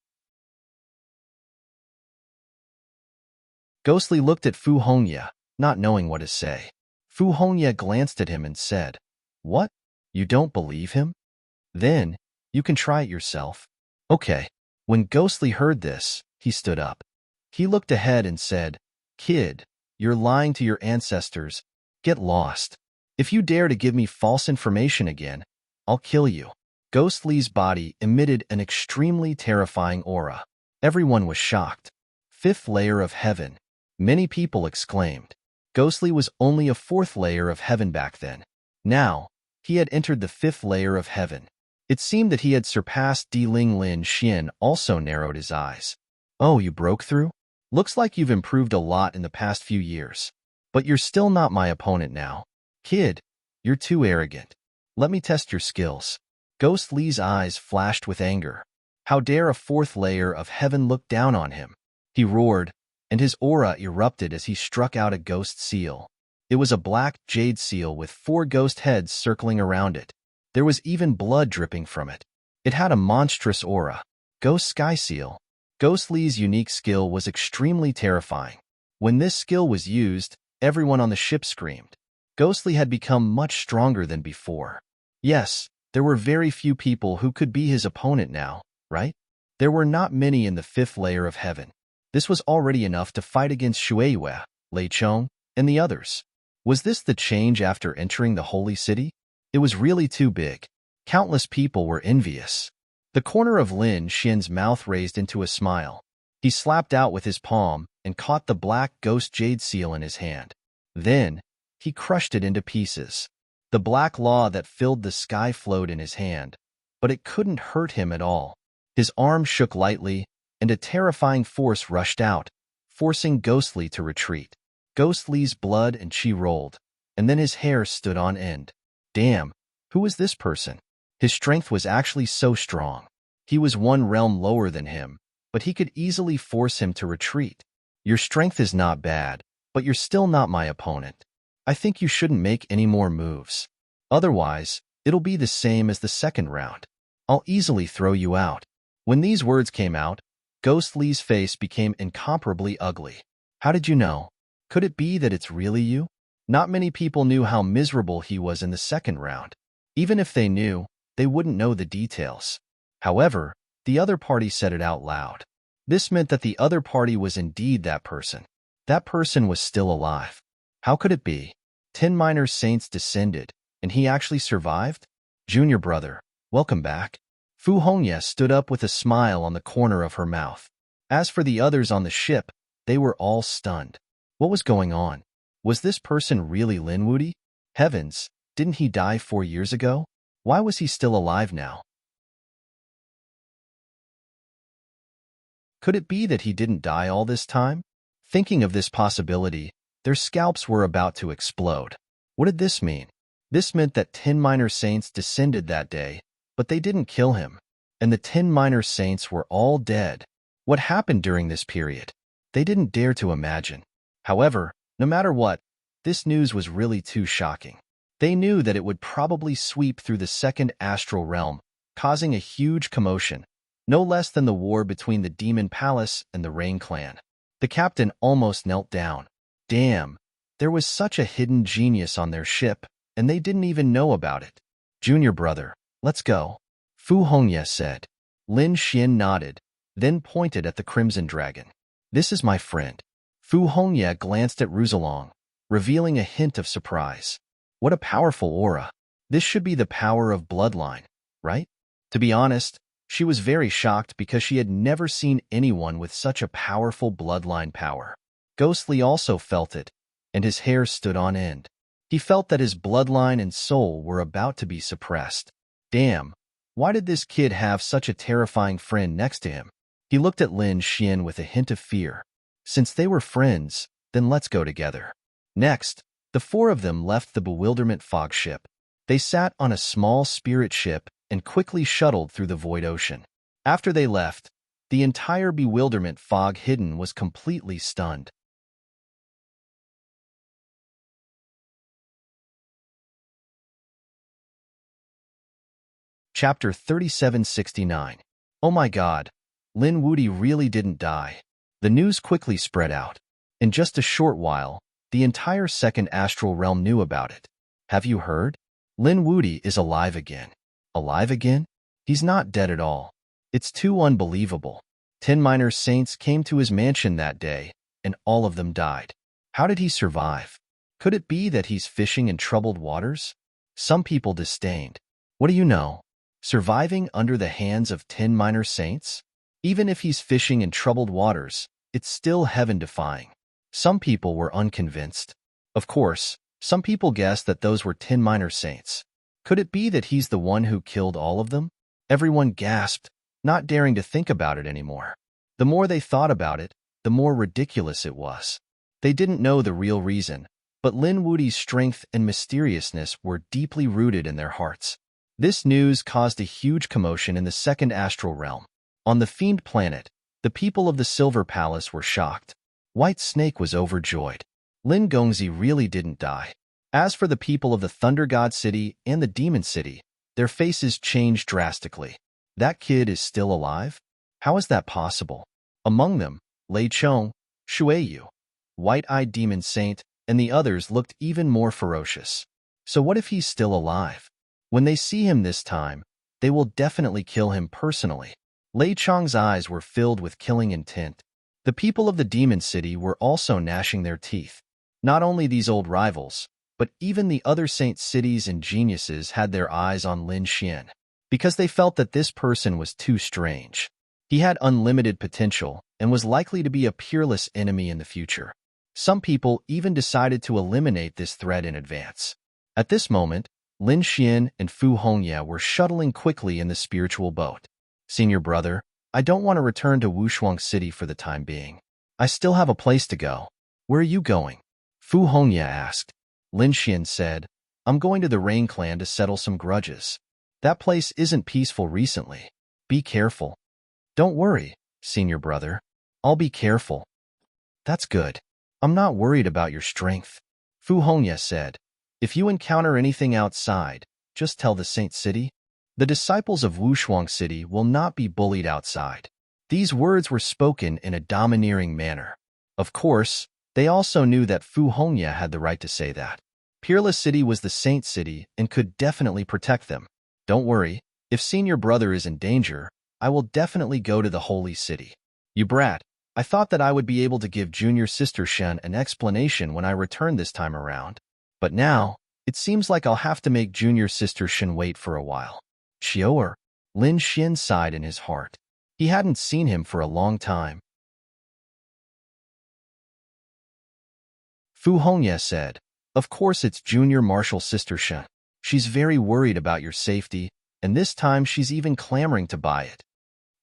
Ghostly looked at Fu Hongya, not knowing what to say. Fu Hongya glanced at him and said, "What? You don't believe him? Then, you can try it yourself." Okay. When Ghostly heard this, he stood up. He looked ahead and said, "Kid, you're lying to your ancestors. Get lost. If you dare to give me false information again, I'll kill you." Ghostly's body emitted an extremely terrifying aura. Everyone was shocked. Fifth layer of heaven. Many people exclaimed. Ghostly was only a fourth layer of heaven back then. Now, he had entered the fifth layer of heaven. It seemed that he had surpassed Ling. Lin Xian also narrowed his eyes. "Oh, you broke through? Looks like you've improved a lot in the past few years. But you're still not my opponent now. Kid, you're too arrogant. Let me test your skills." Ghostly's eyes flashed with anger. How dare a fourth layer of heaven look down on him? He roared, and his aura erupted as he struck out a ghost seal. It was a black jade seal with 4 ghost heads circling around it. There was even blood dripping from it. It had a monstrous aura. Ghost Sky Seal. Ghostly's unique skill was extremely terrifying. When this skill was used, everyone on the ship screamed. Ghostly had become much stronger than before. Yes, there were very few people who could be his opponent now, right? There were not many in the fifth layer of heaven. This was already enough to fight against Shueiyue, Lei Chong, and the others. Was this the change after entering the holy city? It was really too big. Countless people were envious. The corner of Lin Xian's mouth raised into a smile. He slapped out with his palm and caught the black ghost jade seal in his hand. Then, he crushed it into pieces. The black law that filled the sky flowed in his hand, but it couldn't hurt him at all. His arm shook lightly, and a terrifying force rushed out, forcing Ghostly to retreat. Ghostly's blood and chi rolled, and then his hair stood on end. Damn, who was this person? His strength was actually so strong. He was one realm lower than him, but he could easily force him to retreat. Your strength is not bad, but you're still not my opponent. I think you shouldn't make any more moves. Otherwise, it'll be the same as the second round. I'll easily throw you out." When these words came out, Ghostly's face became incomparably ugly. How did you know? Could it be that it's really you? Not many people knew how miserable he was in the second round. Even if they knew, they wouldn't know the details. However, the other party said it out loud. This meant that the other party was indeed that person. That person was still alive. How could it be? 10 minor saints descended, and he actually survived? Junior brother, welcome back. Fu Hongya stood up with a smile on the corner of her mouth. As for the others on the ship, they were all stunned. What was going on? Was this person really Lin Wudi? Heavens, didn't he die 4 years ago? Why was he still alive now? Could it be that he didn't die all this time? Thinking of this possibility, their scalps were about to explode. What did this mean? This meant that 10 minor saints descended that day, but they didn't kill him, and the 10 minor saints were all dead. What happened during this period? They didn't dare to imagine. However, no matter what, this news was really too shocking. They knew that it would probably sweep through the second astral realm, causing a huge commotion, no less than the war between the Demon Palace and the Rain Clan. The captain almost knelt down. Damn, there was such a hidden genius on their ship, and they didn't even know about it. Junior brother, let's go, Fu Hongya said. Lin Xian nodded, then pointed at the Crimson Dragon. This is my friend. Fu Hongya glanced at Ruzalong, revealing a hint of surprise. What a powerful aura. This should be the power of bloodline, right? To be honest, she was very shocked because she had never seen anyone with such a powerful bloodline power. Ghostly also felt it, and his hair stood on end. He felt that his bloodline and soul were about to be suppressed. Damn, why did this kid have such a terrifying friend next to him? He looked at Lin Xian with a hint of fear. Since they were friends, then let's go together. Next, the four of them left the bewilderment fog ship. They sat on a small spirit ship and quickly shuttled through the void ocean. After they left, the entire bewilderment fog hidden was completely stunned. Chapter 3769. Oh my god, Lin Wudi really didn't die. The news quickly spread out. In just a short while, the entire second astral realm knew about it. Have you heard? Lin Wudi is alive again. Alive again? He's not dead at all. It's too unbelievable. 10 minor saints came to his mansion that day, and all of them died. How did he survive? Could it be that he's fishing in troubled waters? Some people disdained. What do you know? Surviving under the hands of 10 minor saints? Even if he's fishing in troubled waters, it's still heaven-defying. Some people were unconvinced. Of course, some people guessed that those were 10 minor saints. Could it be that he's the one who killed all of them? Everyone gasped, not daring to think about it anymore. The more they thought about it, the more ridiculous it was. They didn't know the real reason, but Lin Wudi's strength and mysteriousness were deeply rooted in their hearts. This news caused a huge commotion in the second astral realm. On the Fiend planet, the people of the Silver Palace were shocked. White Snake was overjoyed. Lin Gongzi really didn't die. As for the people of the Thunder God City and the Demon City, their faces changed drastically. That kid is still alive? How is that possible? Among them, Lei Chong, Shuiyu, White-Eyed Demon Saint, and the others looked even more ferocious. So what if he's still alive? When they see him this time, they will definitely kill him personally. Lei Chong's eyes were filled with killing intent. The people of the Demon City were also gnashing their teeth. Not only these old rivals, but even the other saint cities and geniuses had their eyes on Lin Xian, because they felt that this person was too strange. He had unlimited potential and was likely to be a peerless enemy in the future. Some people even decided to eliminate this threat in advance. At this moment, Lin Xian and Fu Hongye were shuttling quickly in the spiritual boat. Senior brother, I don't want to return to Wushuang City for the time being. I still have a place to go. Where are you going? Fu Hongye asked. Lin Xian said, I'm going to the Rain Clan to settle some grudges. That place isn't peaceful recently. Be careful. Don't worry, senior brother. I'll be careful. That's good. I'm not worried about your strength. Fu Hongye said, if you encounter anything outside, just tell the Saint City. The disciples of Wushuang City will not be bullied outside. These words were spoken in a domineering manner. Of course, they also knew that Fu Hongye had the right to say that. Peerless City was the Saint City and could definitely protect them. Don't worry, if senior brother is in danger, I will definitely go to the Holy City. You brat, I thought that I would be able to give junior sister Shen an explanation when I return this time around. But now, it seems like I'll have to make junior sister Shen wait for a while. Xiaoer, Lin Xian sighed in his heart. He hadn't seen him for a long time. Fu Hongye said, of course it's junior martial sister Shen. She's very worried about your safety, and this time she's even clamoring to buy it.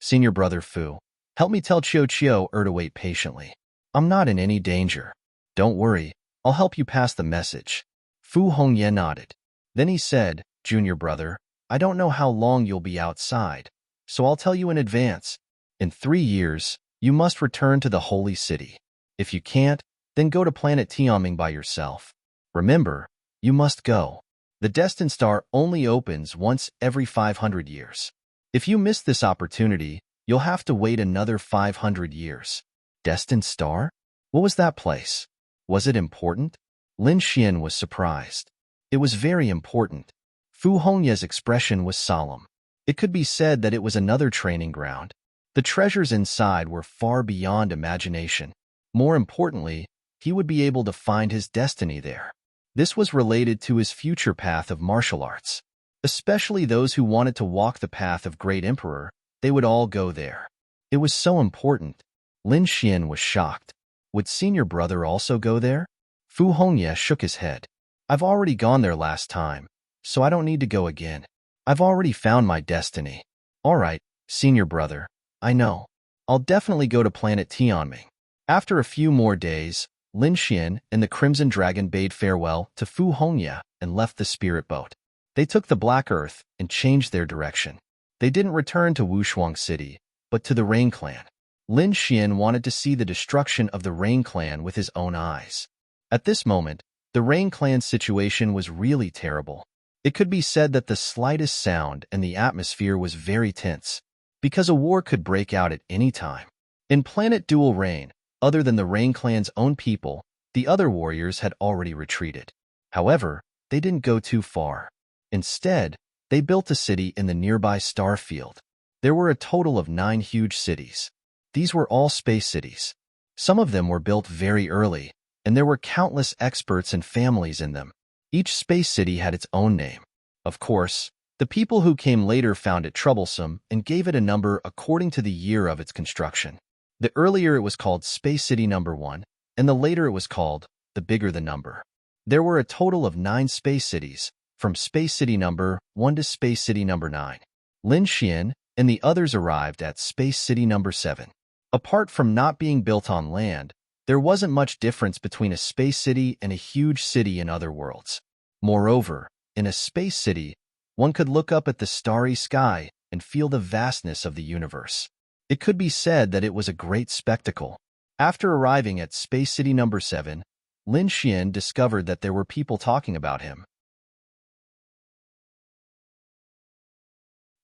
Senior brother Fu, help me tell Qiu to wait patiently. I'm not in any danger. Don't worry, I'll help you pass the message. Fu Hongye nodded. Then he said, junior brother, I don't know how long you'll be outside, so I'll tell you in advance. In 3 years, you must return to the Holy City. If you can't, then go to planet Tianming by yourself. Remember, you must go. The Destined Star only opens once every 500 years. If you miss this opportunity, you'll have to wait another 500 years. Destined Star? What was that place? Was it important? Lin Xian was surprised. It was very important. Fu Hongye's expression was solemn. It could be said that it was another training ground. The treasures inside were far beyond imagination. More importantly, he would be able to find his destiny there. This was related to his future path of martial arts. Especially those who wanted to walk the path of Great Emperor, they would all go there. It was so important. Lin Xian was shocked. Would senior brother also go there? Fu Hongye shook his head. I've already gone there last time, so I don't need to go again. I've already found my destiny. All right, senior brother, I know. I'll definitely go to planet Tianming. After a few more days, Lin Xian and the Crimson Dragon bade farewell to Fu Hongye and left the spirit boat. They took the Black Earth and changed their direction. They didn't return to Wushuang City, but to the Rain Clan. Lin Xian wanted to see the destruction of the Rain Clan with his own eyes. At this moment, the Rain Clan's situation was really terrible. It could be said that the slightest sound and the atmosphere was very tense, because a war could break out at any time. In Planet Dual Rain, other than the Rain Clan's own people, the other warriors had already retreated. However, they didn't go too far. Instead, they built a city in the nearby star field. There were a total of 9 huge cities. These were all space cities. Some of them were built very early, and there were countless experts and families in them. Each space city had its own name. Of course, the people who came later found it troublesome and gave it a number according to the year of its construction. The earlier it was called Space City Number 1, and the later it was called the bigger the number. There were a total of 9 space cities, from Space City Number 1 to Space City Number 9. Lin Xian and the others arrived at Space City Number 7. Apart from not being built on land, there wasn't much difference between a space city and a huge city in other worlds. Moreover, in a space city, one could look up at the starry sky and feel the vastness of the universe. It could be said that it was a great spectacle. After arriving at Space City Number 7, Lin Xian discovered that there were people talking about him.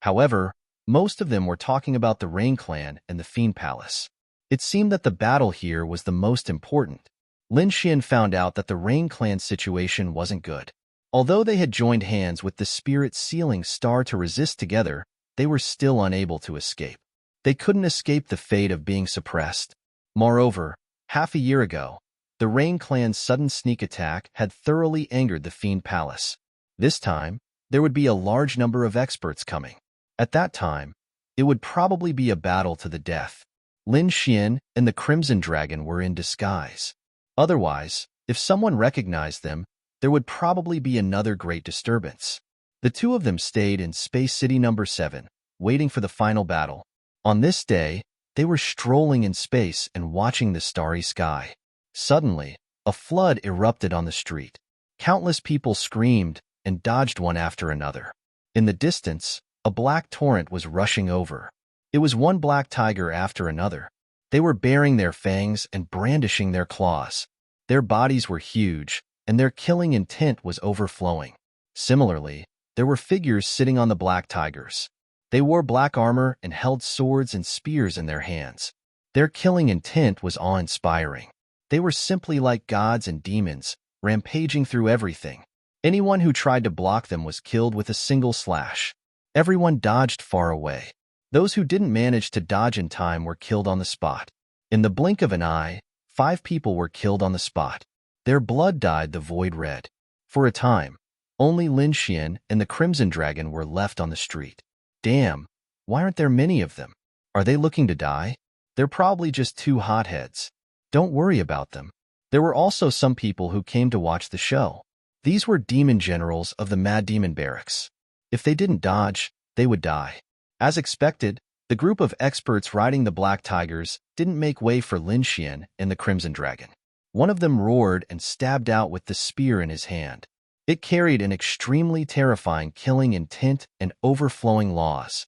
However, most of them were talking about the Rain Clan and the Fiend Palace. It seemed that the battle here was the most important. Lin Xian found out that the Rain Clan's situation wasn't good. Although they had joined hands with the spirit sealing star to resist together, they were still unable to escape. They couldn't escape the fate of being suppressed. Moreover, half a year ago, the Rain Clan's sudden sneak attack had thoroughly angered the Fiend Palace. This time, there would be a large number of experts coming. At that time, it would probably be a battle to the death. Lin Xian and the Crimson Dragon were in disguise. Otherwise, if someone recognized them, there would probably be another great disturbance. The two of them stayed in Space City Number 7, waiting for the final battle. On this day, they were strolling in space and watching the starry sky. Suddenly, a flood erupted on the street. Countless people screamed and dodged one after another. In the distance, a black torrent was rushing over. It was one black tiger after another. They were baring their fangs and brandishing their claws. Their bodies were huge, and their killing intent was overflowing. Similarly, there were figures sitting on the black tigers. They wore black armor and held swords and spears in their hands. Their killing intent was awe-inspiring. They were simply like gods and demons, rampaging through everything. Anyone who tried to block them was killed with a single slash. Everyone dodged far away. Those who didn't manage to dodge in time were killed on the spot. In the blink of an eye, 5 people were killed on the spot. Their blood dyed the void red. For a time, only Lin Xian and the Crimson Dragon were left on the street. Damn, why aren't there many of them? Are they looking to die? They're probably just 2 hotheads. Don't worry about them. There were also some people who came to watch the show. These were demon generals of the Mad Demon Barracks. If they didn't dodge, they would die. As expected, the group of experts riding the black tigers didn't make way for Lin Xian and the Crimson Dragon. One of them roared and stabbed out with the spear in his hand. It carried an extremely terrifying killing intent and overflowing laws.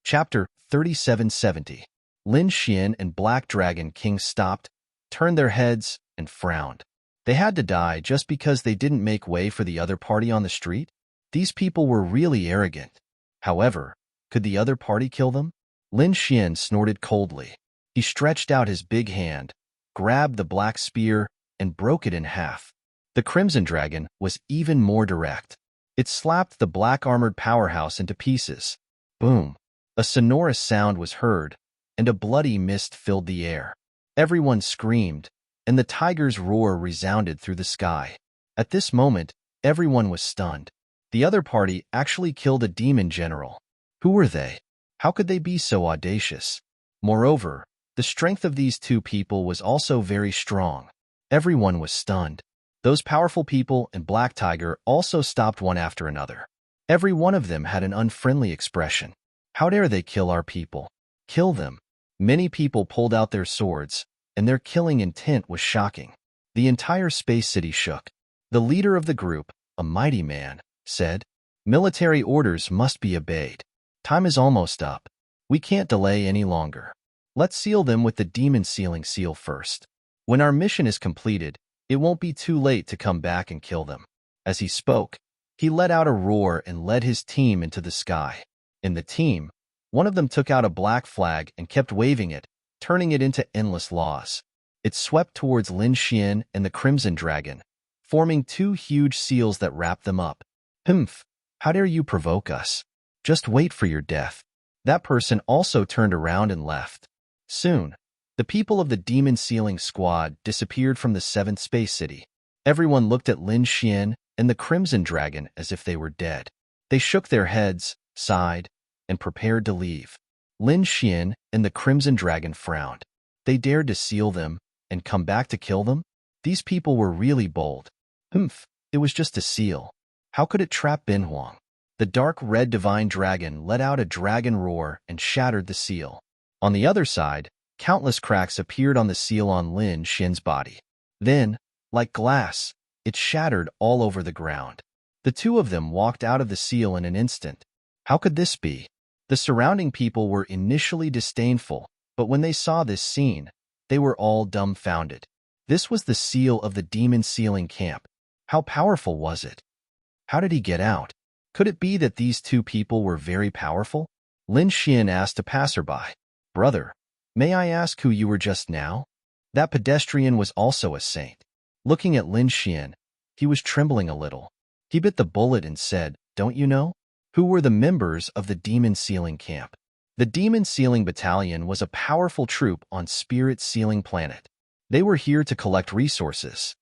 Chapter 3770. Lin Xian and Black Dragon King stopped, turned their heads, and frowned. They had to die just because they didn't make way for the other party on the street? These people were really arrogant. However, could the other party kill them? Lin Xian snorted coldly. He stretched out his big hand, grabbed the black spear, and broke it in half. The Crimson Dragon was even more direct. It slapped the black-armored powerhouse into pieces. Boom! A sonorous sound was heard, and a bloody mist filled the air. Everyone screamed, and the tiger's roar resounded through the sky. At this moment, everyone was stunned. The other party actually killed a demon general. Who were they? How could they be so audacious? Moreover, the strength of these two people was also very strong. Everyone was stunned. Those powerful people and Black Tiger also stopped one after another. Every one of them had an unfriendly expression. How dare they kill our people? Kill them. Many people pulled out their swords, and their killing intent was shocking. The entire space city shook. The leader of the group, a mighty man, said, "Military orders must be obeyed. Time is almost up. We can't delay any longer. Let's seal them with the demon sealing seal first. When our mission is completed, it won't be too late to come back and kill them." As he spoke, he let out a roar and led his team into the sky. In the team, one of them took out a black flag and kept waving it, turning it into endless laws. It swept towards Lin Xian and the Crimson Dragon, forming two huge seals that wrapped them up. "Humph! How dare you provoke us? Just wait for your death." That person also turned around and left. Soon, the people of the Demon Sealing Squad disappeared from the 7th Space City. Everyone looked at Lin Xian and the Crimson Dragon as if they were dead. They shook their heads, sighed, and prepared to leave. Lin Xian and the Crimson Dragon frowned. They dared to seal them and come back to kill them? These people were really bold. Humph, it was just a seal. How could it trap Bin Huang? The dark red divine dragon let out a dragon roar and shattered the seal. On the other side, countless cracks appeared on the seal on Lin Xian's body. Then, like glass, it shattered all over the ground. The two of them walked out of the seal in an instant. How could this be? The surrounding people were initially disdainful, but when they saw this scene, they were all dumbfounded. This was the seal of the demon sealing camp. How powerful was it? How did he get out? Could it be that these two people were very powerful? Lin Xian asked a passerby, "Brother, may I ask who you were just now?" That pedestrian was also a saint. Looking at Lin Xian, he was trembling a little. He bit the bullet and said, "Don't you know? Who were the members of the demon sealing camp?" The demon sealing battalion was a powerful troop on Spirit Sealing Planet. They were here to collect resources.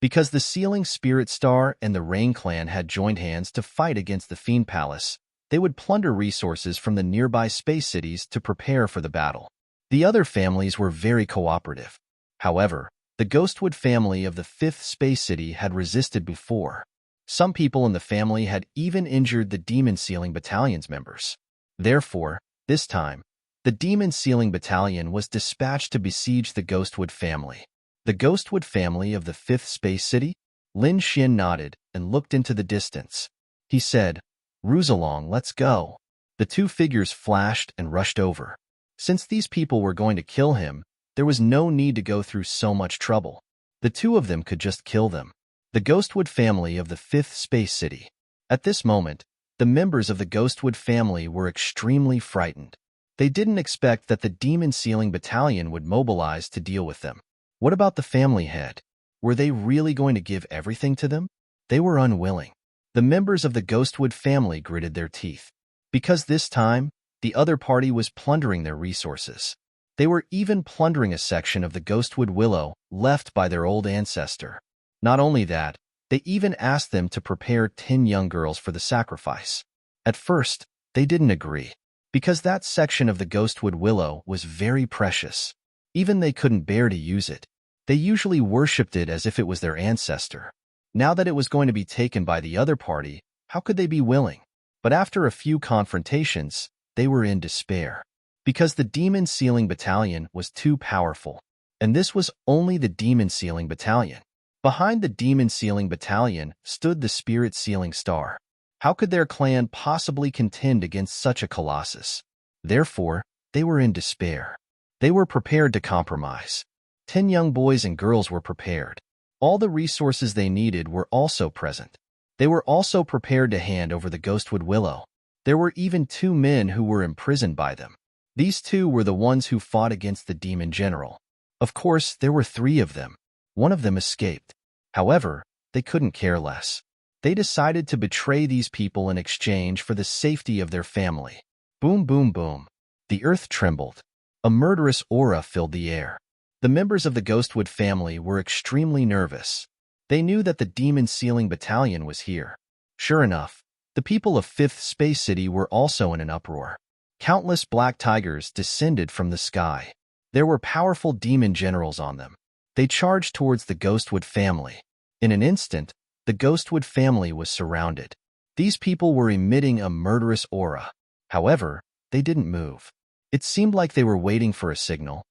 Because the Sealing Spirit Star and the Rain Clan had joined hands to fight against the Fiend Palace, they would plunder resources from the nearby space cities to prepare for the battle. The other families were very cooperative. However, the Ghostwood family of the 5th Space City had resisted before. Some people in the family had even injured the Demon Sealing Battalion's members. Therefore, this time, the Demon Sealing Battalion was dispatched to besiege the Ghostwood family. The Ghostwood family of the 5th Space City? Lin Xian nodded and looked into the distance. He said, "Ruzalong, let's go." The two figures flashed and rushed over. Since these people were going to kill him, there was no need to go through so much trouble. The two of them could just kill them. The Ghostwood family of the 5th Space City. At this moment, the members of the Ghostwood family were extremely frightened. They didn't expect that the Demon Sealing Battalion would mobilize to deal with them. What about the family head? Were they really going to give everything to them? They were unwilling. The members of the Ghostwood family gritted their teeth. Because this time, the other party was plundering their resources. They were even plundering a section of the Ghostwood Willow left by their old ancestor. Not only that, they even asked them to prepare 10 young girls for the sacrifice. At first, they didn't agree, because that section of the Ghostwood Willow was very precious. Even they couldn't bear to use it. They usually worshipped it as if it was their ancestor. Now that it was going to be taken by the other party, how could they be willing? But after a few confrontations, they were in despair. Because the Demon Sealing Battalion was too powerful. And this was only the Demon Sealing Battalion. Behind the Demon Sealing Battalion stood the Spirit Sealing Star. How could their clan possibly contend against such a colossus? Therefore, they were in despair. They were prepared to compromise. 10 young boys and girls were prepared. All the resources they needed were also present. They were also prepared to hand over the Ghostwood Willow. There were even 2 men who were imprisoned by them. These 2 were the ones who fought against the demon general. Of course, there were 3 of them. One of them escaped. However, they couldn't care less. They decided to betray these people in exchange for the safety of their family. Boom, boom, boom. The earth trembled. A murderous aura filled the air. The members of the Ghostwood family were extremely nervous. They knew that the demon sealing battalion was here. Sure enough, the people of 5th Space City were also in an uproar. Countless black tigers descended from the sky. There were powerful demon generals on them. They charged towards the Ghostwood family. In an instant, the Ghostwood family was surrounded. These people were emitting a murderous aura. However, they didn't move. It seemed like they were waiting for a signal.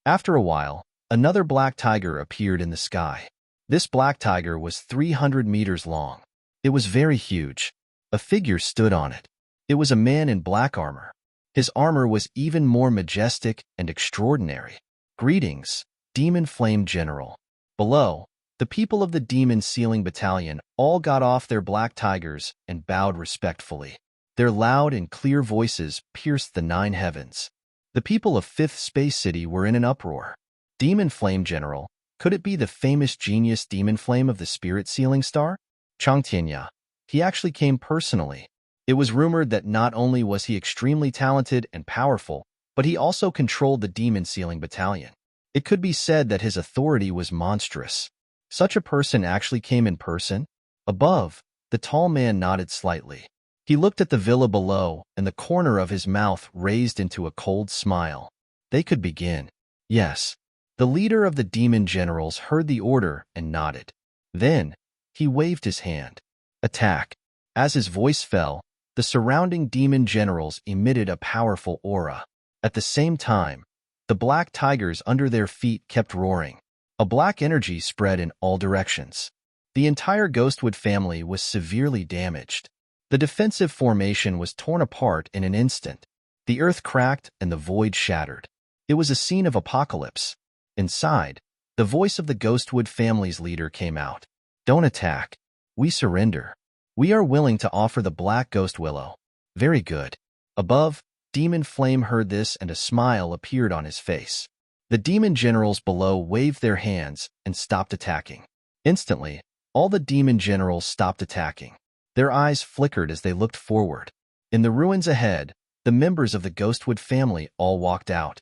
After a while, another black tiger appeared in the sky. This black tiger was 300 meters long. It was very huge. A figure stood on it. It was a man in black armor. His armor was even more majestic and extraordinary. Greetings, Demon Flame General. Below, the people of the Demon Sealing Battalion all got off their black tigers and bowed respectfully. Their loud and clear voices pierced the 9 heavens. The people of 5th Space City were in an uproar. Demon Flame General, could it be the famous genius Demon Flame of the Spirit Sealing Star? Changtianya. He actually came personally. It was rumored that not only was he extremely talented and powerful, but he also controlled the Demon Sealing Battalion. It could be said that his authority was monstrous. Such a person actually came in person? Above, the tall man nodded slightly. He looked at the villa below, and the corner of his mouth raised into a cold smile. They could begin. Yes. The leader of the demon generals heard the order and nodded. Then, he waved his hand. Attack. As his voice fell, the surrounding demon generals emitted a powerful aura. At the same time, the black tigers under their feet kept roaring. A black energy spread in all directions. The entire Ghostwood family was severely damaged. The defensive formation was torn apart in an instant. The earth cracked and the void shattered. It was a scene of apocalypse. Inside, the voice of the Ghostwood family's leader came out. Don't attack. We surrender. We are willing to offer the Black Ghost Willow. Very good. Above, Demon Flame heard this and a smile appeared on his face. The demon generals below waved their hands and stopped attacking. Instantly, all the demon generals stopped attacking. Their eyes flickered as they looked forward. In the ruins ahead, the members of the Ghostwood family all walked out.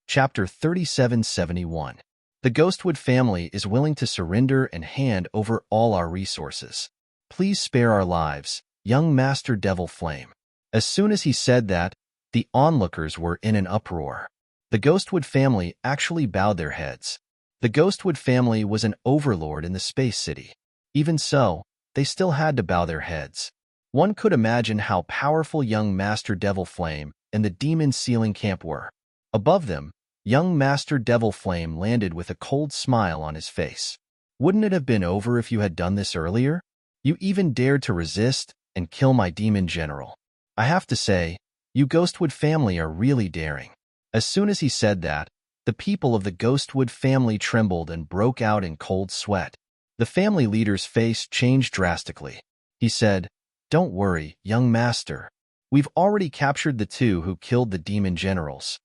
Chapter 3771. The Ghostwood family is willing to surrender and hand over all our resources. Please spare our lives, young Master Devil Flame. As soon as he said that, the onlookers were in an uproar. The Ghostwood family actually bowed their heads. The Ghostwood family was an overlord in the Space City. Even so, they still had to bow their heads. One could imagine how powerful young Master Devil Flame and the Demon Sealing Camp were. Above them, young Master Devil Flame landed with a cold smile on his face. Wouldn't it have been over if you had done this earlier? You even dared to resist and kill my demon general. I have to say, you Ghostwood family are really daring. As soon as he said that, the people of the Ghostwood family trembled and broke out in cold sweat. The family leader's face changed drastically. He said, Don't worry, young master. We've already captured the 2 who killed the demon generals.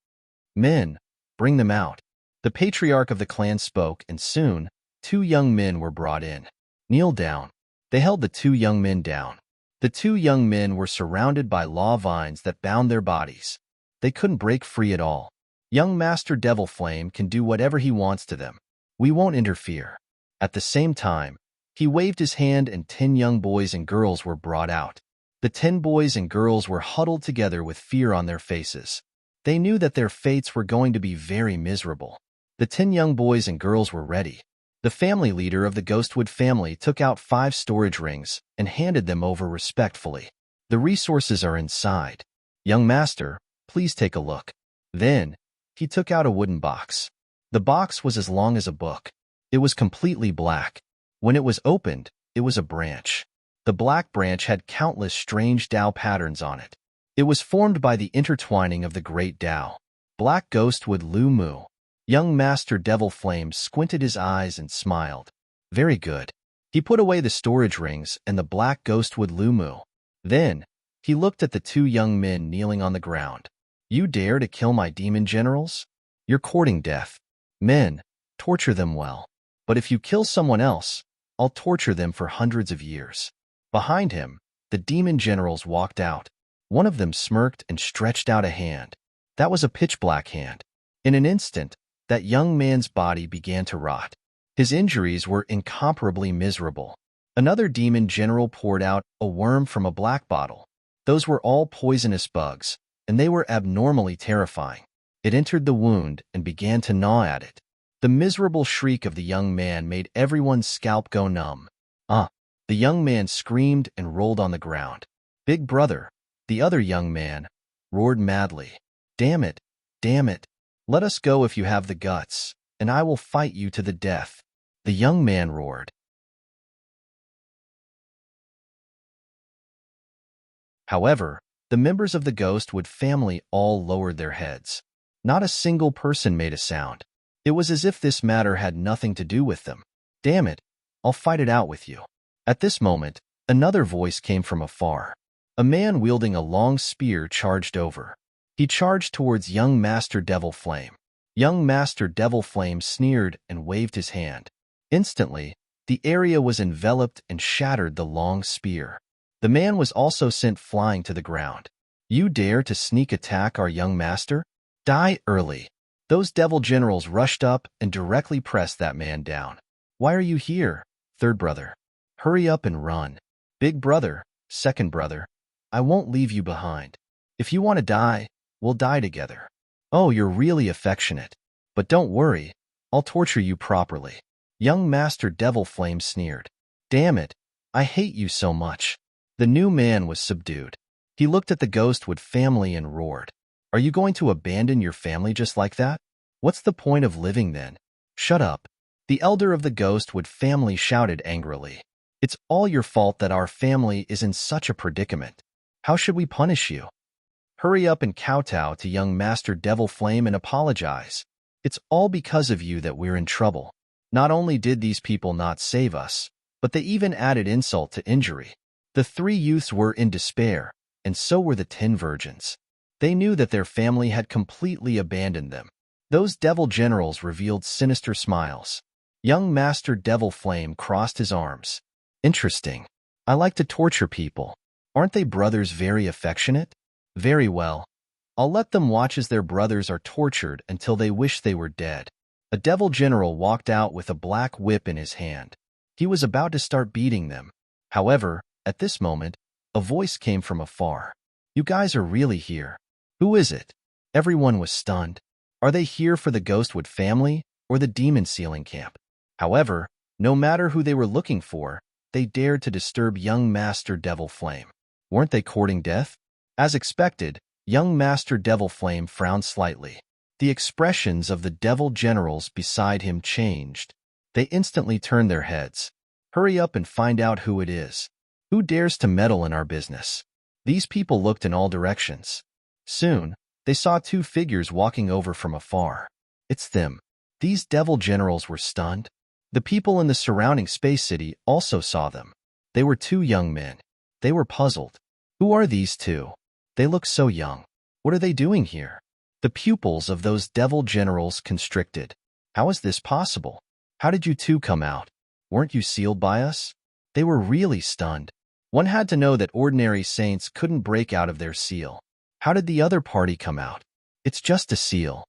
Men, bring them out. The patriarch of the clan spoke, and soon, 2 young men were brought in. Kneel down. They held the 2 young men down. The 2 young men were surrounded by law vines that bound their bodies. They couldn't break free at all. Young Master Devil Flame can do whatever he wants to them. We won't interfere. At the same time, he waved his hand and 10 young boys and girls were brought out. The 10 boys and girls were huddled together with fear on their faces. They knew that their fates were going to be very miserable. The 10 young boys and girls were ready. The family leader of the Ghostwood family took out 5 storage rings and handed them over respectfully. The resources are inside. Young master, please take a look. Then, he took out a wooden box. The box was as long as a book. It was completely black. When it was opened, it was a branch. The black branch had countless strange Tao patterns on it. It was formed by the intertwining of the great Tao. Black Ghostwood Lu Mu. Young Master Devil Flame squinted his eyes and smiled. Very good. He put away the storage rings and the black Ghostwood Lu Mu. Then, he looked at the 2 young men kneeling on the ground. You dare to kill my demon generals? You're courting death. Men, torture them well. But if you kill someone else, I'll torture them for hundreds of years. Behind him, the demon generals walked out. One of them smirked and stretched out a hand. That was a pitch-black hand. In an instant, that young man's body began to rot. His injuries were incomparably miserable. Another demon general poured out a worm from a black bottle. Those were all poisonous bugs, and they were abnormally terrifying. It entered the wound and began to gnaw at it. The miserable shriek of the young man made everyone's scalp go numb. The young man screamed and rolled on the ground. Big brother, the other young man, roared madly. Damn it, damn it. Let us go if you have the guts, and I will fight you to the death. The young man roared. However, the members of the Ghostwood family all lowered their heads. Not a single person made a sound. It was as if this matter had nothing to do with them. Damn it, I'll fight it out with you. At this moment, another voice came from afar. A man wielding a long spear charged over. He charged towards young Master Devil Flame. Young Master Devil Flame sneered and waved his hand. Instantly, the area was enveloped and shattered the long spear. The man was also sent flying to the ground. You dare to sneak attack our young master? Die early. Those devil generals rushed up and directly pressed that man down. Why are you here, third brother? Hurry up and run. Big brother, second brother, I won't leave you behind. If you want to die, we'll die together. Oh, you're really affectionate. But don't worry, I'll torture you properly. Young Master Devil Flame sneered. Damn it, I hate you so much. The new man was subdued. He looked at the Ghostwood family and roared. Are you going to abandon your family just like that? What's the point of living then? Shut up. The elder of the Ghostwood family shouted angrily. It's all your fault that our family is in such a predicament. How should we punish you? Hurry up and kowtow to young Master Devil Flame and apologize. It's all because of you that we're in trouble. Not only did these people not save us, but they even added insult to injury. The 3 youths were in despair, and so were the 10 virgins. They knew that their family had completely abandoned them. Those devil generals revealed sinister smiles. Young Master Devil Flame crossed his arms. Interesting. I like to torture people. Aren't they brothers very affectionate? Very well. I'll let them watch as their brothers are tortured until they wish they were dead. A devil general walked out with a black whip in his hand. He was about to start beating them. However, at this moment, a voice came from afar. You guys are really here. Who is it? Everyone was stunned. Are they here for the Ghostwood family or the demon sealing camp? However, no matter who they were looking for, they dared to disturb young Master Devil Flame. Weren't they courting death? As expected, young Master Devil Flame frowned slightly. The expressions of the devil generals beside him changed. They instantly turned their heads. Hurry up and find out who it is. Who dares to meddle in our business? These people looked in all directions. Soon, they saw 2 figures walking over from afar. It's them. These devil generals were stunned. The people in the surrounding space city also saw them. They were 2 young men. They were puzzled. Who are these 2? They look so young. What are they doing here? The pupils of those devil generals constricted. How is this possible? How did you 2 come out? Weren't you sealed by us? They were really stunned. One had to know that ordinary saints couldn't break out of their seal. How did the other party come out? It's just a seal.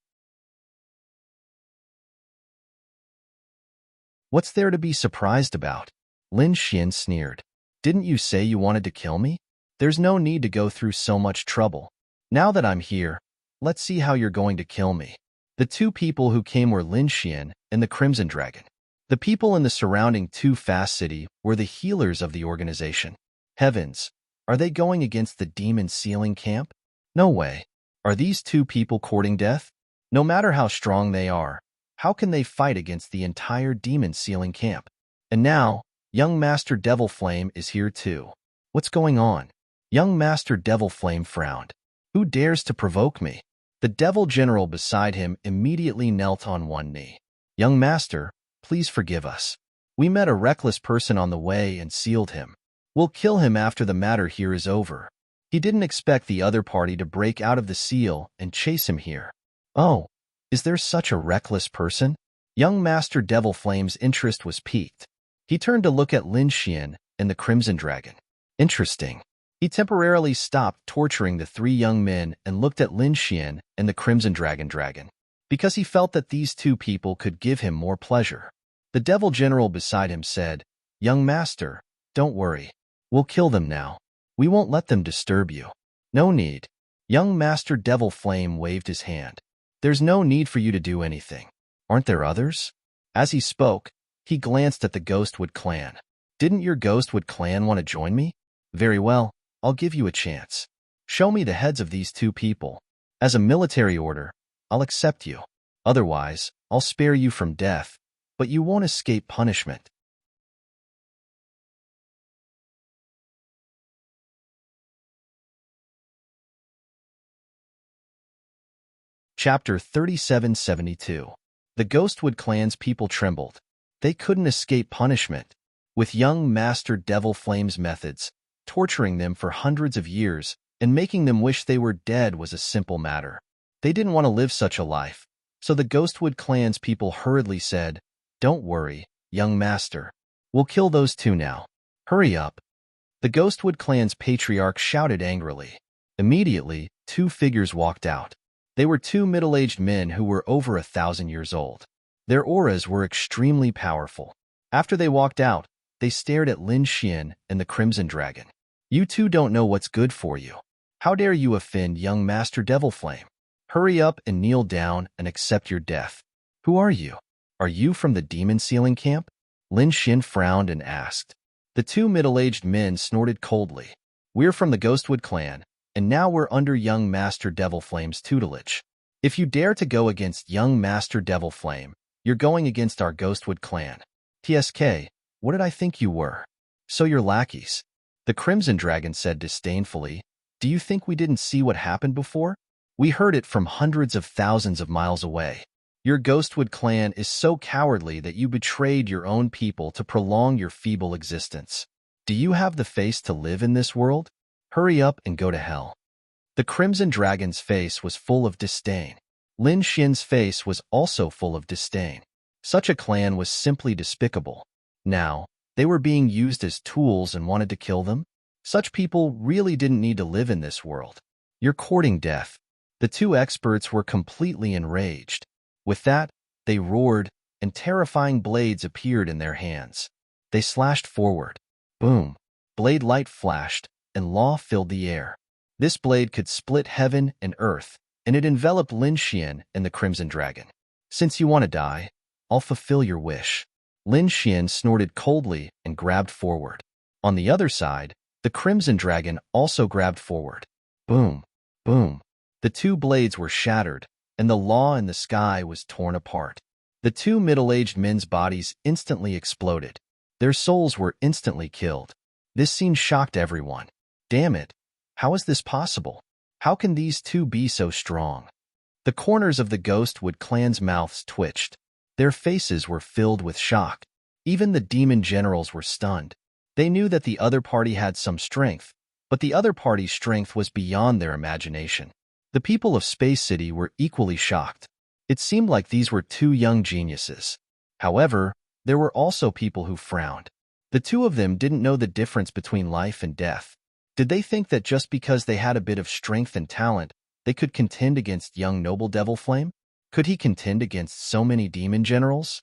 What's there to be surprised about? Lin Xian sneered. Didn't you say you wanted to kill me? There's no need to go through so much trouble. Now that I'm here, let's see how you're going to kill me. The 2 people who came were Lin Xian and the Crimson Dragon. The people in the surrounding 2 Fast City were the healers of the organization. Heavens, are they going against the demon sealing camp? No way. Are these 2 people courting death? No matter how strong they are, how can they fight against the entire demon sealing camp? And now, young Master Devil Flame is here too. What's going on? Young Master Devil Flame frowned. Who dares to provoke me? The devil general beside him immediately knelt on one knee. Young Master, please forgive us. We met a reckless person on the way and sealed him. We'll kill him after the matter here is over. He didn't expect the other party to break out of the seal and chase him here. Oh, is there such a reckless person? Young Master Devil Flame's interest was piqued. He turned to look at Lin Xian and the Crimson Dragon. Interesting. He temporarily stopped torturing the three young men and looked at Lin Xian and the Crimson Dragon, because he felt that these two people could give him more pleasure. The devil general beside him said, "Young master, don't worry. We'll kill them now. We won't let them disturb you." "No need." Young master Devil Flame waved his hand. "There's no need for you to do anything. Aren't there others?" As he spoke, he glanced at the Ghostwood clan. "Didn't your Ghostwood clan want to join me? Very well, I'll give you a chance. Show me the heads of these two people. As a military order, I'll accept you. Otherwise, I'll spare you from death, but you won't escape punishment." Chapter 3772. The Ghostwood clan's people trembled. They couldn't escape punishment. With young Master Devil Flame's methods, torturing them for hundreds of years and making them wish they were dead was a simple matter. They didn't want to live such a life, so the Ghostwood clan's people hurriedly said, "Don't worry, young master. We'll kill those two now. Hurry up." The Ghostwood clan's patriarch shouted angrily. Immediately, two figures walked out. They were two middle-aged men who were over 1,000 years old. Their auras were extremely powerful. After they walked out, they stared at Lin Xian and the Crimson Dragon. "You two don't know what's good for you. How dare you offend young Master Devil Flame? Hurry up and kneel down and accept your death." "Who are you? Are you from the Demon Sealing Camp?" Lin Xian frowned and asked. The two middle-aged men snorted coldly. "We're from the Ghostwood clan, and now we're under young Master Devil Flame's tutelage. If you dare to go against young Master Devil Flame, you're going against our Ghostwood clan." "TSK, what did I think you were? So you're lackeys." The Crimson Dragon said disdainfully. "Do you think we didn't see what happened before? We heard it from hundreds of thousands of miles away. Your Ghostwood clan is so cowardly that you betrayed your own people to prolong your feeble existence. Do you have the face to live in this world? Hurry up and go to hell." The Crimson Dragon's face was full of disdain. Lin Xian's face was also full of disdain. Such a clan was simply despicable. Now, they were being used as tools and wanted to kill them? Such people really didn't need to live in this world. "You're courting death." The two experts were completely enraged. With that, they roared, and terrifying blades appeared in their hands. They slashed forward. Boom! Blade light flashed, and law filled the air. This blade could split heaven and earth, and it enveloped Lin Xian and the Crimson Dragon. "Since you want to die, I'll fulfill your wish." Lin Xian snorted coldly and grabbed forward. On the other side, the Crimson Dragon also grabbed forward. Boom! Boom! The two blades were shattered, and the law in the sky was torn apart. The two middle-aged men's bodies instantly exploded. Their souls were instantly killed. This scene shocked everyone. Damn it! How is this possible? How can these two be so strong? The corners of the Ghostwood clan's mouths twitched. Their faces were filled with shock. Even the demon generals were stunned. They knew that the other party had some strength, but the other party's strength was beyond their imagination. The people of Space City were equally shocked. It seemed like these were two young geniuses. However, there were also people who frowned. The two of them didn't know the difference between life and death. Did they think that just because they had a bit of strength and talent, they could contend against young Noble Devil Flame? Could he contend against so many demon generals?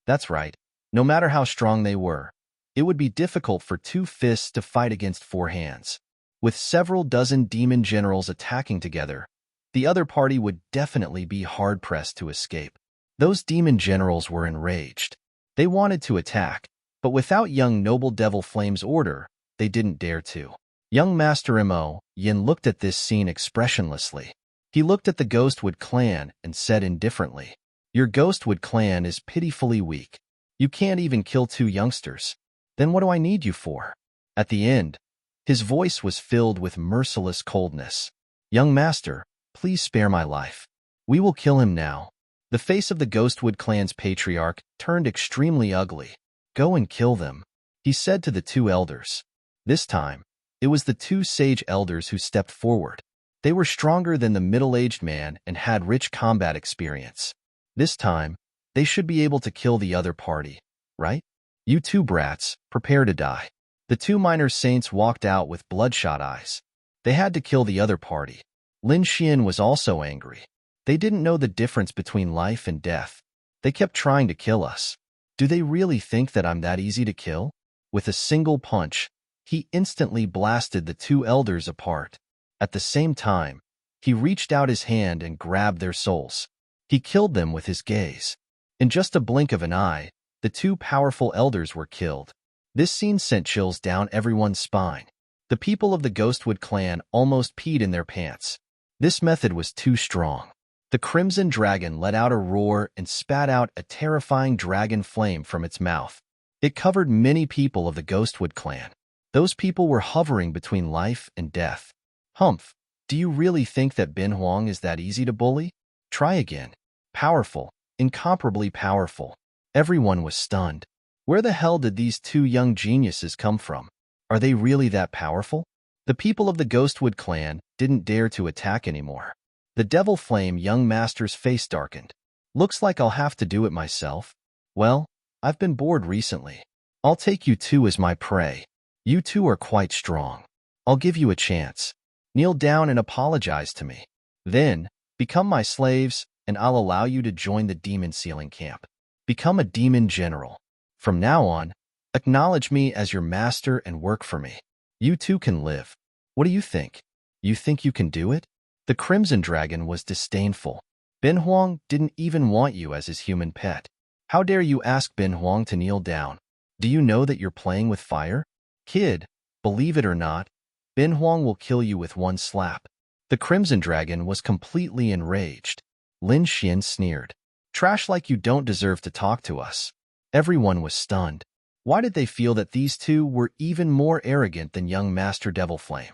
That's right. No matter how strong they were, it would be difficult for two fists to fight against four hands. With several dozen demon generals attacking together, the other party would definitely be hard-pressed to escape. Those demon generals were enraged. They wanted to attack, but without young Noble Devil Flame's order, they didn't dare to. Young Master Mo Yin looked at this scene expressionlessly. He looked at the Ghostwood clan and said indifferently, "Your Ghostwood clan is pitifully weak. You can't even kill two youngsters. Then what do I need you for?" At the end, his voice was filled with merciless coldness. "Young master, please spare my life. We will kill him now." The face of the Ghostwood clan's patriarch turned extremely ugly. "Go and kill them," he said to the two elders. This time, it was the two sage elders who stepped forward. They were stronger than the middle-aged man and had rich combat experience. This time, they should be able to kill the other party, right? You two brats, prepare to die. The two minor saints walked out with bloodshot eyes. They had to kill the other party. Lin Xian was also angry. They didn't know the difference between life and death. They kept trying to kill us. Do they really think that I'm that easy to kill? With a single punch, he instantly blasted the two elders apart. At the same time, he reached out his hand and grabbed their souls. He killed them with his gaze. In just a blink of an eye, the two powerful elders were killed. This scene sent chills down everyone's spine. The people of the Ghostwood clan almost peed in their pants. This method was too strong. The Crimson Dragon let out a roar and spat out a terrifying dragon flame from its mouth. It covered many people of the Ghostwood clan. Those people were hovering between life and death. Humph, do you really think that Bin Huang is that easy to bully? Try again. Powerful, incomparably powerful. Everyone was stunned. Where the hell did these two young geniuses come from? Are they really that powerful? The people of the Ghostwood clan didn't dare to attack anymore. The Devil Flame young master's face darkened. Looks like I'll have to do it myself. Well, I've been bored recently. I'll take you two as my prey. You two are quite strong. I'll give you a chance. Kneel down and apologize to me. Then, become my slaves, and I'll allow you to join the demon sealing camp. Become a demon general. From now on, acknowledge me as your master and work for me. You two can live. What do you think? You think you can do it? The Crimson Dragon was disdainful. Bin Huang didn't even want you as his human pet. How dare you ask Bin Huang to kneel down? Do you know that you're playing with fire? Kid, believe it or not, Bin Huang will kill you with one slap. The Crimson Dragon was completely enraged. Lin Xian sneered. Trash like you don't deserve to talk to us. Everyone was stunned. Why did they feel that these two were even more arrogant than young Master Devil Flame?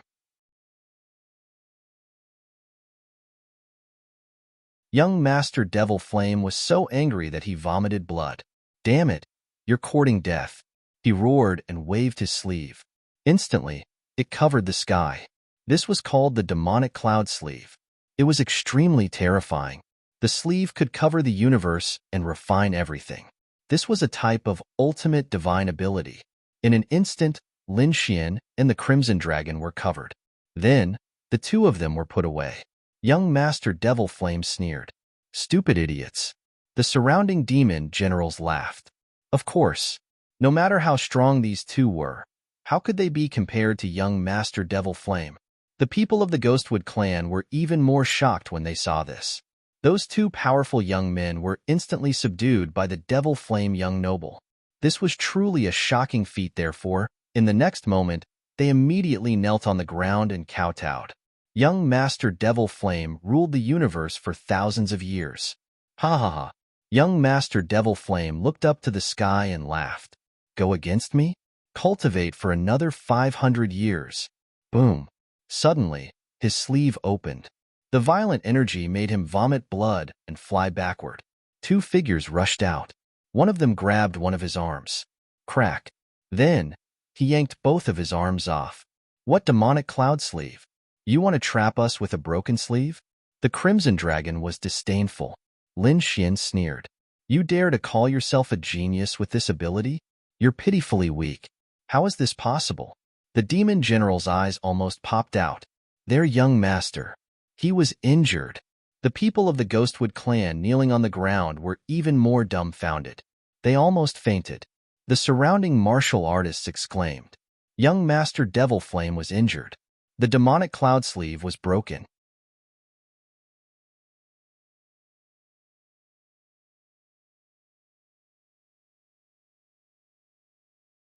Young Master Devil Flame was so angry that he vomited blood. Damn it, you're courting death. He roared and waved his sleeve. Instantly, it covered the sky. This was called the demonic cloud sleeve. It was extremely terrifying. The sleeve could cover the universe and refine everything. This was a type of ultimate divine ability. In an instant, Lin Xian and the Crimson Dragon were covered. Then, the two of them were put away. Young Master Devil Flame sneered. Stupid idiots. The surrounding demon generals laughed. Of course, no matter how strong these two were, how could they be compared to young Master Devil Flame? The people of the Ghostwood clan were even more shocked when they saw this. Those two powerful young men were instantly subdued by the Devil Flame young noble. This was truly a shocking feat, therefore, in the next moment, they immediately knelt on the ground and kowtowed. Young Master Devil Flame ruled the universe for thousands of years. Ha ha ha. Young Master Devil Flame looked up to the sky and laughed. Go against me? Cultivate for another 500 years. Boom. Suddenly, his sleeve opened. The violent energy made him vomit blood and fly backward. Two figures rushed out. One of them grabbed one of his arms. Crack. Then, he yanked both of his arms off. What demonic cloud sleeve? You want to trap us with a broken sleeve? The Crimson Dragon was disdainful. Lin Xian sneered. You dare to call yourself a genius with this ability? You're pitifully weak. How is this possible? The demon general's eyes almost popped out. Their young master. He was injured. The people of the Ghostwood clan kneeling on the ground were even more dumbfounded. They almost fainted. The surrounding martial artists exclaimed. Young Master Devil Flame was injured. The demonic cloud sleeve was broken.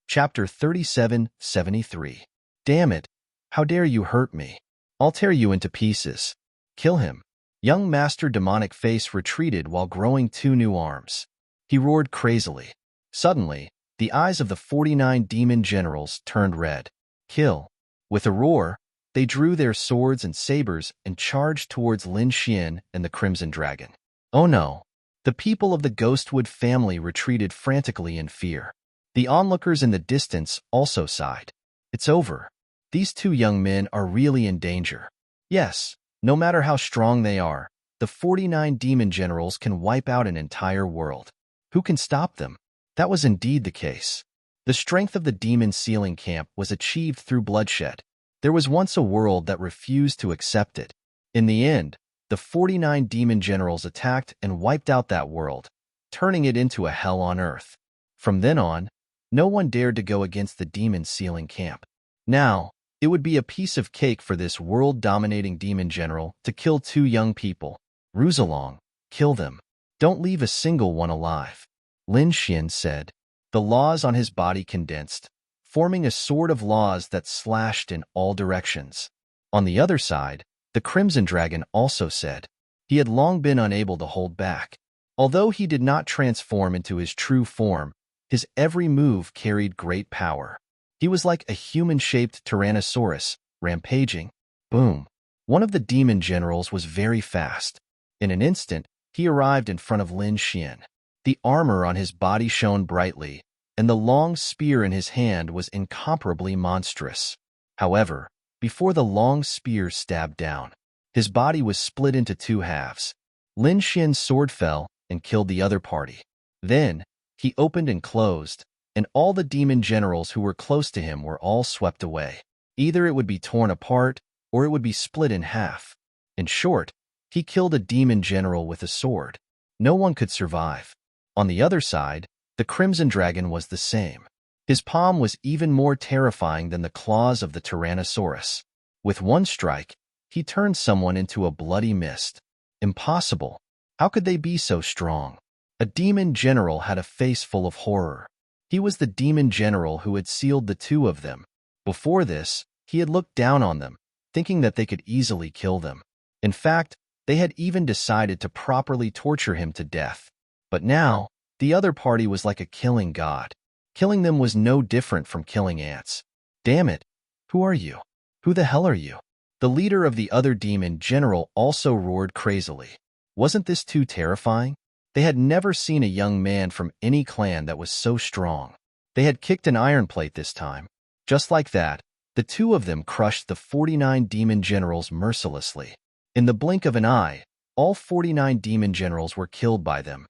Chapter 3773. Damn it! How dare you hurt me? I'll tear you into pieces. Kill him. Young Master Demonic Face retreated while growing two new arms. He roared crazily. Suddenly, the eyes of the 49 demon generals turned red. Kill. With a roar, they drew their swords and sabers and charged towards Lin Xian and the Crimson Dragon. Oh no! The people of the Ghostwood family retreated frantically in fear. The onlookers in the distance also sighed. It's over. These two young men are really in danger. Yes, no matter how strong they are, the 49 demon generals can wipe out an entire world. Who can stop them? That was indeed the case. The strength of the demon sealing camp was achieved through bloodshed. There was once a world that refused to accept it. In the end, the 49 demon generals attacked and wiped out that world, turning it into a hell on earth. From then on, no one dared to go against the demon sealing camp. Now, it would be a piece of cake for this world-dominating demon general to kill 2 young people. Ruse along, kill them. Don't leave a single one alive. Lin Xian said. The laws on his body condensed, forming a sword of laws that slashed in all directions. On the other side, the Crimson Dragon also said. He had long been unable to hold back. Although he did not transform into his true form, his every move carried great power. He was like a human-shaped Tyrannosaurus, rampaging. Boom! One of the demon generals was very fast. In an instant, he arrived in front of Lin Xian. The armor on his body shone brightly, and the long spear in his hand was incomparably monstrous. However, before the long spear stabbed down, his body was split into 2 halves. Lin Xian's sword fell and killed the other party. Then, he opened and closed, and all the demon generals who were close to him were all swept away. Either it would be torn apart, or it would be split in half. In short, he killed a demon general with a sword. No one could survive. On the other side, the Crimson Dragon was the same. His palm was even more terrifying than the claws of the Tyrannosaurus. With one strike, he turned someone into a bloody mist. Impossible. How could they be so strong? A demon general had a face full of horror. He was the demon general who had sealed the 2 of them. Before this, he had looked down on them, thinking that they could easily kill them. In fact, they had even decided to properly torture him to death. But now, the other party was like a killing god. Killing them was no different from killing ants. Damn it! Who are you? Who the hell are you? The leader of the other demon general also roared crazily. Wasn't this too terrifying? They had never seen a young man from any clan that was so strong. They had kicked an iron plate this time. Just like that, the 2 of them crushed the 49 demon generals mercilessly. In the blink of an eye, all 49 demon generals were killed by them.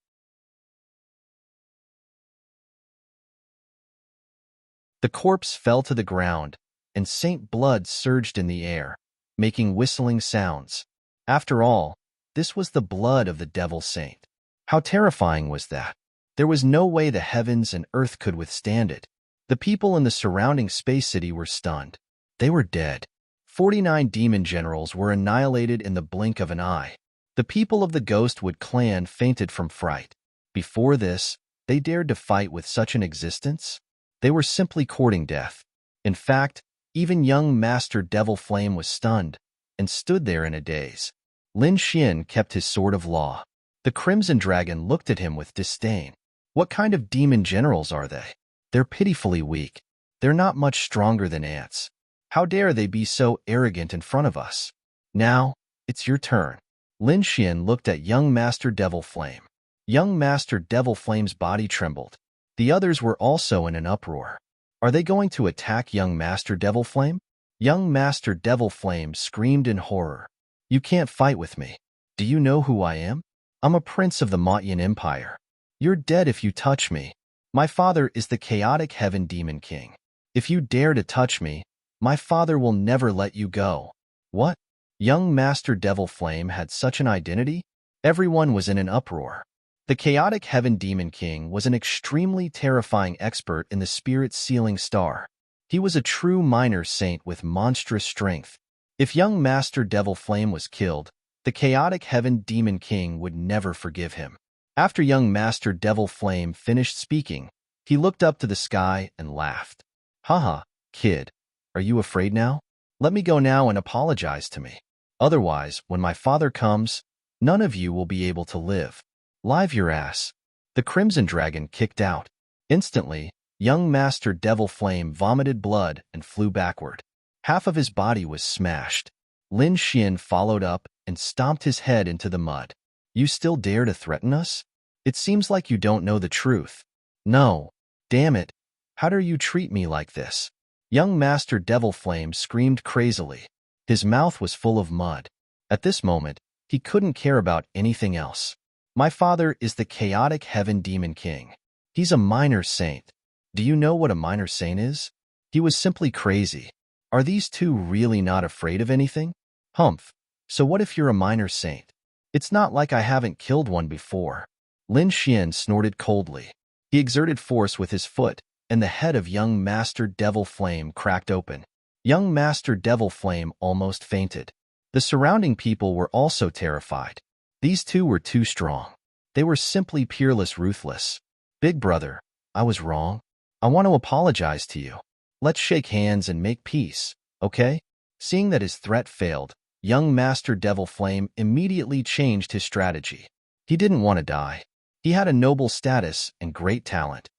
The corpse fell to the ground, and Saint blood surged in the air, making whistling sounds. After all, this was the blood of the devil saint. How terrifying was that? There was no way the heavens and earth could withstand it. The people in the surrounding space city were stunned. They were dead. 49 demon generals were annihilated in the blink of an eye. The people of the Ghostwood clan fainted from fright. Before this, they dared to fight with such an existence? They were simply courting death. In fact, even young Master Devil Flame was stunned and stood there in a daze. Lin Xian kept his sword of law. The Crimson Dragon looked at him with disdain. What kind of demon generals are they? They're pitifully weak. They're not much stronger than ants. How dare they be so arrogant in front of us? Now, it's your turn. Lin Xian looked at young Master Devil Flame. Young Master Devil Flame's body trembled. The others were also in an uproar. Are they going to attack young Master Devil Flame? Young Master Devil Flame screamed in horror. You can't fight with me. Do you know who I am? I'm a prince of the Mayan Empire. You're dead if you touch me. My father is the Chaotic Heaven Demon King. If you dare to touch me, my father will never let you go. What? Young Master Devil Flame had such an identity? Everyone was in an uproar. The Chaotic Heaven Demon King was an extremely terrifying expert in the spirit sealing star. He was a true minor saint with monstrous strength. If young Master Devil Flame was killed, the Chaotic Heaven Demon King would never forgive him. After young Master Devil Flame finished speaking, he looked up to the sky and laughed. Haha, kid, are you afraid now? Let me go now and apologize to me. Otherwise, when my father comes, none of you will be able to live. Live your ass. The Crimson Dragon kicked out. Instantly, young Master Devil Flame vomited blood and flew backward. Half of his body was smashed. Lin Xian followed up and stomped his head into the mud. You still dare to threaten us? It seems like you don't know the truth. No. Damn it. How dare you treat me like this? Young Master Devil Flame screamed crazily. His mouth was full of mud. At this moment, he couldn't care about anything else. My father is the Chaotic Heaven Demon King. He's a minor saint. Do you know what a minor saint is? He was simply crazy. Are these two really not afraid of anything? Humph. So what if you're a minor saint? It's not like I haven't killed one before. Lin Xian snorted coldly. He exerted force with his foot, and the head of young Master Devil Flame cracked open. Young Master Devil Flame almost fainted. The surrounding people were also terrified. These two were too strong. They were simply peerless, ruthless. Big brother, I was wrong. I want to apologize to you. Let's shake hands and make peace, okay? Seeing that his threat failed, young Master Devil Flame immediately changed his strategy. He didn't want to die. He had a noble status and great talent.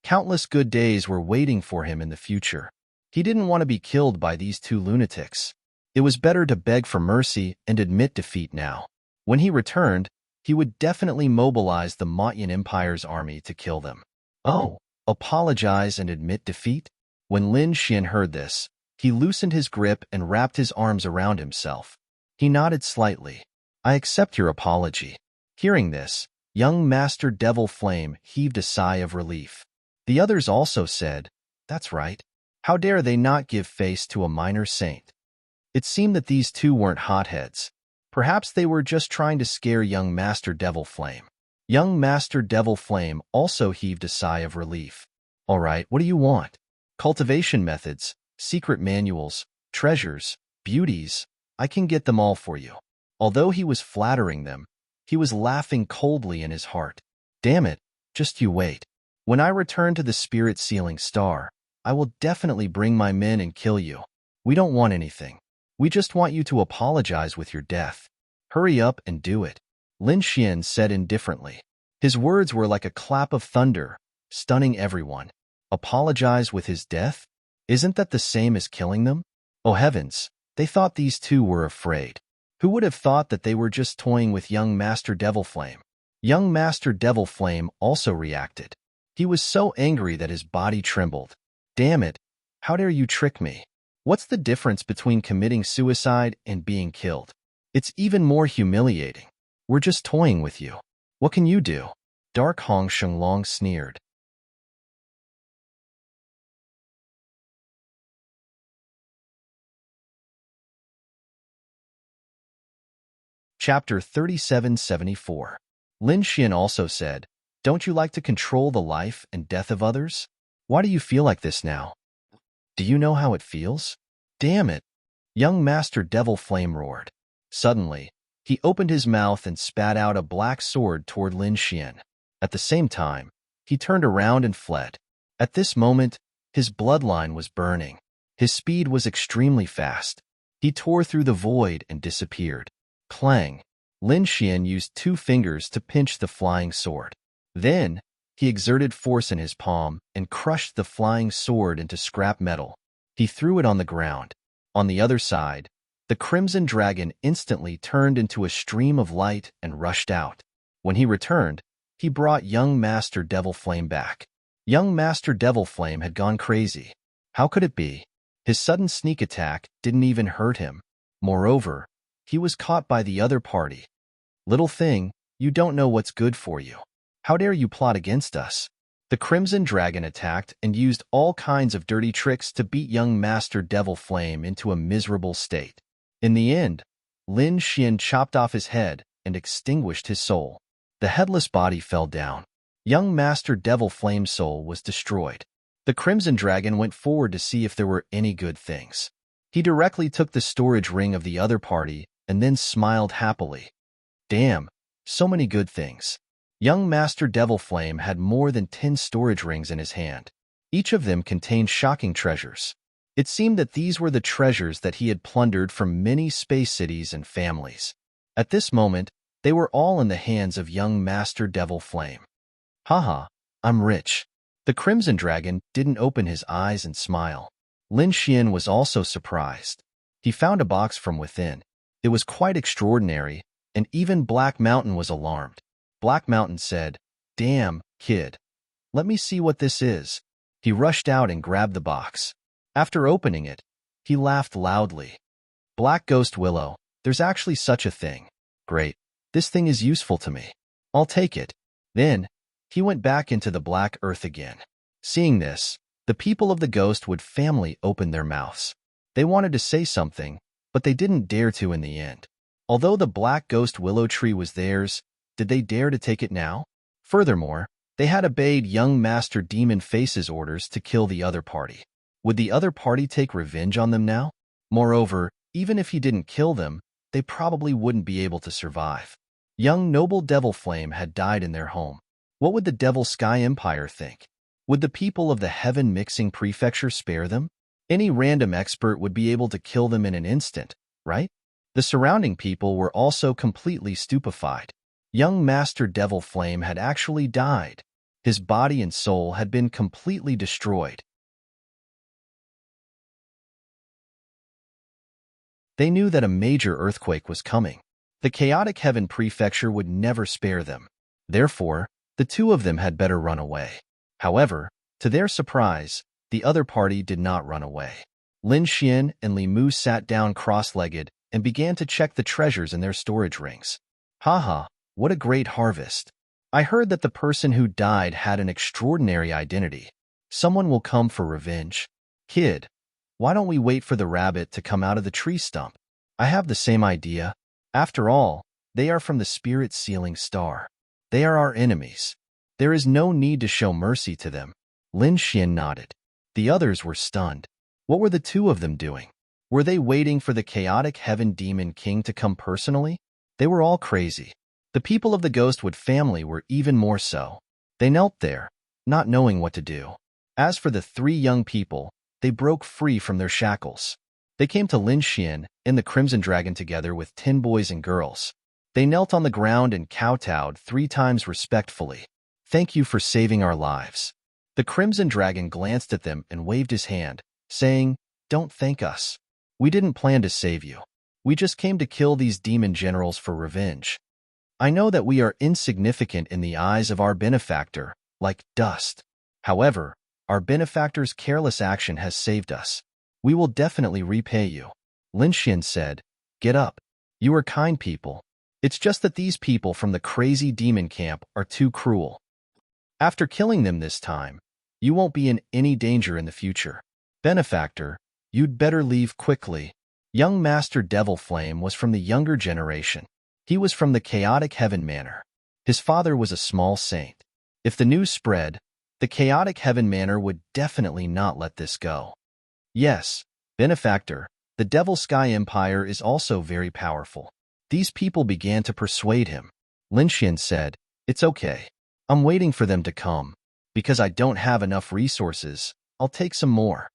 Countless good days were waiting for him in the future. He didn't want to be killed by these two lunatics. It was better to beg for mercy and admit defeat now. When he returned, he would definitely mobilize the Mayan Empire's army to kill them. Oh, apologize and admit defeat? When Lin Xian heard this, he loosened his grip and wrapped his arms around himself. He nodded slightly. I accept your apology. Hearing this, young Master Devil Flame heaved a sigh of relief. The others also said, that's right. How dare they not give face to a minor saint? It seemed that these two weren't hotheads. Perhaps they were just trying to scare young Master Devil Flame. Young Master Devil Flame also heaved a sigh of relief. All right, what do you want? Cultivation methods, secret manuals, treasures, beauties, I can get them all for you. Although he was flattering them, he was laughing coldly in his heart. Damn it, just you wait. When I return to the Spirit Sealing Star, I will definitely bring my men and kill you. We don't want anything. We just want you to apologize with your death. Hurry up and do it. Lin Xian said indifferently. His words were like a clap of thunder, stunning everyone. Apologize with his death? Isn't that the same as killing them? Oh heavens, they thought these two were afraid. Who would have thought that they were just toying with young Master Devil Flame? Young Master Devil Flame also reacted. He was so angry that his body trembled. Damn it, how dare you trick me? What's the difference between committing suicide and being killed? It's even more humiliating. We're just toying with you. What can you do? Dark Hong Shenglong sneered. Chapter 3774. Lin Xian also said, don't you like to control the life and death of others? Why do you feel like this now? Do you know how it feels? Damn it! Young Master Devil Flame roared. Suddenly, he opened his mouth and spat out a black sword toward Lin Xian. At the same time, he turned around and fled. At this moment, his bloodline was burning. His speed was extremely fast. He tore through the void and disappeared. Clang! Lin Xian used 2 fingers to pinch the flying sword. Then, he exerted force in his palm and crushed the flying sword into scrap metal. He threw it on the ground. On the other side, the Crimson Dragon instantly turned into a stream of light and rushed out. When he returned, he brought young Master Devil Flame back. Young Master Devil Flame had gone crazy. How could it be? His sudden sneak attack didn't even hurt him. Moreover, he was caught by the other party. Little thing, you don't know what's good for you. How dare you plot against us? The Crimson Dragon attacked and used all kinds of dirty tricks to beat young Master Devil Flame into a miserable state. In the end, Lin Xian chopped off his head and extinguished his soul. The headless body fell down. Young Master Devil Flame's soul was destroyed. The Crimson Dragon went forward to see if there were any good things. He directly took the storage ring of the other party and then smiled happily. Damn, so many good things. Young Master Devil Flame had more than 10 storage rings in his hand. Each of them contained shocking treasures. It seemed that these were the treasures that he had plundered from many space cities and families. At this moment, they were all in the hands of young Master Devil Flame. Haha, I'm rich. The Crimson Dragon didn't open his eyes and smile. Lin Xian was also surprised. He found a box from within. It was quite extraordinary, and even Black Mountain was alarmed. Black Mountain said, damn, kid. Let me see what this is. He rushed out and grabbed the box. After opening it, he laughed loudly. Black Ghost Willow, there's actually such a thing. Great. This thing is useful to me. I'll take it. Then, he went back into the black earth again. Seeing this, the people of the Ghostwood family opened their mouths. They wanted to say something, but they didn't dare to in the end. Although the black ghost willow tree was theirs, did they dare to take it now? Furthermore, they had obeyed young Master Demon Face's orders to kill the other party. Would the other party take revenge on them now? Moreover, even if he didn't kill them, they probably wouldn't be able to survive. Young Noble Devil Flame had died in their home. What would the Devil Sky Empire think? Would the people of the Heaven Mixing Prefecture spare them? Any random expert would be able to kill them in an instant, right? The surrounding people were also completely stupefied. Young Master Devil Flame had actually died. His body and soul had been completely destroyed. They knew that a major earthquake was coming. The Chaotic Heaven Prefecture would never spare them. Therefore, the two of them had better run away. However, to their surprise, the other party did not run away. Lin Xian and Li Mu sat down cross-legged and began to check the treasures in their storage rings. Haha, what a great harvest. I heard that the person who died had an extraordinary identity. Someone will come for revenge. Kid, why don't we wait for the rabbit to come out of the tree stump? I have the same idea. After all, they are from the spirit sealing star. They are our enemies. There is no need to show mercy to them. Lin Xian nodded. The others were stunned. What were the two of them doing? Were they waiting for the Chaotic Heaven Demon King to come personally? They were all crazy. The people of the Ghostwood family were even more so. They knelt there, not knowing what to do. As for the three young people, they broke free from their shackles. They came to Lin Xian and the Crimson Dragon together with 10 boys and girls. They knelt on the ground and kowtowed 3 times respectfully. Thank you for saving our lives. The Crimson Dragon glanced at them and waved his hand, saying, Don't thank us. We didn't plan to save you. We just came to kill these demon generals for revenge. I know that we are insignificant in the eyes of our benefactor, like dust. However, our benefactor's careless action has saved us. We will definitely repay you. Lin Xian said, Get up. You are kind people. It's just that these people from the crazy demon camp are too cruel. After killing them this time, you won't be in any danger in the future. Benefactor, you'd better leave quickly. Young Master Devil Flame was from the younger generation. He was from the Chaotic Heaven Manor. His father was a small saint. If the news spread, the Chaotic Heaven Manor would definitely not let this go. Yes, Benefactor, the Devil Sky Empire is also very powerful. These people began to persuade him. Lin Xian said, It's okay. I'm waiting for them to come. Because I don't have enough resources, I'll take some more.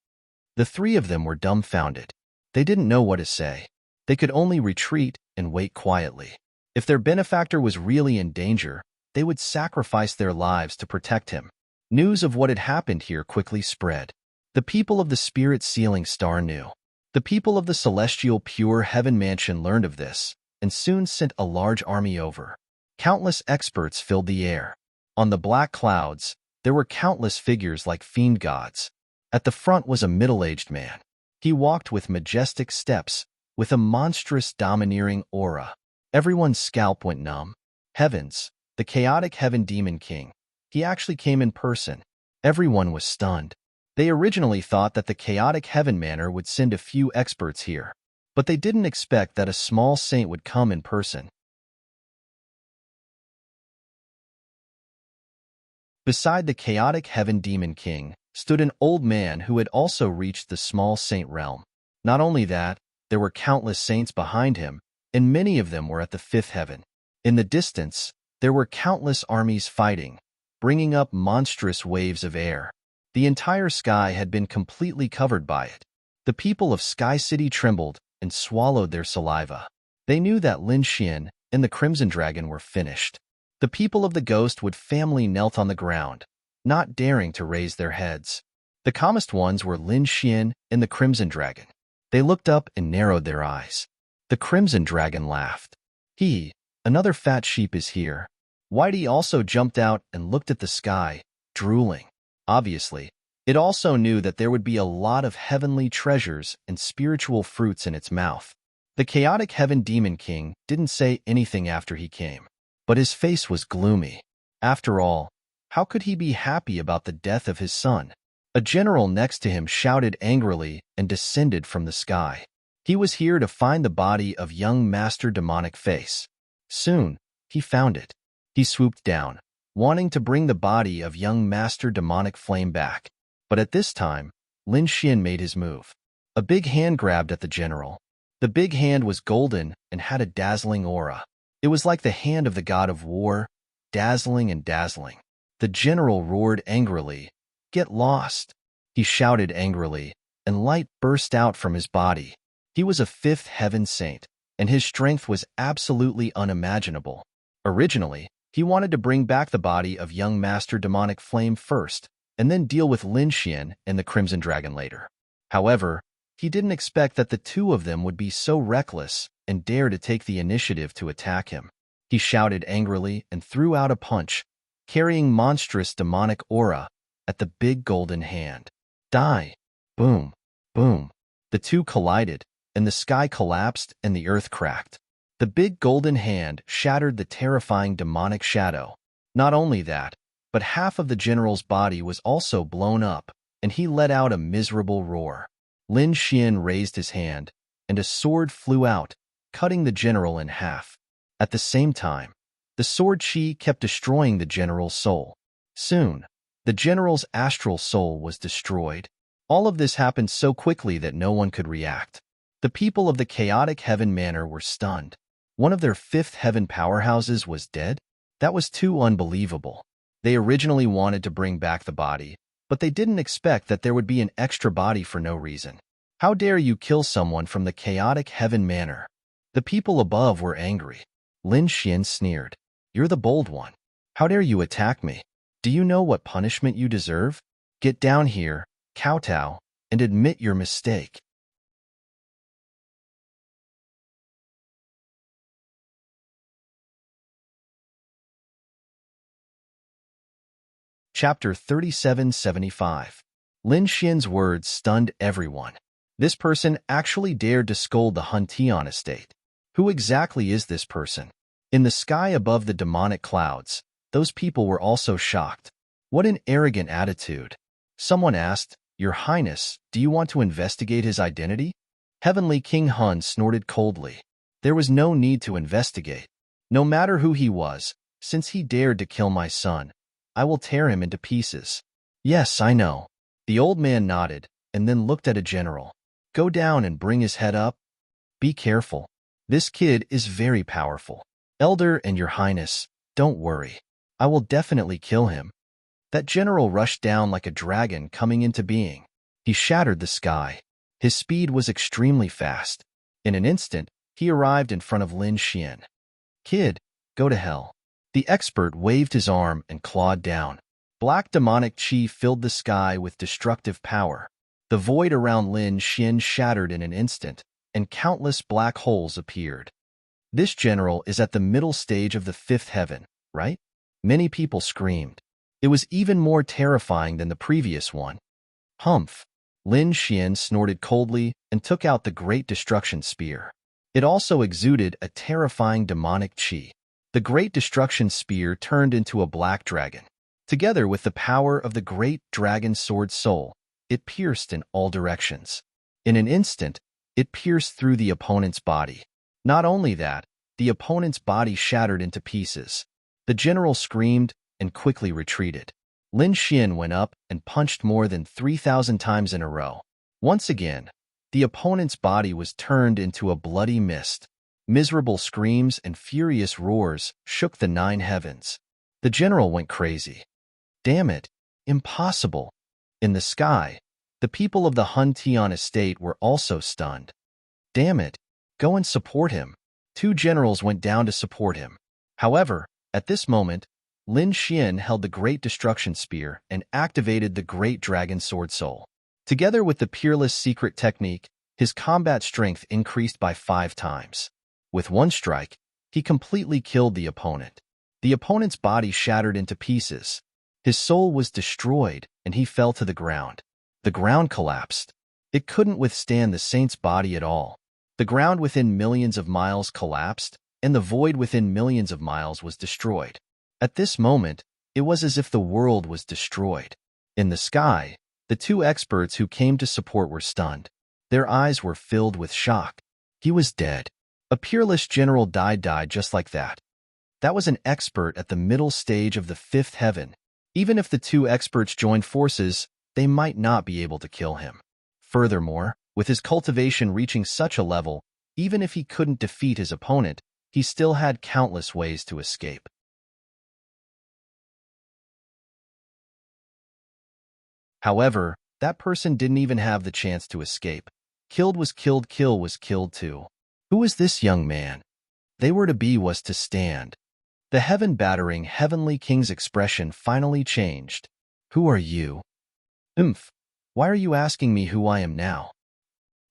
The 3 of them were dumbfounded. They didn't know what to say. They could only retreat and wait quietly. If their benefactor was really in danger, they would sacrifice their lives to protect him. News of what had happened here quickly spread. The people of the Spirit Sealing Star knew. The people of the Celestial Pure Heaven Mansion learned of this, and soon sent a large army over. Countless experts filled the air. On the black clouds, there were countless figures like fiend gods. At the front was a middle-aged man. He walked with majestic steps, with a monstrous domineering aura. Everyone's scalp went numb. Heavens, the Chaotic Heaven Demon King. He actually came in person. Everyone was stunned. They originally thought that the Chaotic Heaven Manor would send a few experts here, but they didn't expect that a small saint would come in person. Beside the Chaotic Heaven Demon King stood an old man who had also reached the small saint realm. Not only that, there were countless saints behind him, and many of them were at the 5th heaven. In the distance, there were countless armies fighting, bringing up monstrous waves of air. The entire sky had been completely covered by it. The people of Sky City trembled and swallowed their saliva. They knew that Lin Xian and the Crimson Dragon were finished. The people of the Ghostwood family knelt on the ground, not daring to raise their heads. The calmest ones were Lin Xian and the Crimson Dragon. They looked up and narrowed their eyes. The Crimson Dragon laughed. Another fat sheep is here. Whitey also jumped out and looked at the sky, drooling. Obviously, it also knew that there would be a lot of heavenly treasures and spiritual fruits in its mouth. The Chaotic Heaven Demon King didn't say anything after he came. but his face was gloomy. After all, how could he be happy about the death of his son? A general next to him shouted angrily and descended from the sky. He was here to find the body of young Master Demonic Face. Soon, he found it. He swooped down, wanting to bring the body of young Master Demonic Flame back. But at this time, Lin Xian made his move. A big hand grabbed at the general. The big hand was golden and had a dazzling aura. It was like the hand of the god of war, dazzling and dazzling. The general roared angrily, "Get lost!" He shouted angrily, and light burst out from his body. He was a fifth heaven saint, and his strength was absolutely unimaginable. Originally, he wanted to bring back the body of young Master Demonic Flame first, and then deal with Lin Xian and the Crimson Dragon later. However, he didn't expect that the two of them would be so reckless and dare to take the initiative to attack him. He shouted angrily and threw out a punch, carrying monstrous demonic aura, at the big golden hand. Die! Boom! Boom! The two collided, and the sky collapsed and the earth cracked. The big golden hand shattered the terrifying demonic shadow. Not only that, but half of the general's body was also blown up, and he let out a miserable roar. Lin Xian raised his hand, and a sword flew out, cutting the general in half. At the same time, the sword chi kept destroying the general's soul. Soon, the general's astral soul was destroyed. All of this happened so quickly that no one could react. The people of the chaotic heaven manor were stunned. One of their fifth heaven powerhouses was dead? That was too unbelievable. They originally wanted to bring back the body, but they didn't expect that there would be an extra body for no reason. How dare you kill someone from the chaotic heaven manor? The people above were angry. Lin Xian sneered. You're the bold one. How dare you attack me? Do you know what punishment you deserve? Get down here, kowtow, and admit your mistake. Chapter 3775. Lin Xian's words stunned everyone. This person actually dared to scold the Huntian estate. Who exactly is this person? In the sky above the demonic clouds, those people were also shocked. What an arrogant attitude. Someone asked, Your Highness, do you want to investigate his identity? Heavenly King Hun snorted coldly. There was no need to investigate. No matter who he was, since he dared to kill my son, I will tear him into pieces. Yes, I know. The old man nodded, and then looked at a general. Go down and bring his head up. Be careful. This kid is very powerful. Elder and Your Highness, don't worry. I will definitely kill him. That general rushed down like a dragon coming into being. He shattered the sky. His speed was extremely fast. In an instant, he arrived in front of Lin Xian. Kid, go to hell. The expert waved his arm and clawed down. Black demonic chi filled the sky with destructive power. The void around Lin Xian shattered in an instant, and countless black holes appeared. This general is at the middle stage of the fifth heaven, right? Many people screamed. It was even more terrifying than the previous one. Humph! Lin Xian snorted coldly and took out the Great Destruction Spear. It also exuded a terrifying demonic chi. The Great Destruction Spear turned into a black dragon. Together with the power of the Great Dragon Sword Soul, it pierced in all directions. In an instant, it pierced through the opponent's body. Not only that, the opponent's body shattered into pieces. The general screamed and quickly retreated. Lin Xian went up and punched more than 3,000 times in a row. Once again, the opponent's body was turned into a bloody mist. Miserable screams and furious roars shook the 9 heavens. The general went crazy. Damn it! Impossible! In the sky, the people of the Huntian estate were also stunned. Damn it! Go and support him. 2 generals went down to support him. However, at this moment, Lin Xian held the Great Destruction Spear and activated the Great Dragon Sword Soul. Together with the Peerless Secret Technique, his combat strength increased by 5 times. With one strike, he completely killed the opponent. The opponent's body shattered into pieces. His soul was destroyed, and he fell to the ground. The ground collapsed. It couldn't withstand the saint's body at all. The ground within millions of miles collapsed, and the void within millions of miles was destroyed. At this moment, it was as if the world was destroyed. In the sky, the two experts who came to support were stunned. Their eyes were filled with shock. He was dead. A peerless general died just like that. That was an expert at the middle stage of the fifth heaven. Even if the two experts joined forces, they might not be able to kill him. Furthermore, with his cultivation reaching such a level, even if he couldn't defeat his opponent, he still had countless ways to escape. However, that person didn't even have the chance to escape. Killed was killed, kill was killed too. Who was this young man? They were to be was to stand. The heaven-battering heavenly king's expression finally changed. Who are you? Why are you asking me who I am now?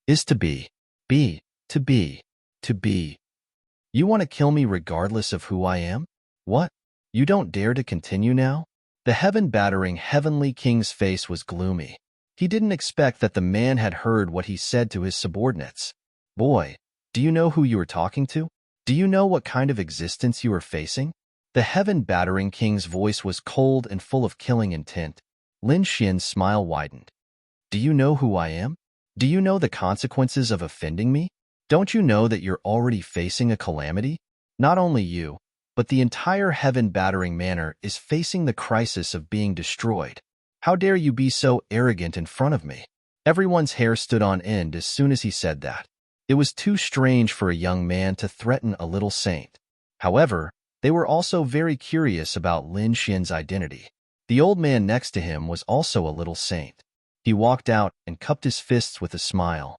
Is to be. To be. You want to kill me regardless of who I am? What? You don't dare to continue now? The heaven-battering heavenly king's face was gloomy. He didn't expect that the man had heard what he said to his subordinates. Boy, do you know who you are talking to? Do you know what kind of existence you are facing? The heaven-battering king's voice was cold and full of killing intent. Lin Xian's smile widened. Do you know who I am? Do you know the consequences of offending me? Don't you know that you're already facing a calamity? Not only you, but the entire heaven-battering manor is facing the crisis of being destroyed. How dare you be so arrogant in front of me? Everyone's hair stood on end as soon as he said that. It was too strange for a young man to threaten a little saint. However, they were also very curious about Lin Xian's identity. The old man next to him was also a little saint. He walked out and cupped his fists with a smile.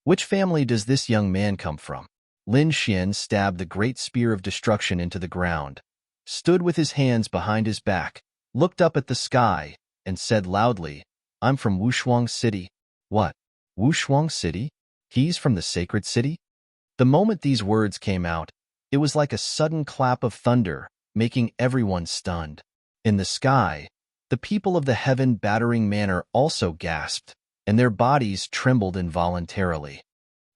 Which family does this young man come from? Lin Xian stabbed the great spear of destruction into the ground, stood with his hands behind his back, looked up at the sky, and said loudly, I'm from Wushuang City. What? Wushuang City? He's from the sacred city? The moment these words came out, it was like a sudden clap of thunder, making everyone stunned. In the sky, the people of the heaven-battering manor also gasped, and their bodies trembled involuntarily.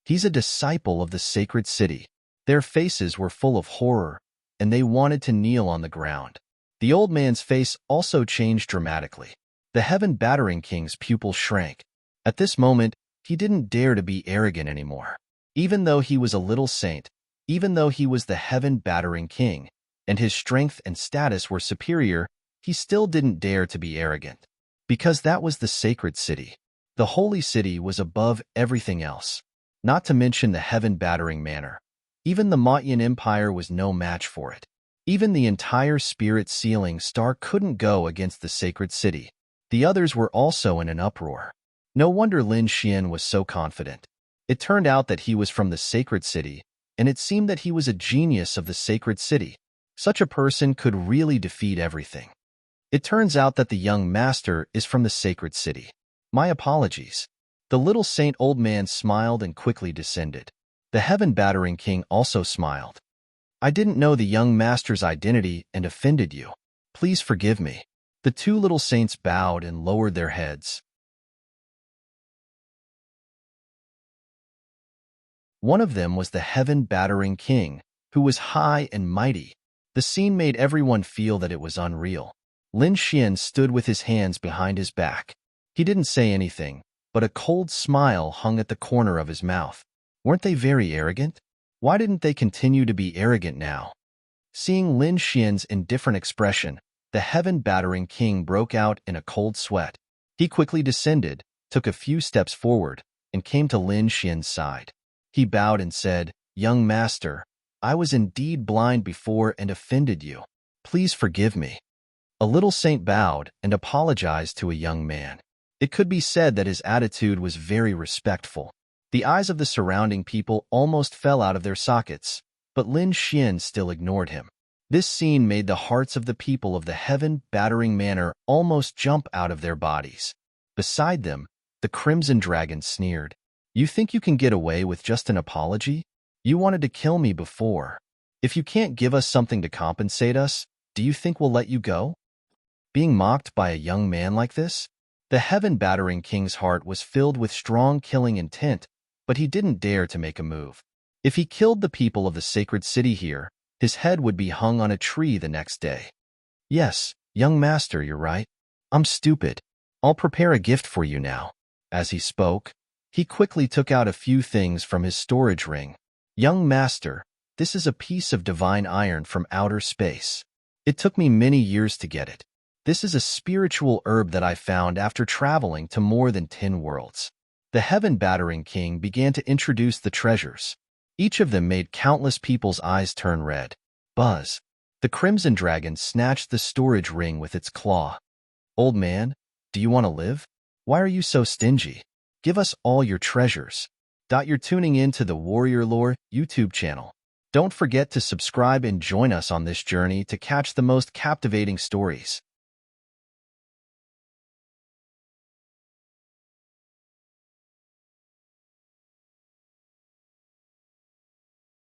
He's a disciple of the sacred city. Their faces were full of horror, and they wanted to kneel on the ground. The old man's face also changed dramatically. The heaven-battering king's pupil shrank. At this moment, he didn't dare to be arrogant anymore. Even though he was a little saint, even though he was the heaven-battering king, and his strength and status were superior, he still didn't dare to be arrogant. Because that was the sacred city. The holy city was above everything else. Not to mention the heaven-battering manor. Even the Mayan Empire was no match for it. Even the entire spirit sealing star couldn't go against the sacred city. The others were also in an uproar. No wonder Lin Xian was so confident. It turned out that he was from the sacred city, and it seemed that he was a genius of the sacred city. Such a person could really defeat everything. It turns out that the young master is from the sacred city. My apologies. The little saint old man smiled and quickly descended. The heaven-battering king also smiled. I didn't know the young master's identity and offended you. Please forgive me. The two little saints bowed and lowered their heads. One of them was the heaven-battering king, who was high and mighty. The scene made everyone feel that it was unreal. Lin Xian stood with his hands behind his back. He didn't say anything, but a cold smile hung at the corner of his mouth. Weren't they very arrogant? Why didn't they continue to be arrogant now? Seeing Lin Xian's indifferent expression, the heaven-battering king broke out in a cold sweat. He quickly descended, took a few steps forward, and came to Lin Xian's side. He bowed and said, Young master, I was indeed blind before and offended you. Please forgive me. A little saint bowed and apologized to a young man. It could be said that his attitude was very respectful. The eyes of the surrounding people almost fell out of their sockets, but Lin Xian still ignored him. This scene made the hearts of the people of the heaven-battering manor almost jump out of their bodies. Beside them, the Crimson Dragon sneered. You think you can get away with just an apology? You wanted to kill me before. If you can't give us something to compensate us, do you think we'll let you go? Being mocked by a young man like this? The heaven-battering king's heart was filled with strong killing intent, but he didn't dare to make a move. If he killed the people of the sacred city here, his head would be hung on a tree the next day. Yes, young master, you're right. I'm stupid. I'll prepare a gift for you now. As he spoke, he quickly took out a few things from his storage ring. Young master, this is a piece of divine iron from outer space. It took me many years to get it. This is a spiritual herb that I found after traveling to more than 10 worlds. The heaven-battering king began to introduce the treasures. Each of them made countless people's eyes turn red. Buzz. The crimson dragon snatched the storage ring with its claw. Old man, do you want to live? Why are you so stingy? Give us all your treasures. You're tuning in to the Warrior Lore YouTube channel. Don't forget to subscribe and join us on this journey to catch the most captivating stories.